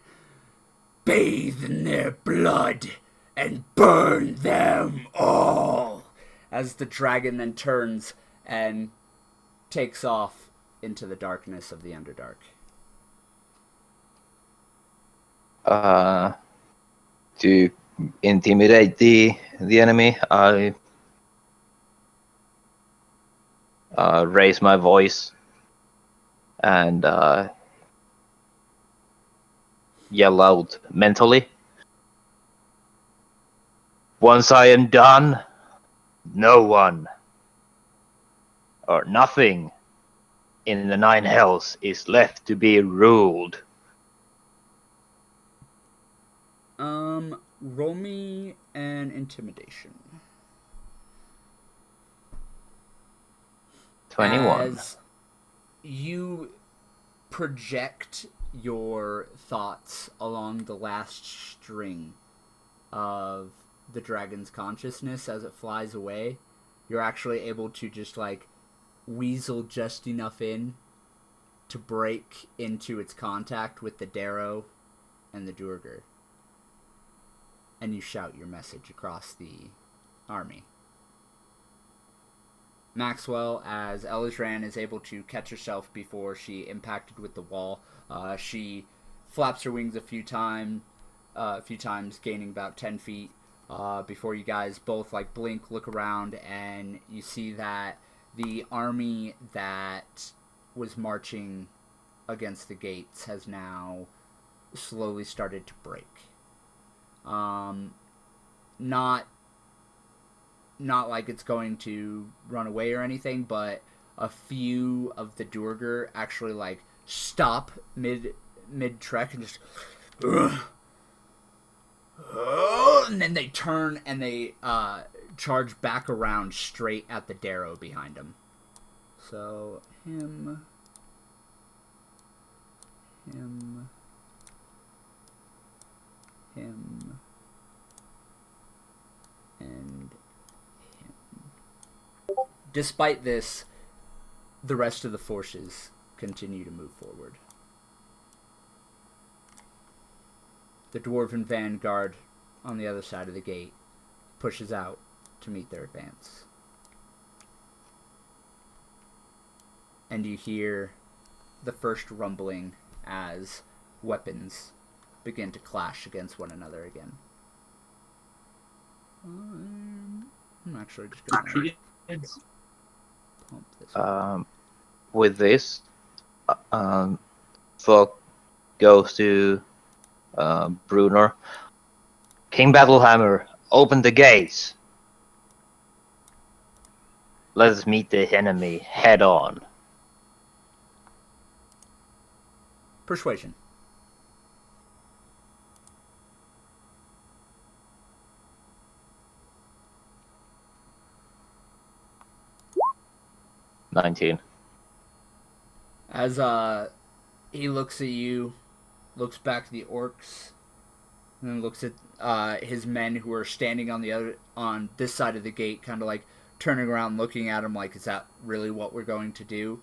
Bathe in their blood and burn them all. As the dragon then turns and takes off into the darkness of the Underdark. To intimidate the enemy, I raise my voice and yell out mentally. Once I am done, no one or nothing in the 9 hells is left to be ruled. Roll me an intimidation. 21. As you project your thoughts along the last string of the dragon's consciousness as it flies away, you're actually able to just like weasel just enough in to break into its contact with the Darrow and the Duergar. And you shout your message across the army. Maxwell, as Elizran is able to catch herself before she impacted with the wall, she flaps her wings a few times, gaining about 10 feet, before you guys both like blink, look around, and you see that the army that was marching against the gates has now slowly started to break. Not like it's going to run away or anything, but a few of the Duergar actually like stop mid trek and just and then they turn and they charge back around straight at the Darrow behind them. So him and him. Despite this, the rest of the forces continue to move forward. The Dwarven vanguard on the other side of the gate pushes out to meet their advance. And you hear the first rumbling as weapons begin to clash against one another again. I'm actually just going to pump this. With this, Thok goes to Brunor. King Battlehammer, open the gates. Let us meet the enemy head on. Persuasion. $19. As he looks at you, looks back at the orcs, and then looks at his men who are standing on this side of the gate, kind of like turning around, looking at him like, is that really what we're going to do?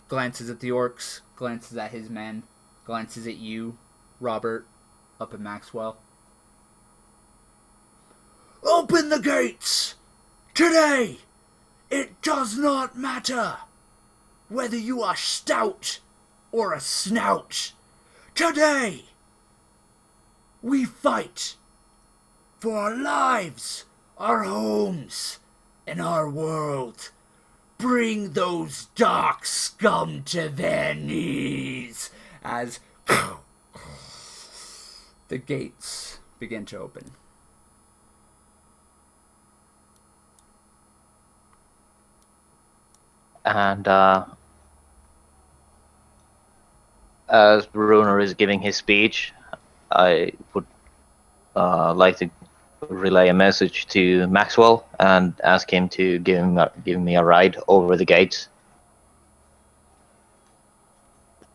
Glances at the orcs, glances at his men, glances at you, Robert, up at Maxwell. Open the gates! Today! It does not matter whether you are stout or a snout. Today, we fight for our lives, our homes, and our world. Bring those dark scum to their knees as the gates begin to open. And as Bruner is giving his speech, I would like to relay a message to Maxwell and ask him to give me a ride over the gates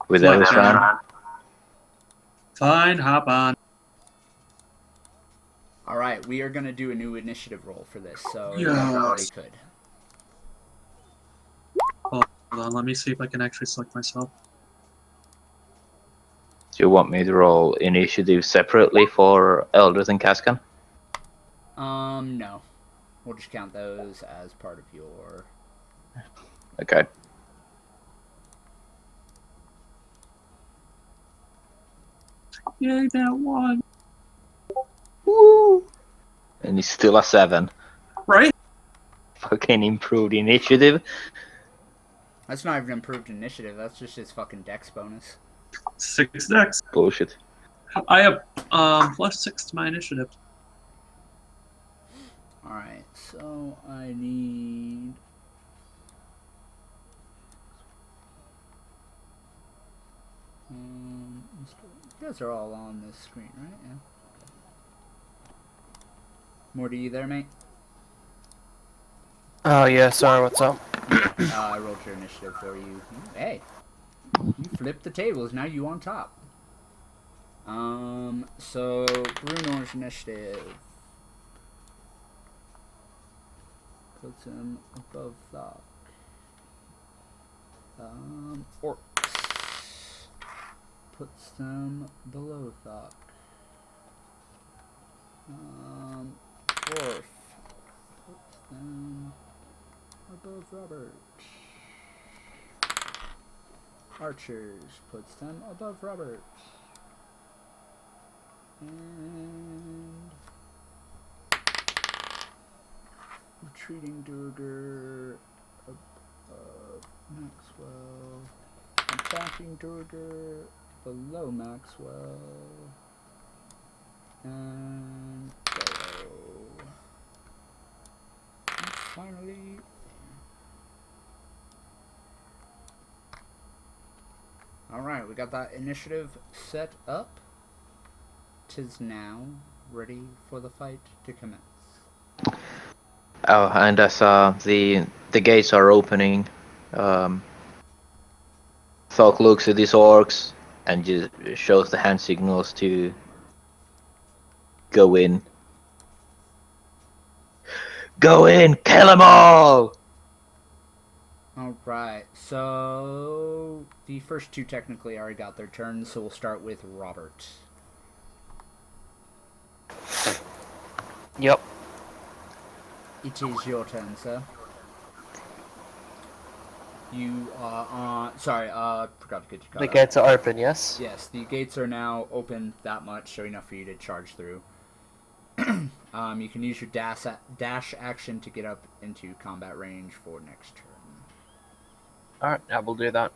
with Fine, Ellisran. Fine, hop on. All right, we are gonna do a new initiative roll for this, so Yes. everybody could. Hold on, let me see if I can actually select myself. Do you want me to roll initiative separately for Elders and Cascan? No. We'll just count those as part of your... Okay. Yay, that one. Woo! And he's still a 7. Right? Fucking improved initiative. That's not even improved initiative, that's just his fucking dex bonus. 6 decks. Bullshit. I have +6 to my initiative. Alright, so I need... you guys are all on this screen, right? Yeah. Morty, you there, mate? Oh yeah, sorry, what's up? I rolled your initiative for you. Hey, you flipped the tables. Now you on top. So Brunor's initiative puts him above Thok. Orcs puts them below Thok. Dwarf puts them above Robert. Archers puts them above Robert. And retreating Durger above Maxwell. Attacking Durger below Maxwell. And below. And finally... Alright, we got that initiative set up. 'Tis now ready for the fight to commence. Oh, and as the gates are opening, Thok looks at these orcs and just shows the hand signals to go in. Go in, kill them all! Alright, so the first two technically already got their turns, so we'll start with Robert. Yep. It is your turn, sir. You are on... Sorry, forgot to get you caught The up. gates are open, yes? Yes, the gates are now open that much, so enough for you to charge through. You can use your dash action to get up into combat range for next turn. Alright, I will do that.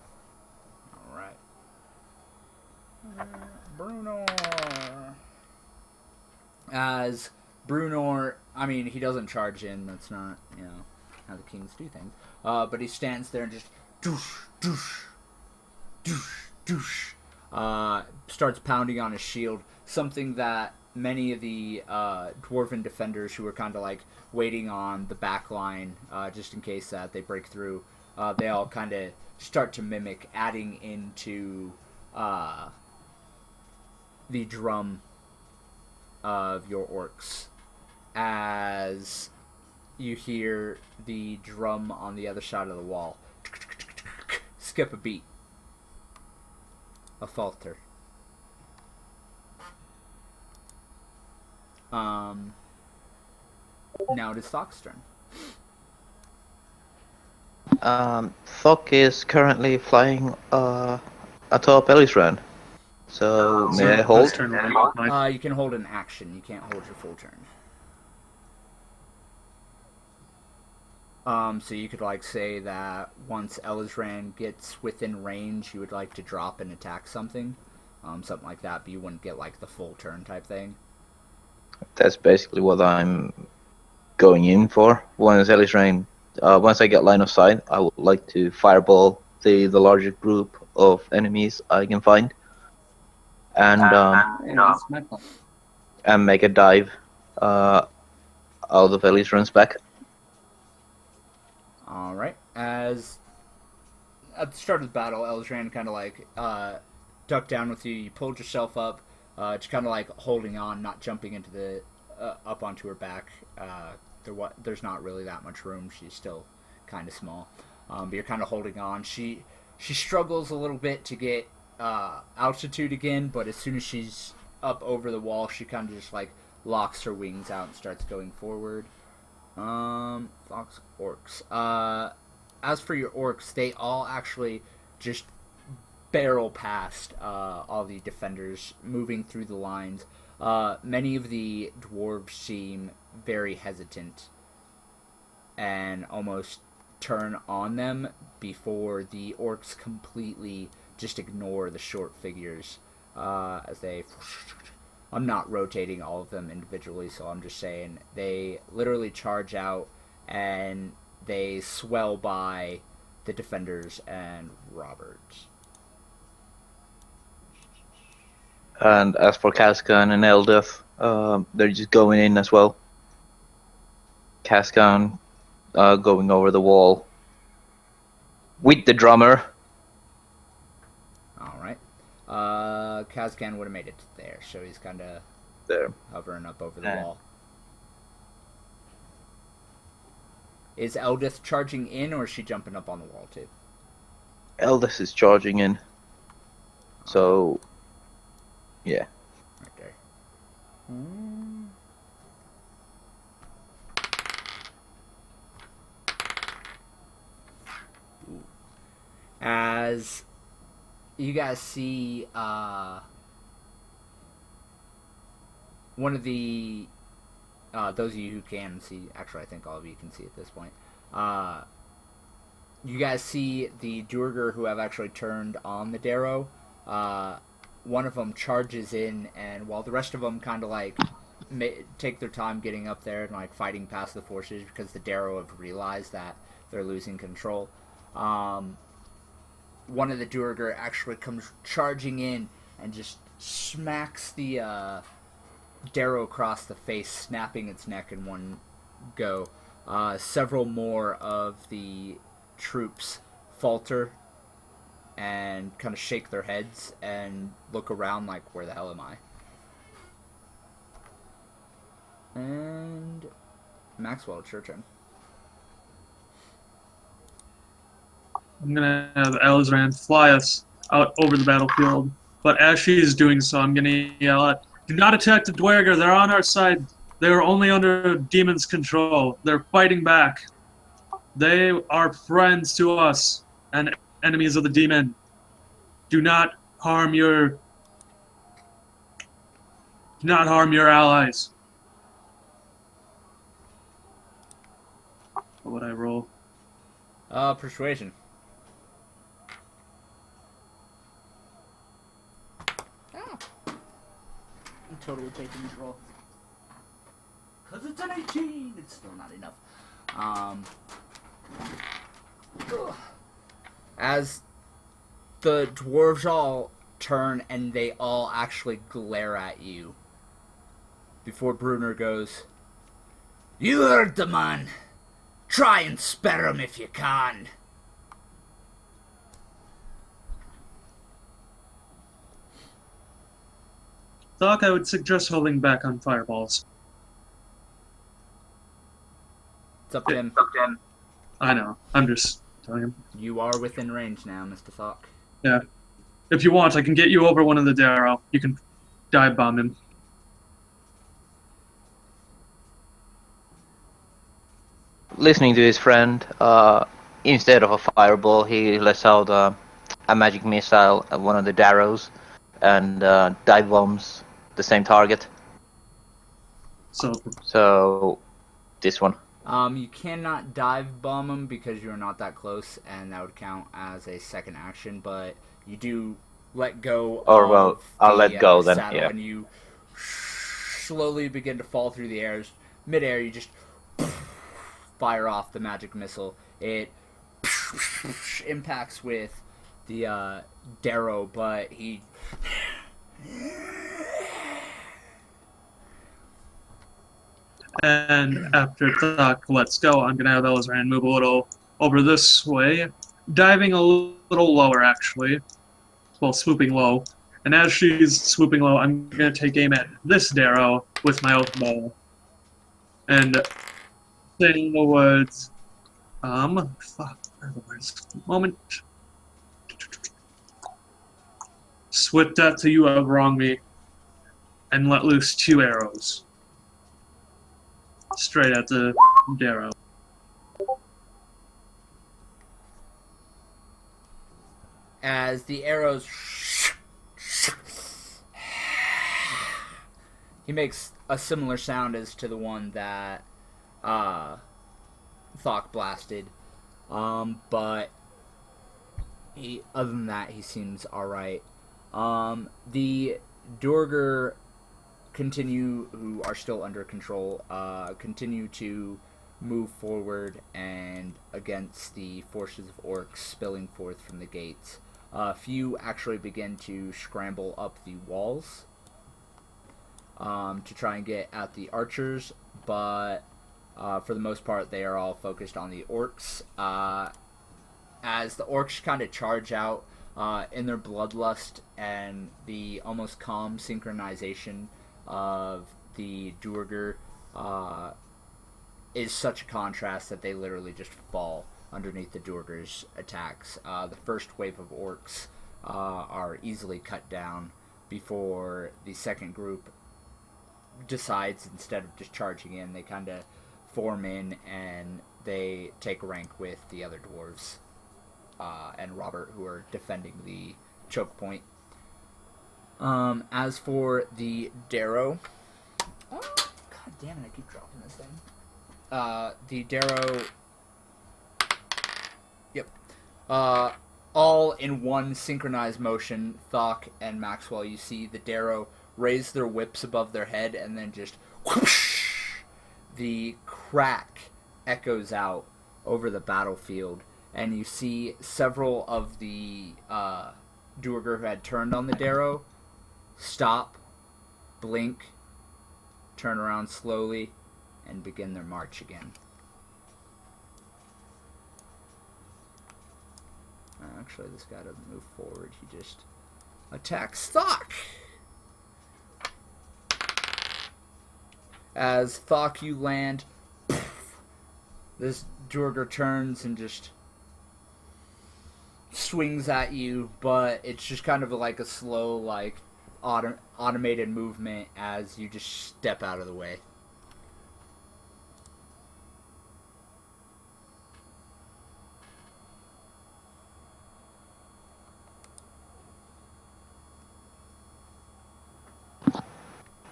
Alright. Bruno. As Brunor, I mean, he doesn't charge in, that's not, you know, how the kings do things. But he stands there and just doosh, doosh, doosh, doosh, starts pounding on his shield, something that many of the dwarven defenders who are kind of like waiting on the back line, just in case that they break through, they all kind of start to mimic, adding into the drum of your orcs as you hear the drum on the other side of the wall skip a beat, a falter. Now it is Thok's turn. Thok is currently flying atop Ellisran. So may I hold? Turn will be mine. You can hold an action. You can't hold your full turn. So you could like say that once Ellisran gets within range, you would like to drop and attack something, something like that. But you wouldn't get like the full turn type thing. That's basically what I'm going in for. Once Ellisran once I get line of sight, I would like to fireball the larger group of enemies I can find, and Hey, that's my plan. and make a dive out of Ellie's runs back. All right. As at the start of the battle, Elzran kind of like ducked down with you. You pulled yourself up, just kind of like holding on, not jumping into the up onto her back. There's not really that much room. She's still kind of small, but you're kind of holding on. She struggles a little bit to get altitude again, but as soon as she's up over the wall, she kind of just like locks her wings out and starts going forward. Fox orcs. As for your orcs, they all actually just barrel past all the defenders, moving through the lines. Many of the dwarves seem very hesitant and almost turn on them before the orcs completely just ignore the short figures as they... I'm not rotating all of them individually, so I'm just saying they literally charge out and they swell by the defenders and Robert. And as for Cascan and Eldeth, they're just going in as well. Cascan going over the wall with the drummer. Alright. Kazkan would have made it there, so he's kind of There. hovering up over the wall. Is Eldith charging in, or is she jumping up on the wall too? Eldeth is charging in. So, yeah. Right there. Ooh. As you guys see, one of the those of you who can see, actually I think all of you can see at this point, you guys see the Duergar who have actually turned on the Darrow. One of them charges in, and while the rest of them kind of like take their time getting up there and like fighting past the forces because the Darrow have realized that they're losing control, one of the Duergar actually comes charging in and just smacks the Darrow across the face, snapping its neck in one go. Several more of the troops falter and kind of shake their heads and look around like, where the hell am I? And Maxwell, it's your turn. I'm gonna have Elzran fly us out over the battlefield, but as she's doing so, I'm gonna yell out, "Do not attack the Dwerger, they're on our side. They are only under demon's control. They're fighting back. They are friends to us and enemies of the demon. Do not harm your allies." What would I roll? Persuasion. I'm totally taking this roll. Because it's an 18! It's still not enough. As the dwarves all turn and they all actually glare at you, before Brunner goes, "You heard the man. Try and spare him if you can." Doc, I would suggest holding back on fireballs. It's up to him. I know. I'm just telling him. You are within range now, Mr. Thok. Yeah. If you want, I can get you over one of the Darrow. You can dive bomb him. Listening to his friend, instead of a fireball, he lets out a magic missile at one of the Darrows and dive bombs the same target. So, this one. You cannot dive bomb him because you're not that close, and that would count as a second action, but you do let go Or, of well, I'll let go then, saddle, yeah. and you slowly begin to fall through the air. Mid-air, you just fire off the magic missile. It impacts with the Darrow, but he And after Doc lets go, I'm gonna have Elizran move a little over this way, diving a little lower actually. Well, swooping low. And as she's swooping low, I'm gonna take aim at this Darrow with my oath bow. And saying the words, fuck, where are the words? Moment. Swift death to you have wronged me, and let loose 2 arrows. Straight at the Darrow. as the arrows, he makes a similar sound as to the one that Thok blasted, but other than that, he seems alright. The Duergar who are still under control, continue to move forward and against the forces of orcs spilling forth from the gates. A few actually begin to scramble up the walls to try and get at the archers, but for the most part they are all focused on the orcs. As the orcs kind of charge out in their bloodlust and the almost calm synchronization of the Duergar is such a contrast that they literally just fall underneath the Duergar's attacks. The first wave of orcs are easily cut down before the second group decides, instead of just charging in, they kind of form in and they take rank with the other dwarves and Robert, who are defending the choke point. As for the Darrow, god damn it, I keep dropping this thing. The Darrow, yep, all in one synchronized motion, Thok and Maxwell, you see the Darrow raise their whips above their head and then just whoosh, the crack echoes out over the battlefield, and you see several of the Duergar who had turned on the Darrow stop, blink, turn around slowly, and begin their march again. Actually, this guy doesn't move forward, he just attacks Thok! As Thok, you land, this Duergar turns and just swings at you, but it's just kind of like a slow, like, automated movement as you just step out of the way.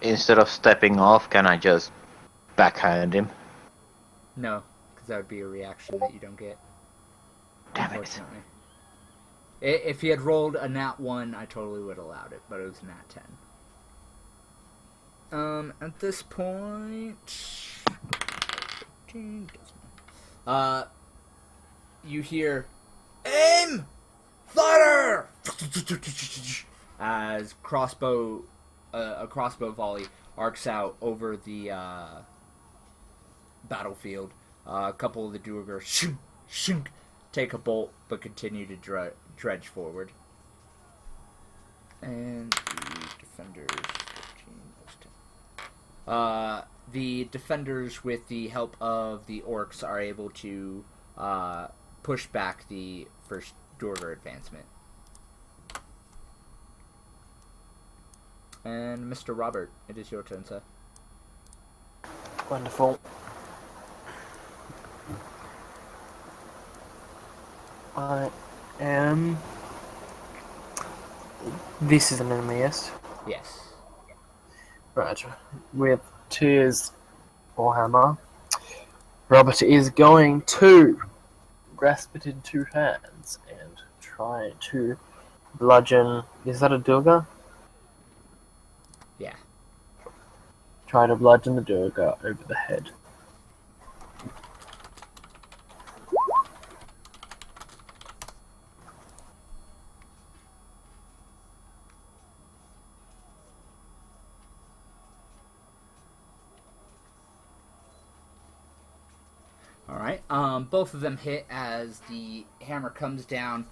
Instead of stepping off, can I just backhand him? No, because that would be a reaction that you don't get. Damn it. Unfortunately. If he had rolled a nat 1, I totally would have allowed it, but it was a nat 10. At this point, you hear, aim, fire, as a crossbow volley arcs out over the battlefield. A couple of the Duergar take a bolt, but continue to dredge forward. And the defenders, 15 plus 10. The defenders, with the help of the orcs, are able to push back the first Duergar advancement. And Mr. Robert, it is your turn, sir. Wonderful. I am... This is an enemy, yes? Yes. Right. With Tears or Hammer, Robert is going to grasp it in 2 hands and try to bludgeon... Is that a Duergar? Yeah. Try to bludgeon the Duergar over the head. Alright, both of them hit as the hammer comes down,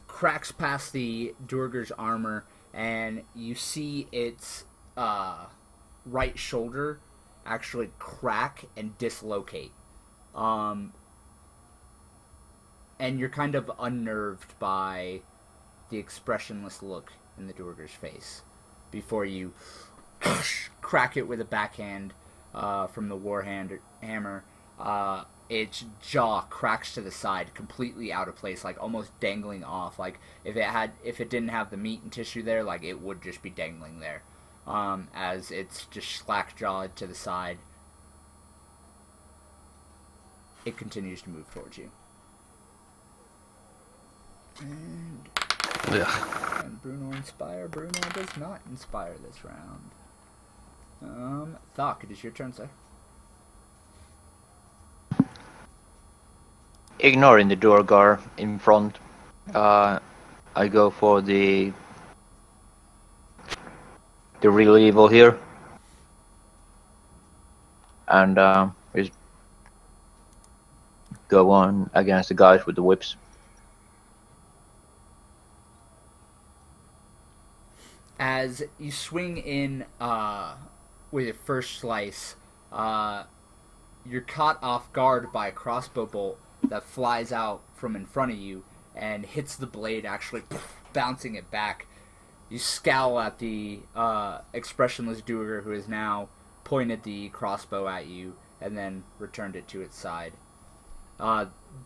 cracks past the Durger's armor, and you see its right shoulder actually crack and dislocate. And you're kind of unnerved by the expressionless look in the Durger's face before you crack it with a backhand from the hammer. Its jaw cracks to the side, completely out of place, like almost dangling off. Like if it didn't have the meat and tissue there, like it would just be dangling there. As it's just slack jawed to the side, it continues to move towards you. And Bruno inspire. Bruno does not inspire this round. Thok, it is your turn, sir. Ignoring the Durgar in front, I go for the real evil here, and just go on against the guys with the whips. As you swing in with your first slice, you're caught off guard by a crossbow bolt that flies out from in front of you and hits the blade, actually bouncing it back. You scowl at the expressionless Duergar, who has now pointed the crossbow at you and then returned it to its side.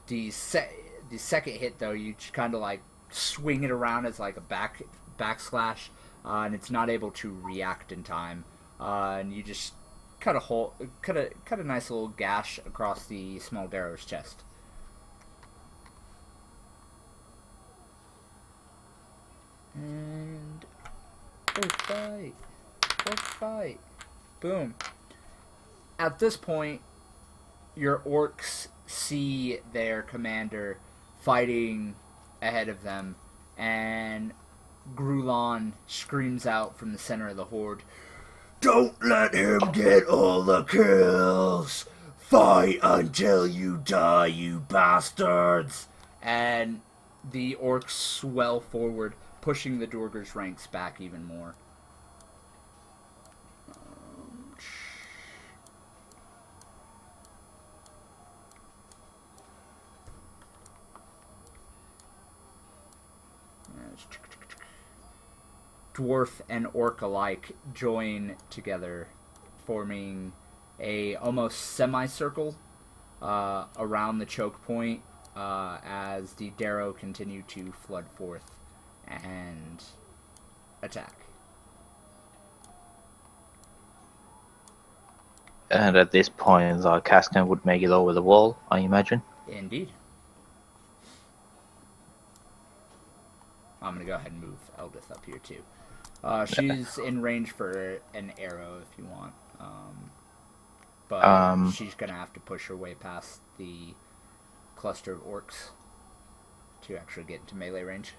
The second hit, though, you just kind of like swing it around as like a backslash, and it's not able to react in time. And you just cut a nice little gash across the small Darrow's chest. And go fight. Boom. At this point, your orcs see their commander fighting ahead of them, and Grulon screams out from the center of the horde, "Don't let him get all the kills! Fight until you die, you bastards!" And the orcs swell forward, pushing the Duergar's ranks back even more. Dwarf and orc alike join together, forming a almost semicircle around the choke point as the Darrow continue to flood forth and attack. And at this point, Cascan would make it over the wall, I imagine. Indeed. I'm going to go ahead and move Eldith up here, too. She's in range for an arrow if you want. But she's going to have to push her way past the cluster of orcs to actually get into melee range.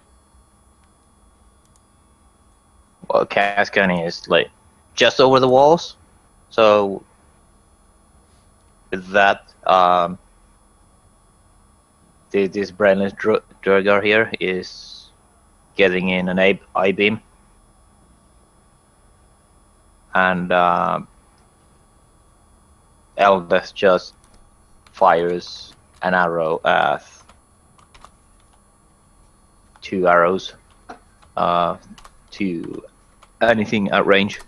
Well, Cascan is like just over the walls, so with that, this brainless Duergar here is getting in an I-beam, and Eldeth just fires an arrow at 2 arrows to anything at range.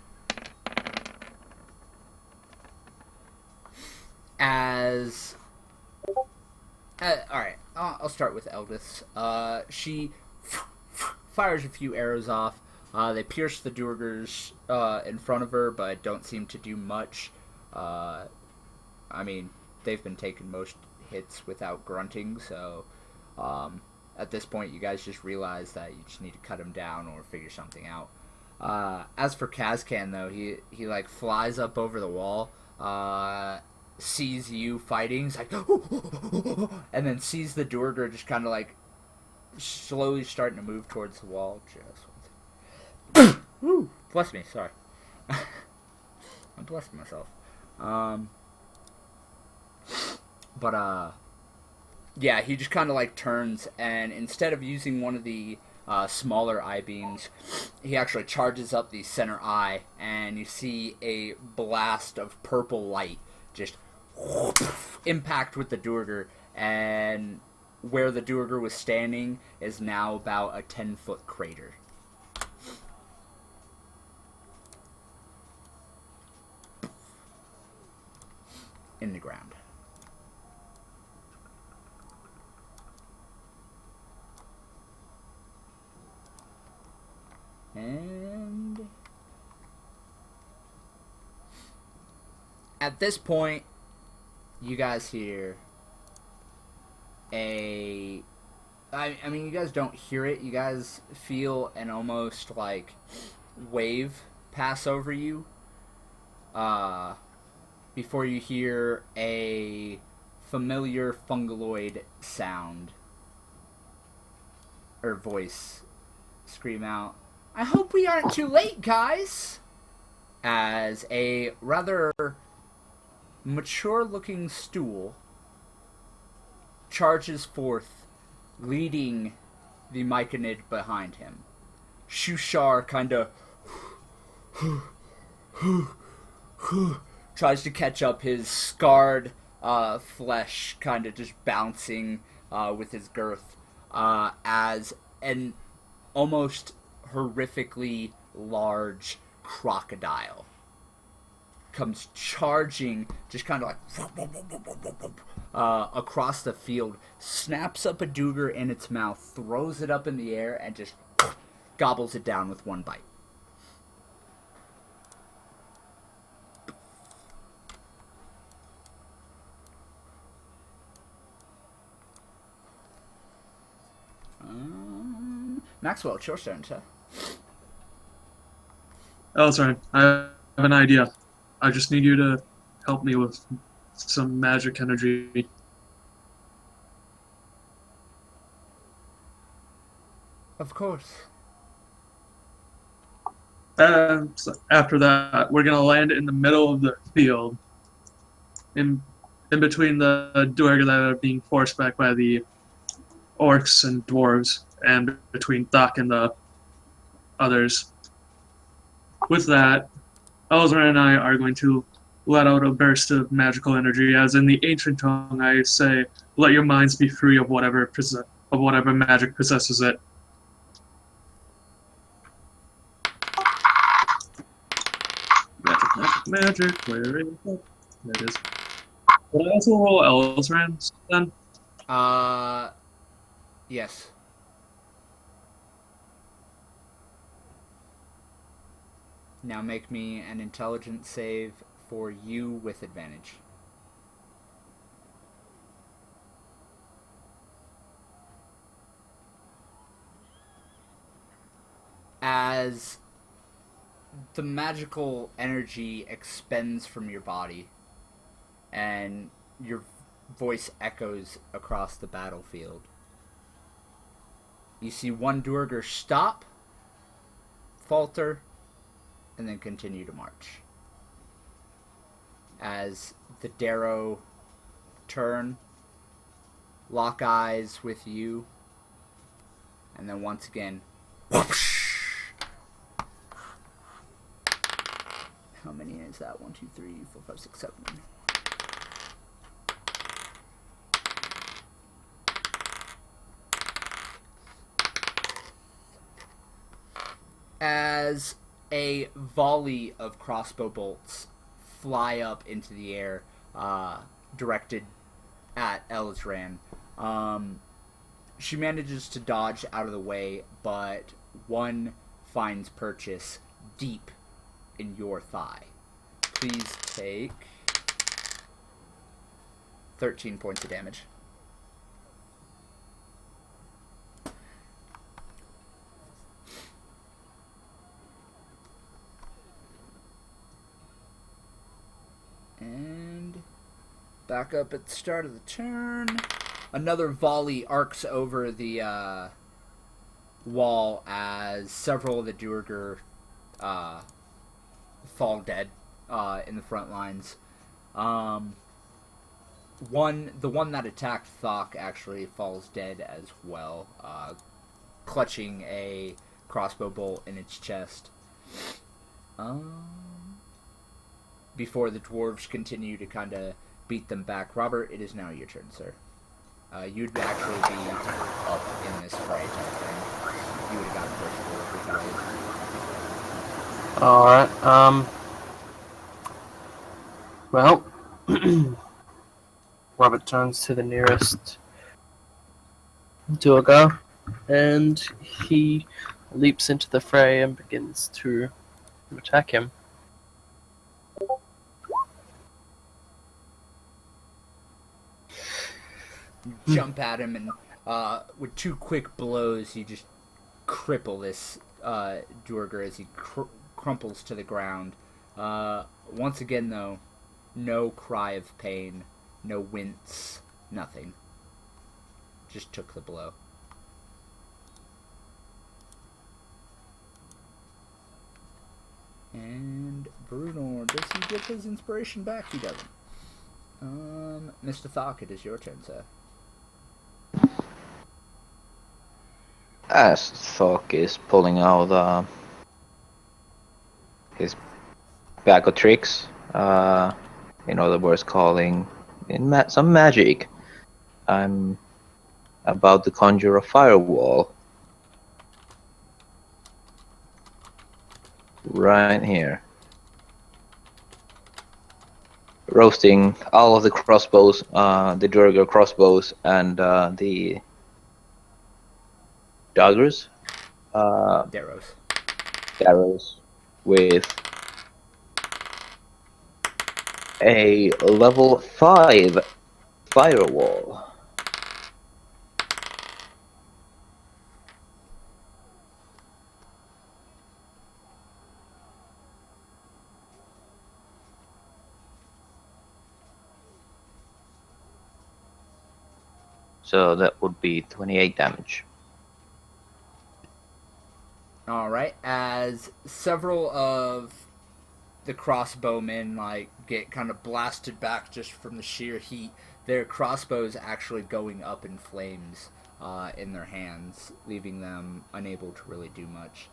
Alright, I'll start with Eldith. She fires a few arrows off. They pierce the Duergars in front of her, but don't seem to do much. I mean, they've been taking most hits without grunting, so at this point you guys just realize that you just need to cut him down or figure something out. As for Kazkan, though, he like flies up over the wall, sees you fighting, he's like, and then sees the Duergar just kind of like slowly starting to move towards the wall. Just Woo, bless me, sorry. I blessed myself. But yeah, he just kind of like turns, and instead of using one of the smaller eye beams, he actually charges up the center eye, and you see a blast of purple light just impact with the Duergar, and where the Duergar was standing is now about a 10-foot crater. In the ground. And at this point, you guys hear I mean, you guys don't hear it. You guys feel an almost like wave pass over you. Before you hear a familiar fungaloid sound or voice scream out, "I hope we aren't too late, guys!" As a rather mature-looking stool charges forth, leading the Myconid behind him. Shushar kind of tries to catch up, his scarred flesh kind of just bouncing with his girth as an almost horrifically large crocodile comes charging, just kind of like across the field, snaps up a Duergar in its mouth, throws it up in the air, and just gobbles it down with one bite. Maxwell, it's your turn, sir. Oh, sorry. I have an idea. I just need you to help me with some magic energy. Of course. So after that, we're gonna land in the middle of the field, in between the Duergar that are being forced back by the orcs and dwarves, and between Thak and the others. With that, Elzra and I are going to let out a burst of magical energy, as in the ancient tongue I say, "Let your minds be free of whatever magic possesses it." Magic, where is it? There it is. Would I also roll Elzran's then? Yes. Now make me an intelligence save for you with advantage. As the magical energy expends from your body and your voice echoes across the battlefield, you see one Duergar stop, falter, and then continue to march. As the Darrow turn, lock eyes with you, and then once again, whoosh. How many is that? 1, 2, 3, 4, 5, 6, 7. As a volley of crossbow bolts fly up into the air, directed at Elzran. She manages to dodge out of the way, but one finds purchase deep in your thigh. Please take 13 points of damage. And back up at the start of the turn. Another volley arcs over the wall as several of the Duergar fall dead in the front lines. the one that attacked Thok actually falls dead as well, clutching a crossbow bolt in its chest. Before the dwarves continue to kind of beat them back. Robert, it is now your turn, sir. You'd actually be up in this fray type thing. You would have gotten first blow if you Alright, well, Robert turns to the nearest Durga, and he leaps into the fray and begins to attack him. jump at him, and with 2 quick blows, you just cripple this Durgar as he crumples to the ground. Once again, though, no cry of pain, no wince, nothing. Just took the blow. And Bruno, does he get his inspiration back? He doesn't. Mr. Thok, it is your turn, sir. As Thok is pulling out his bag of tricks, in other words, calling in some magic, I'm about to conjure a firewall right here, roasting all of the crossbows, the Durga crossbows, and the daggers, arrows, with a level 5 firewall. So that would be 28 damage. Alright, as several of the crossbowmen get kind of blasted back just from the sheer heat, their crossbows actually going up in flames in their hands, leaving them unable to really do much.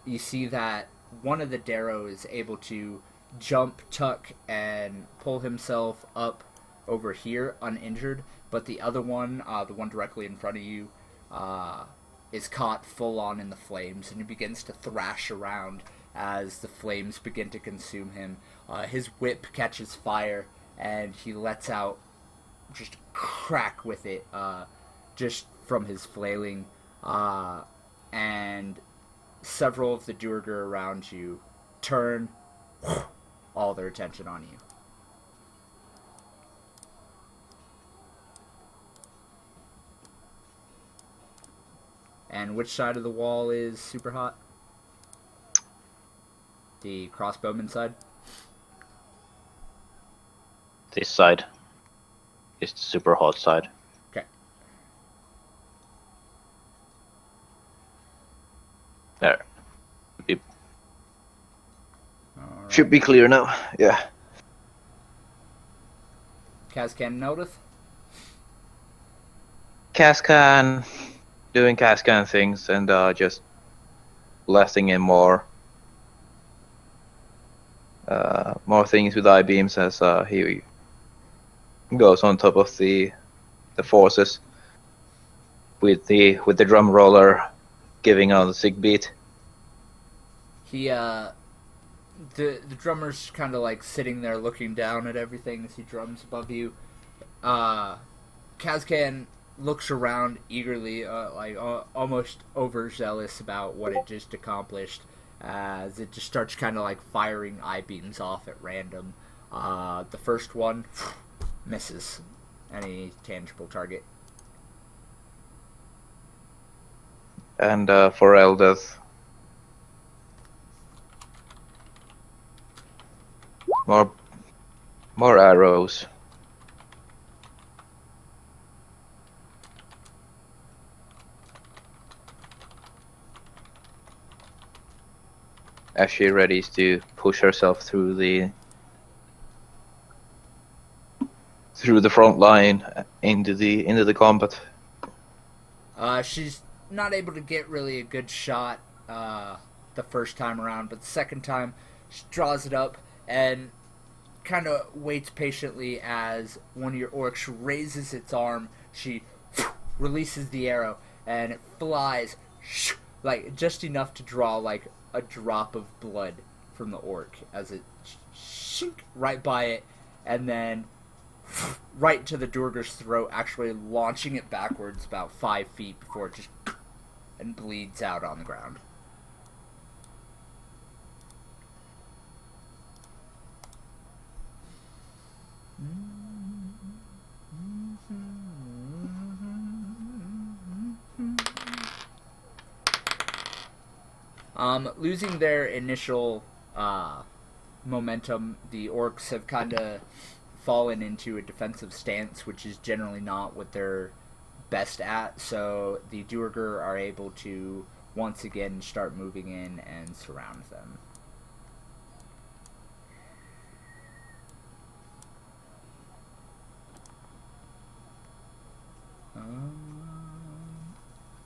You see that one of the Darrow is able to jump, tuck, and pull himself up over here uninjured, but the other one, the one directly in front of you, is caught full on in the flames, and he begins to thrash around as the flames begin to consume him. His whip catches fire, and he lets out just crack with it, just from his flailing, and several of the Durgar around you turn all their attention on you. And which side of the wall is super hot? The crossbowman side? This side is the super hot side. Okay. There. Alright. Should be clear now. Yeah. Kazkan Noldith? Cascan doing Cascan things and just blasting in more things with eye beams as he goes on top of the forces with the drum roller giving out a sick beat. He the drummer's kind of sitting there looking down at everything as he drums above you. Kazkan looks around eagerly, almost overzealous about what it just accomplished, as it just starts kind of firing eye beams off at random. The first one misses any tangible target. And for Eldeth, more arrows. As she readies to push herself through through the front line into the combat. She's not able to get really a good shot the first time around, but the second time she draws it up and kind of waits patiently as one of your orcs raises its arm. She releases the arrow and it flies like just enough to draw like a drop of blood from the orc as it right by it, and then right to the Durgar's throat, actually launching it backwards about 5 feet before it just and bleeds out on the ground. Losing their initial momentum, the orcs have kind of fallen into a defensive stance, which is generally not what they're best at, so the Duergar are able to once again start moving in and surround them.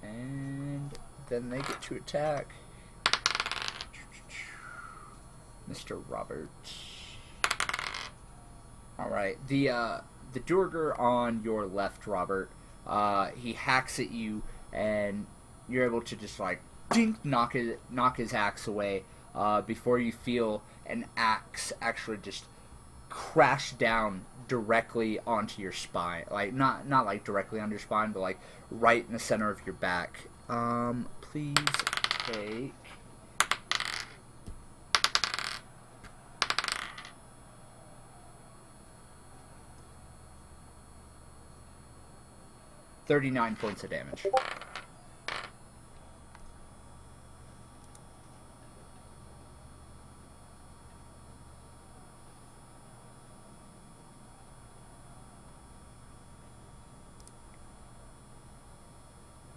And then they get to attack Mr. Robert. Alright, the Duergar on your left, Robert, he hacks at you, and you're able to just like dink, knock his axe away before you feel an axe actually just crash down directly onto your spine. Like not like directly on your spine, but like right in the center of your back. Please take 39 points of damage.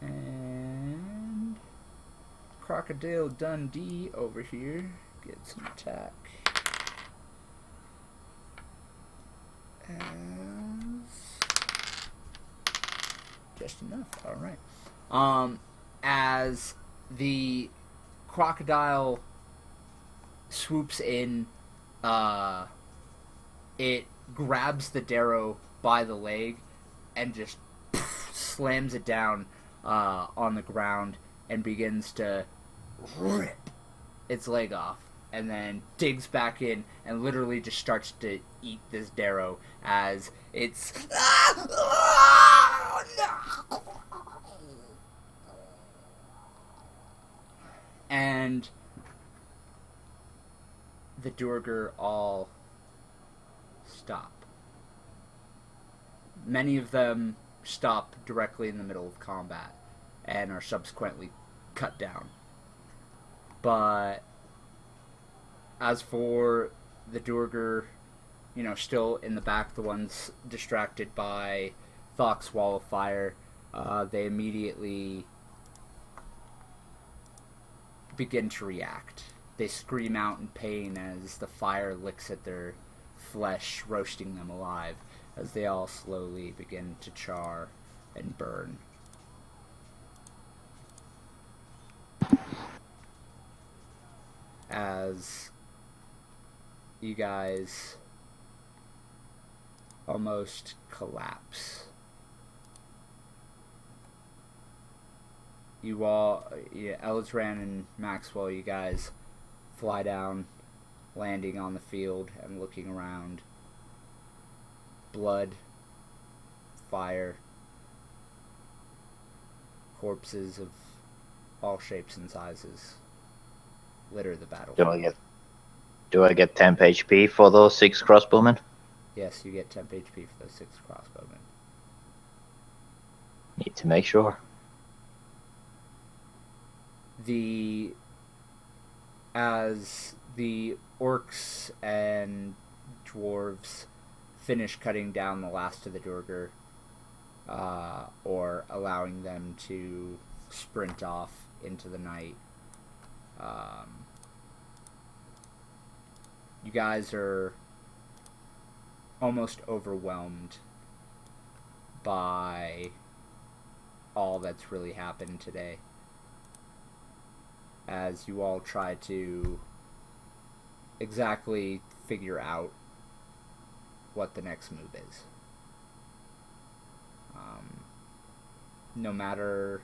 And Crocodile Dundee over here gets an attack. Just enough. All right. As the crocodile swoops in, it grabs the Darrow by the leg and just slams it down on the ground and begins to rip its leg off, and then digs back in and literally just starts to eat this Darrow as it's and the Duergar all stop. Many of them stop directly in the middle of combat and are subsequently cut down. But as for the Duergar, still in the back, the ones distracted by Thok's Wall of Fire, they immediately begin to react. They scream out in pain as the fire licks at their flesh, roasting them alive, as they all slowly begin to char and burn. As you guys almost collapse. You all, Elizran and Maxwell, you guys fly down, landing on the field and looking around. Blood, fire, corpses of all shapes and sizes litter the battlefield. Do I get temp HP for those 6 crossbowmen? Yes, you get temp HP for those 6 crossbowmen. Need to make sure. As the orcs and dwarves finish cutting down the last of the Duergar, or allowing them to sprint off into the night, you guys are almost overwhelmed by all that's really happened today, as you all try to exactly figure out what the next move is. No matter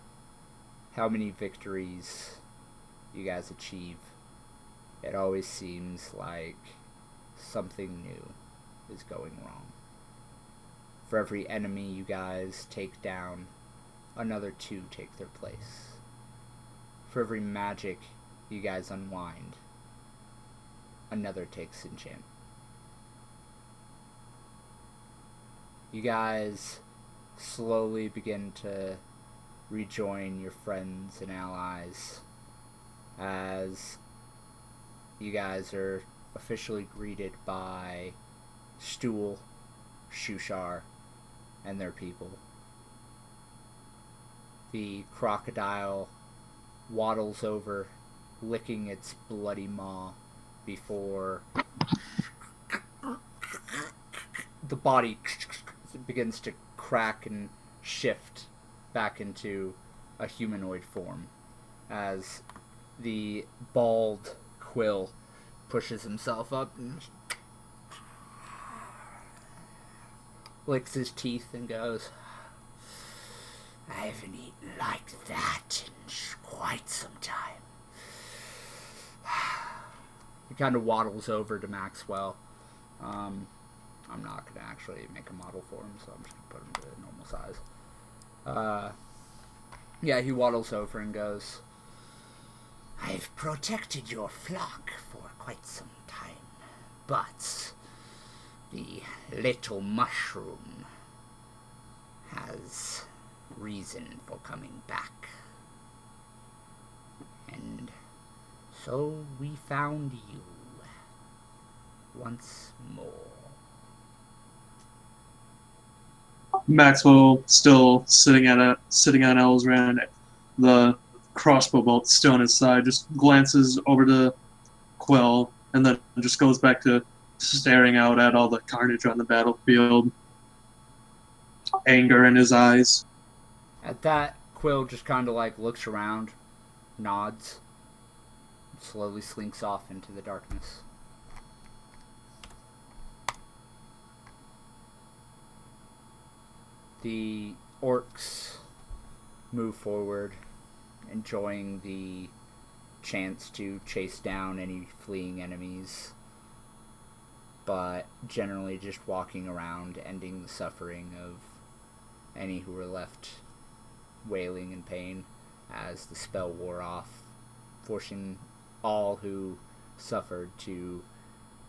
how many victories you guys achieve, it always seems like something new is going wrong. For every enemy you guys take down, another 2 take their place. For every magic you guys unwind, another takes enchant. You guys slowly begin to rejoin your friends and allies as you guys are officially greeted by Stool, Shushar, and their people. The crocodile waddles over, licking its bloody maw before the body begins to crack and shift back into a humanoid form as the bald Quill pushes himself up and licks his teeth and goes, "I haven't eaten like that in quite some time." He kind of waddles over to Maxwell. I'm not going to actually make a model for him, so I'm just going to put him to normal size. Yeah, he waddles over and goes, "I've protected your flock for quite some time, but the little mushroom has reason for coming back. And so we found you once more." Maxwell still sitting on Elzran, the crossbow bolt still on his side, just glances over to Quill and then just goes back to staring out at all the carnage on the battlefield. Anger in his eyes. At that, Quill just kind of like looks around, nods, and slowly slinks off into the darkness. The orcs move forward, enjoying the chance to chase down any fleeing enemies, but generally just walking around, ending the suffering of any who were left wailing in pain as the spell wore off, forcing all who suffered to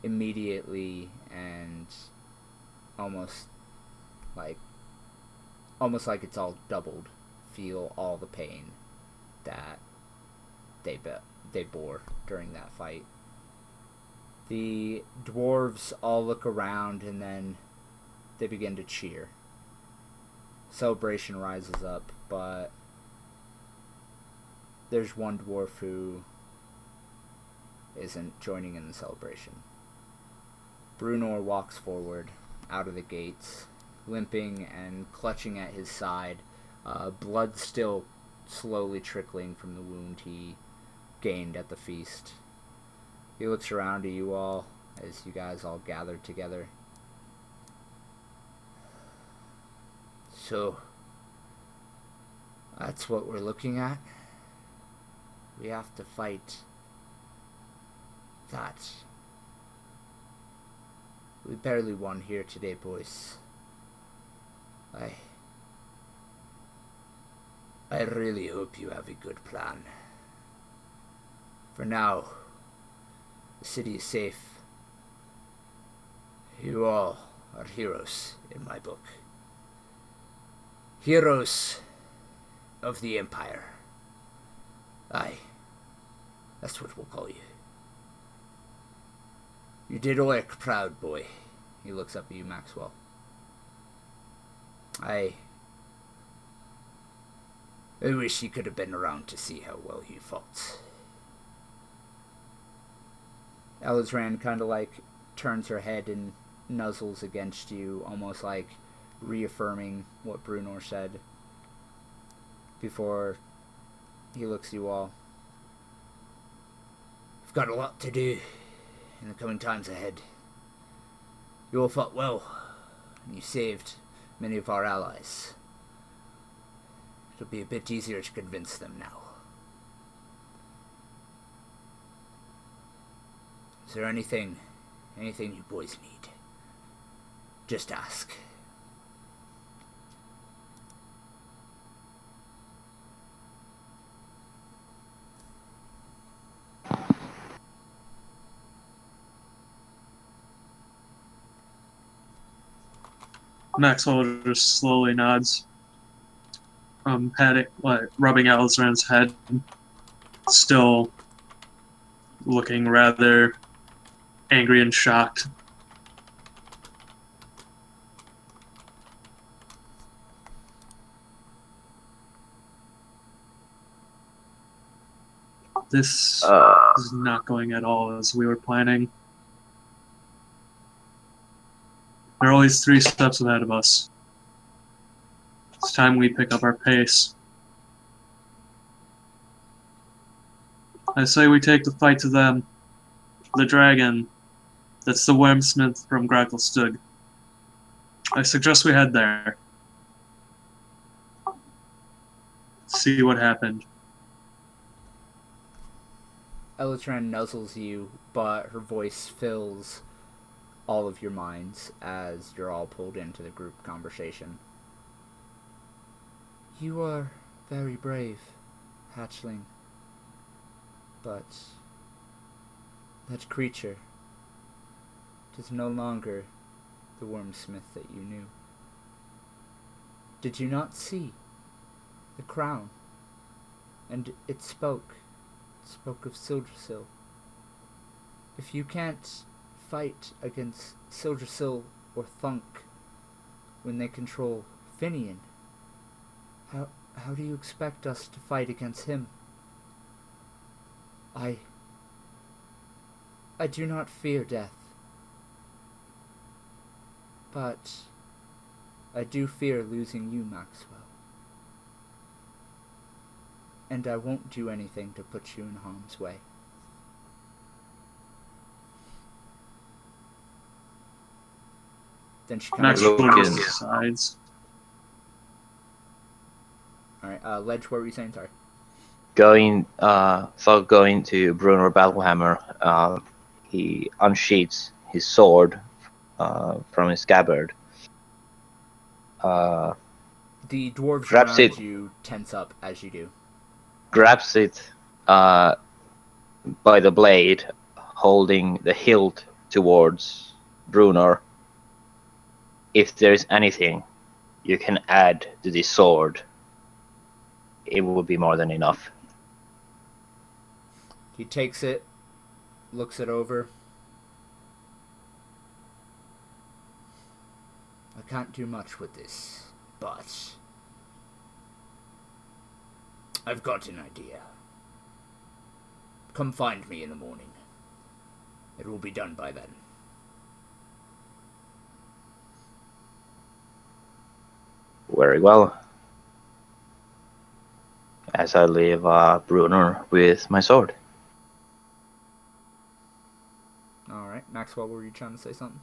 immediately and almost like it's all doubled, feel all the pain that they bore during that fight. The dwarves all look around and then they begin to cheer. Celebration rises up, but there's one dwarf who isn't joining in the celebration. Brunor walks forward out of the gates, limping and clutching at his side, blood still slowly trickling from the wound he gained at the feast. He looks around at you all as you guys all gathered together. "So, that's what we're looking at? We have to fight that. We barely won here today, boys. I really hope you have a good plan. For now, the city is safe. You all are heroes in my book. Heroes of the Empire. Aye, that's what we'll call you. You did Orc proud, boy." He looks up at you, Maxwell. I wish he could have been around to see how well he fought." Elizran kind of like turns her head and nuzzles against you, almost like reaffirming what Brunor said before he looks at you all. We've got a lot to do in the coming times ahead. You all fought well, and you saved many of our allies. It'll be a bit easier to convince them now. Is there anything you boys need? Just ask. Maxwell just slowly nods, rubbing Elzran's head, still looking rather angry and shocked. This is not going at all as we were planning. There are always 3 steps ahead of us. It's time we pick up our pace. I say we take the fight to them. The dragon. That's the wormsmith from Gracklstug. I suggest we head there. See what happened. Elitran nuzzles you, but her voice fills all of your minds as you're all pulled into the group conversation. You are very brave, hatchling. But that creature, it is no longer the wormsmith that you knew. Did you not see the crown? And it spoke of Sildrasil. If you can't fight against Sildrasil or Thunk when they control Finian, how do you expect us to fight against him? I do not fear death, but I do fear losing you, Maxwell. And I won't do anything to put you in harm's way. Then she kind Maxwell look just in. sides. Alright, Ledge, what were you saying? Sorry. Going to Brunor Battlehammer, he unsheaths his sword from his scabbard. The dwarves Grabs around it. you tense up as you do. Grabs it by the blade, holding the hilt towards Brunor. If there is anything you can add to this sword, it would be more than enough. He takes it, looks it over. I can't do much with this, but I've got an idea. Come find me in the morning. It will be done by then. Very well. As I leave Brunor with my sword. Alright, Maxwell, were you trying to say something?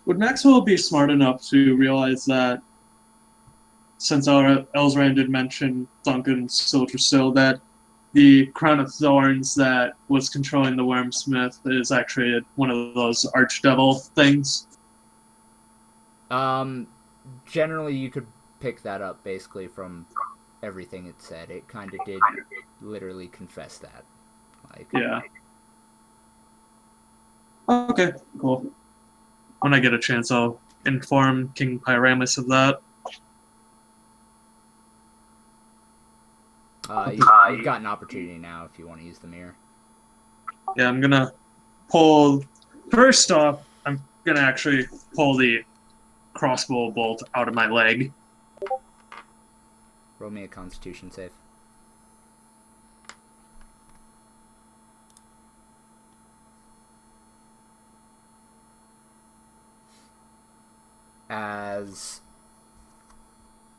Would Maxwell be smart enough to realize that, since our Elzran did mention Duncan Sildrasil, that the crown of thorns that was controlling the wormsmith is actually one of those archdevil things? Generally you could pick that up basically from everything it said. It kind of did literally confess that. Yeah. Okay, cool. When I get a chance, I'll inform King Pyramus of that. You've got an opportunity now if you want to use the mirror. Yeah, I'm gonna pull... First off, I'm gonna actually pull the crossbow bolt out of my leg. Roll me a Constitution save. as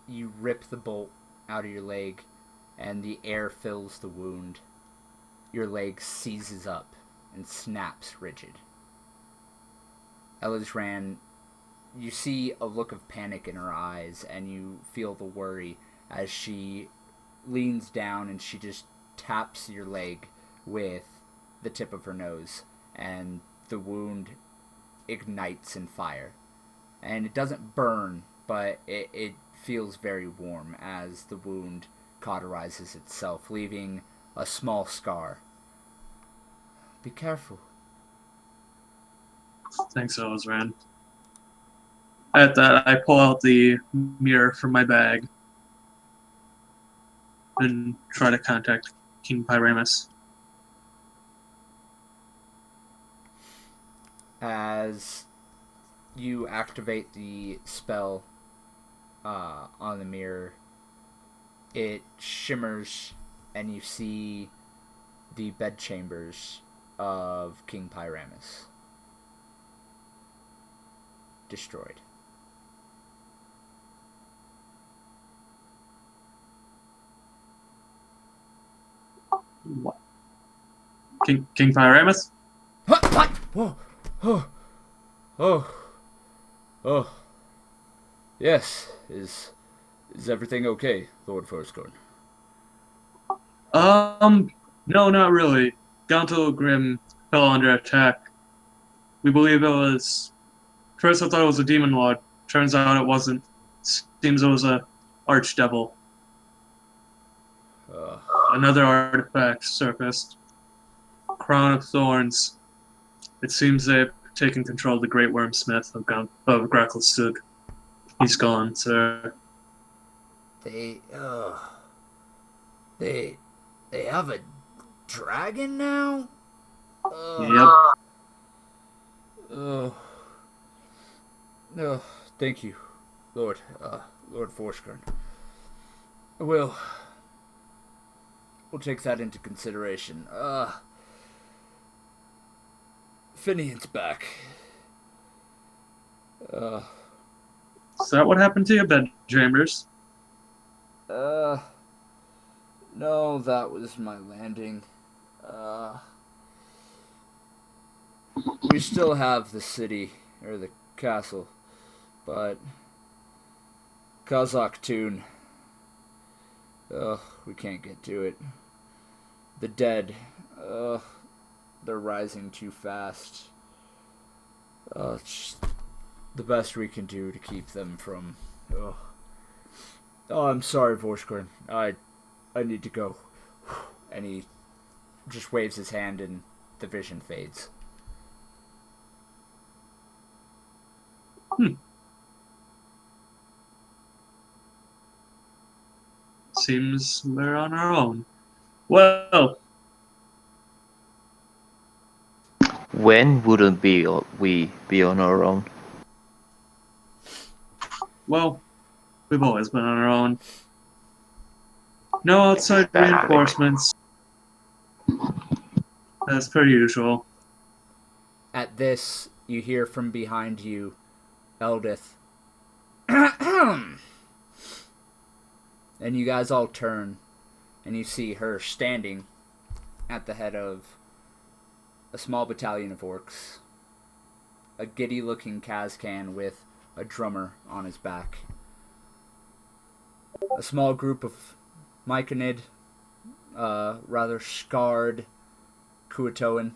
you rip the bolt out of your leg and the air fills the wound. Your leg seizes up and snaps rigid. Elizran, you see a look of panic in her eyes, and you feel the worry as she leans down and she just taps your leg with the tip of her nose, and the wound ignites in fire. And it doesn't burn, but it feels very warm as the wound cauterizes itself, leaving a small scar. Be careful. Thanks, Elizran. At that, I pull out the mirror from my bag and try to contact King Pyramus. As you activate the spell on the mirror, it shimmers and you see the bedchambers of King Pyramus destroyed. What? King Pyramus? What? Whoa! Oh. Yes. Is everything okay, Lord Forscorn? No, not really. Gauntlgrym fell under attack. We believe it was... First I thought it was a demon lord. Turns out it wasn't. Seems it was a archdevil. Another artifact surfaced. Crown of Thorns. It seems they've taken control of the Great Wormsmith of Gracklstug. He's gone, sir. They have a dragon now? Yep. No, thank you, Lord Forscorn. We'll take that into consideration. Finian's back. Is that what happened to your bed chambers? No, that was my landing. We still have the city, or the castle, but Kazakh Tune, we can't get to it. The dead, they're rising too fast. It's just the best we can do to keep them from... Oh, I'm sorry, Vorskrin. I need to go. And he just waves his hand and the vision fades. Seems we're on our own. Well, When wouldn't we be on our own? well, we've always been on our own. No outside reinforcements. As per usual. At this, you hear from behind you, Eldith. And you guys all turn, and you see her standing at the head of a small battalion of orcs. A giddy-looking Kazkan with a drummer on his back. A small group of Myconid, rather scarred Kuatoan.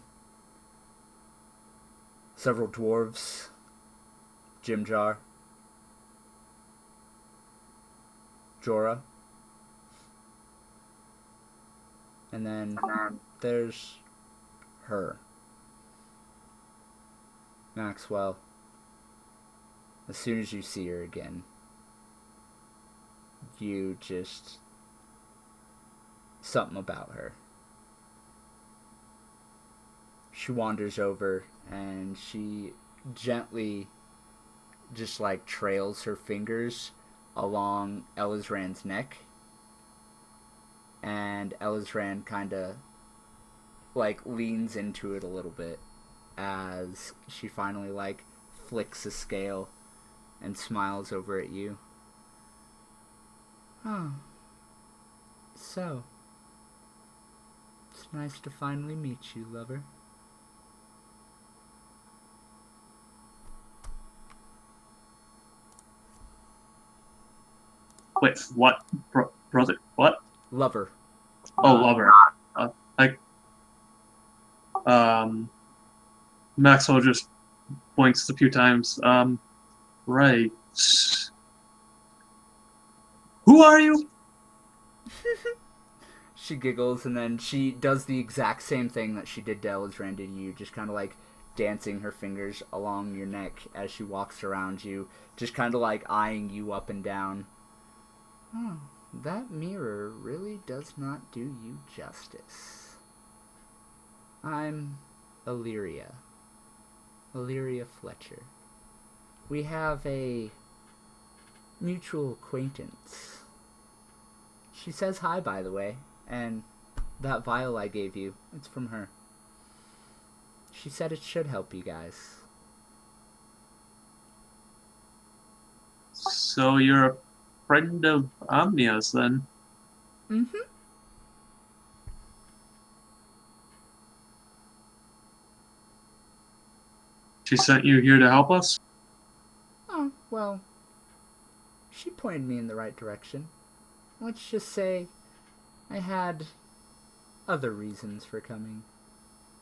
Several dwarves. Jimjar. Jorah. And then there's her. Maxwell. As soon as you see her again, you just... something about her. She wanders over and she gently just like trails her fingers along Elizran's neck. And Elizran kind of like leans into it a little bit as she finally like flicks a scale and smiles over at you. Oh. So. It's nice to finally meet you, lover. Wait, what? Brother, what? Lover. Oh, lover. Maxwell just blinks a few times. Right. Who are you? She giggles, and then she does the exact same thing that she did to Elizran to you, just kind of like dancing her fingers along your neck as she walks around you, just kind of like eyeing you up and down. Oh, that mirror really does not do you justice. I'm Illyria Fletcher. We have a mutual acquaintance. She says hi, by the way, and that vial I gave you, it's from her. She said it should help you guys. So you're a friend of Omnia's, then? Mm-hmm. She sent you here to help us? Oh, well, she pointed me in the right direction. Let's just say I had other reasons for coming.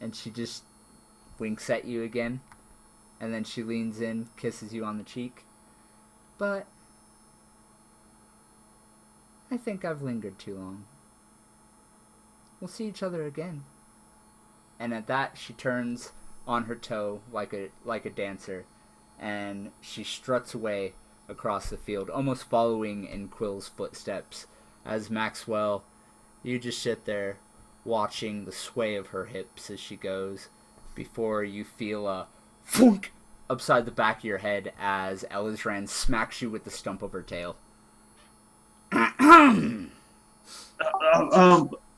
And she just winks at you again. And then she leans in, kisses you on the cheek. But I think I've lingered too long. We'll see each other again. And at that, she turns on her toe like a dancer, and she struts away across the field, almost following in Quill's footsteps. As Maxwell, you just sit there watching the sway of her hips as she goes, before you feel a thunk upside the back of your head as Elizran smacks you with the stump of her tail.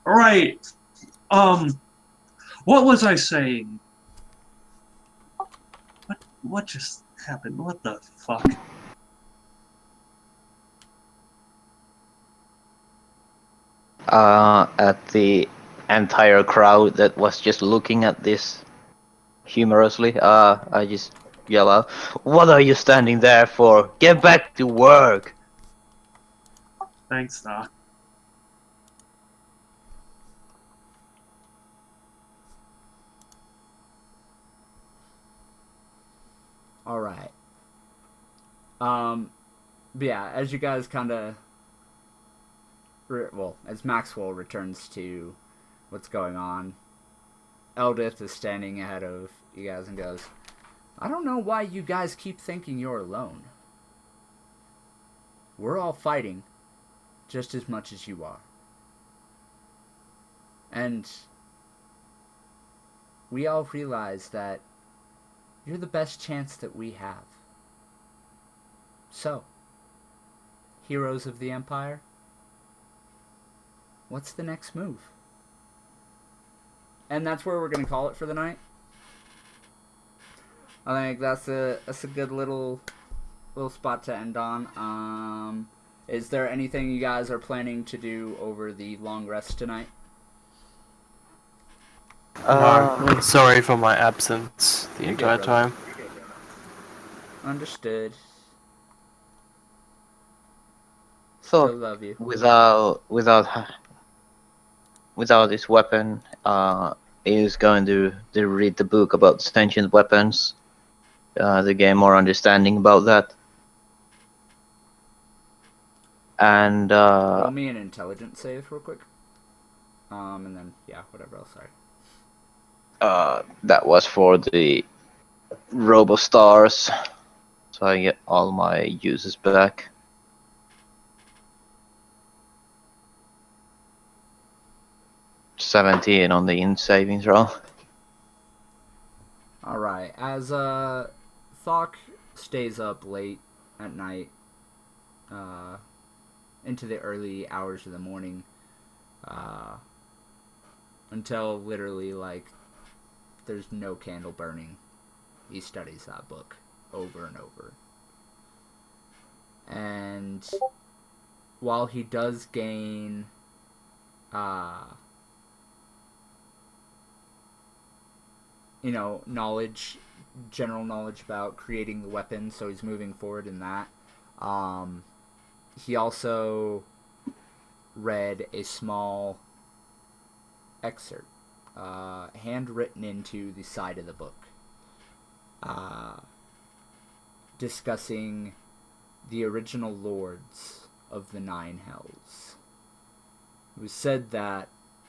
Right. What was I saying? What just happened? What the fuck? At the entire crowd that was just looking at this humorously, I just yell out, "What are you standing there for? Get back to work!" Thanks, Doc. Alright. But yeah, as you guys kind of... as Maxwell returns to what's going on, Eldith is standing ahead of you guys and goes, I don't know why you guys keep thinking you're alone. We're all fighting just as much as you are. And we all realize that you're the best chance that we have. So, heroes of the Empire, what's the next move? And that's where we're going to call it for the night. I think that's a good little spot to end on. Is there anything you guys are planning to do over the long rest tonight? No, I'm sorry for my absence the entire time. Understood. So, Still love you. without this weapon, is going to read the book about sentient weapons, to gain more understanding about that. And Roll me an intelligence save real quick. And then, yeah, whatever else, sorry. that was for the RoboStars, so I get all my uses back. $17 on the in savings roll. Alright, as Thok stays up late at night, into the early hours of the morning, until literally, like, there's no candle burning. He studies that book over and over. while he does gain knowledge, general knowledge about creating the weapon, so he's moving forward in that. He also read a small excerpt, handwritten into the side of the book, discussing the original lords of the Nine Hells. It was said that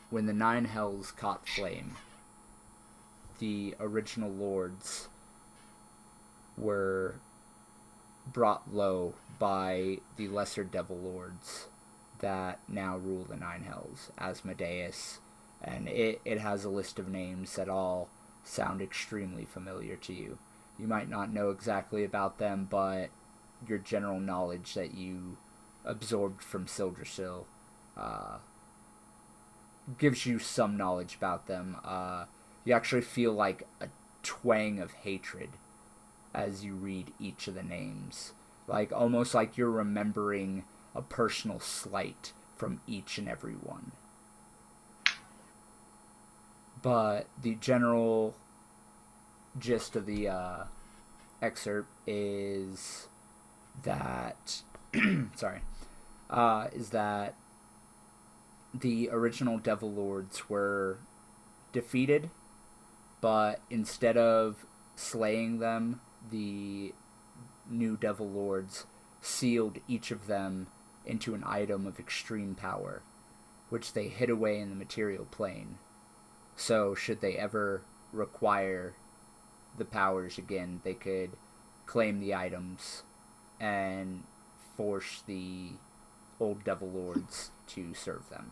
when the Nine Hells caught flame, the original lords were brought low by the lesser devil lords that now rule the Nine Hells, Asmodeus, and it has a list of names that all sound extremely familiar to you. You might not know exactly about them, but your general knowledge that you absorbed from Sildrasil gives you some knowledge about them. You actually feel like a twang of hatred as you read each of the names. Like, almost like you're remembering a personal slight from each and every one. But the general gist of the excerpt is that is that the original Devil Lords were defeated, but instead of slaying them, the new Devil Lords sealed each of them into an item of extreme power, which they hid away in the material plane. So should they ever require the powers again, they could claim the items and force the old Devil Lords to serve them.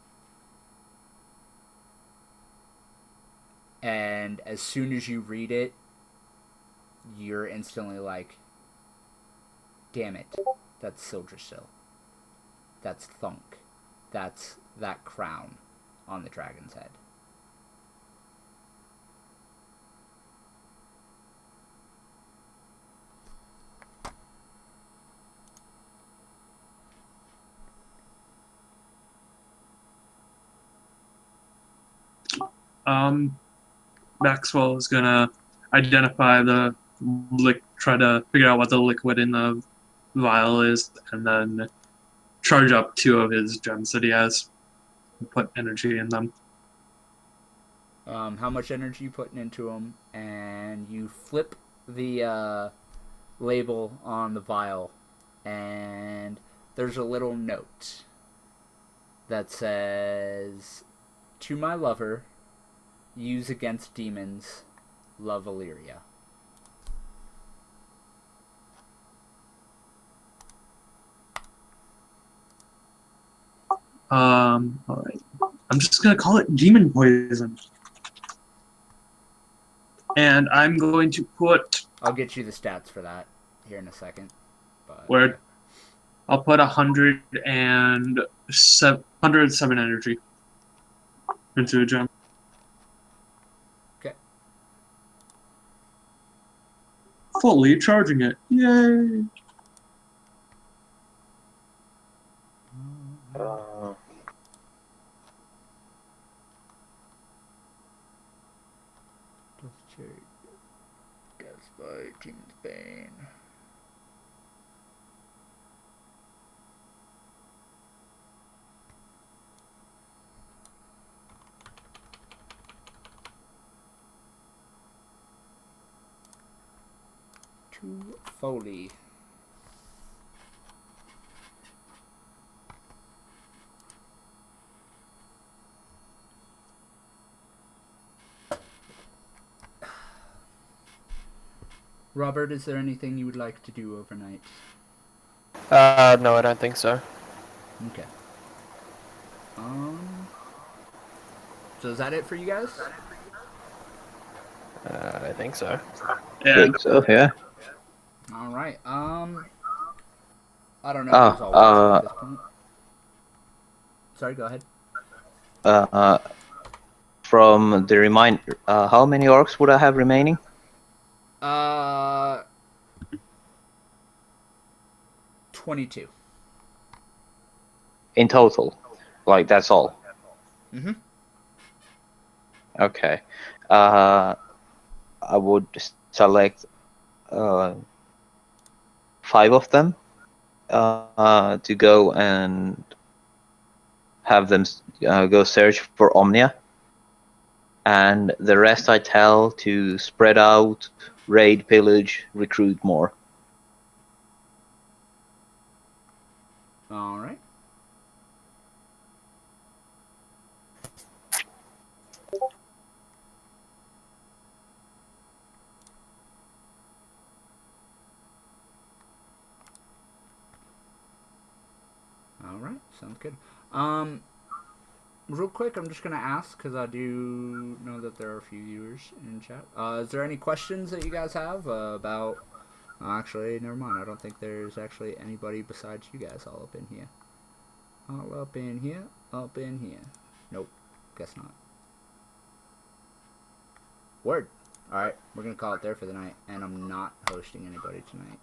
And as soon as you read it, you're instantly like, damn it, that's Sildrasil. That's Thunk. That's that crown on the dragon's head. Maxwell is gonna identify the try to figure out what the liquid in the vial is, and then charge up 2 of his gems that he has, and put energy in them. How much energy you putting into them, and you flip the label on the vial, and there's a little note that says, "To my lover, use against demons, love Illyria." Alright. I'm just gonna call it demon poison. And I'm going to put... I'll get you the stats for that here in a second. But Word. I'll put 107 energy into a gem. Okay. Fully charging it. Yay! Death by King's Bane. To Foley. Robert, is there anything you would like to do overnight? No, I don't think so. Okay. So is that it for you guys? I think so. Yeah. Think so, yeah. All right. I don't know. If there's always at this point. Sorry, go ahead. From the reminder, how many orcs would I have remaining? 22. In total, like that's all. Mhm. Okay. I would select 5 of them to go and have them go search for Omnia, and the rest I tell to spread out, raid, pillage, recruit more. All right. All right. Sounds good. Real quick, I'm just gonna ask because I do know that there are a few viewers in chat. Is there any questions that you guys have about? Actually, never mind. I don't think there's actually anybody besides you guys all up in here. All up in here. Up in here. Nope. Guess not. Word. Alright, we're gonna call it there for the night, and I'm not hosting anybody tonight.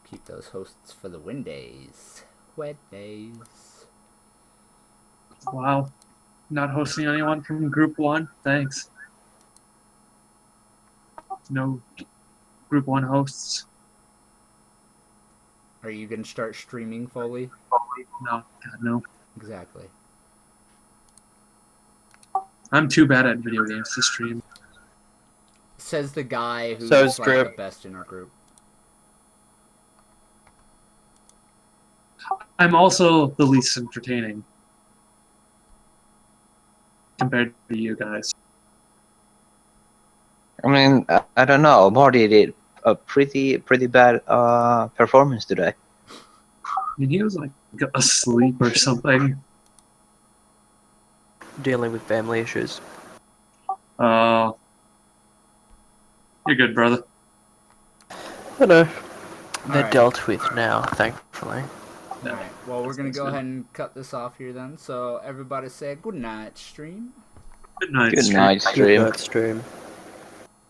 Keep those hosts for the win days. Wed days. Wow. Not hosting anyone from Group 1? Thanks. No Group 1 hosts. Are you gonna start streaming fully? No, God, no. Exactly. I'm too bad at video games to stream. Says the guy who's So is like Drip. the best in our group. I'm also the least entertaining compared to you guys. I mean, I don't know. Marty did a pretty bad performance today. I mean, he was like asleep or something. Dealing with family issues. You're good, brother. I know. They're Alright. dealt with now, thankfully. Alright, well, we're gonna go ahead and cut this off here then. So, everybody say good night, stream. Good night. Good stream. night, Good stream. night, stream.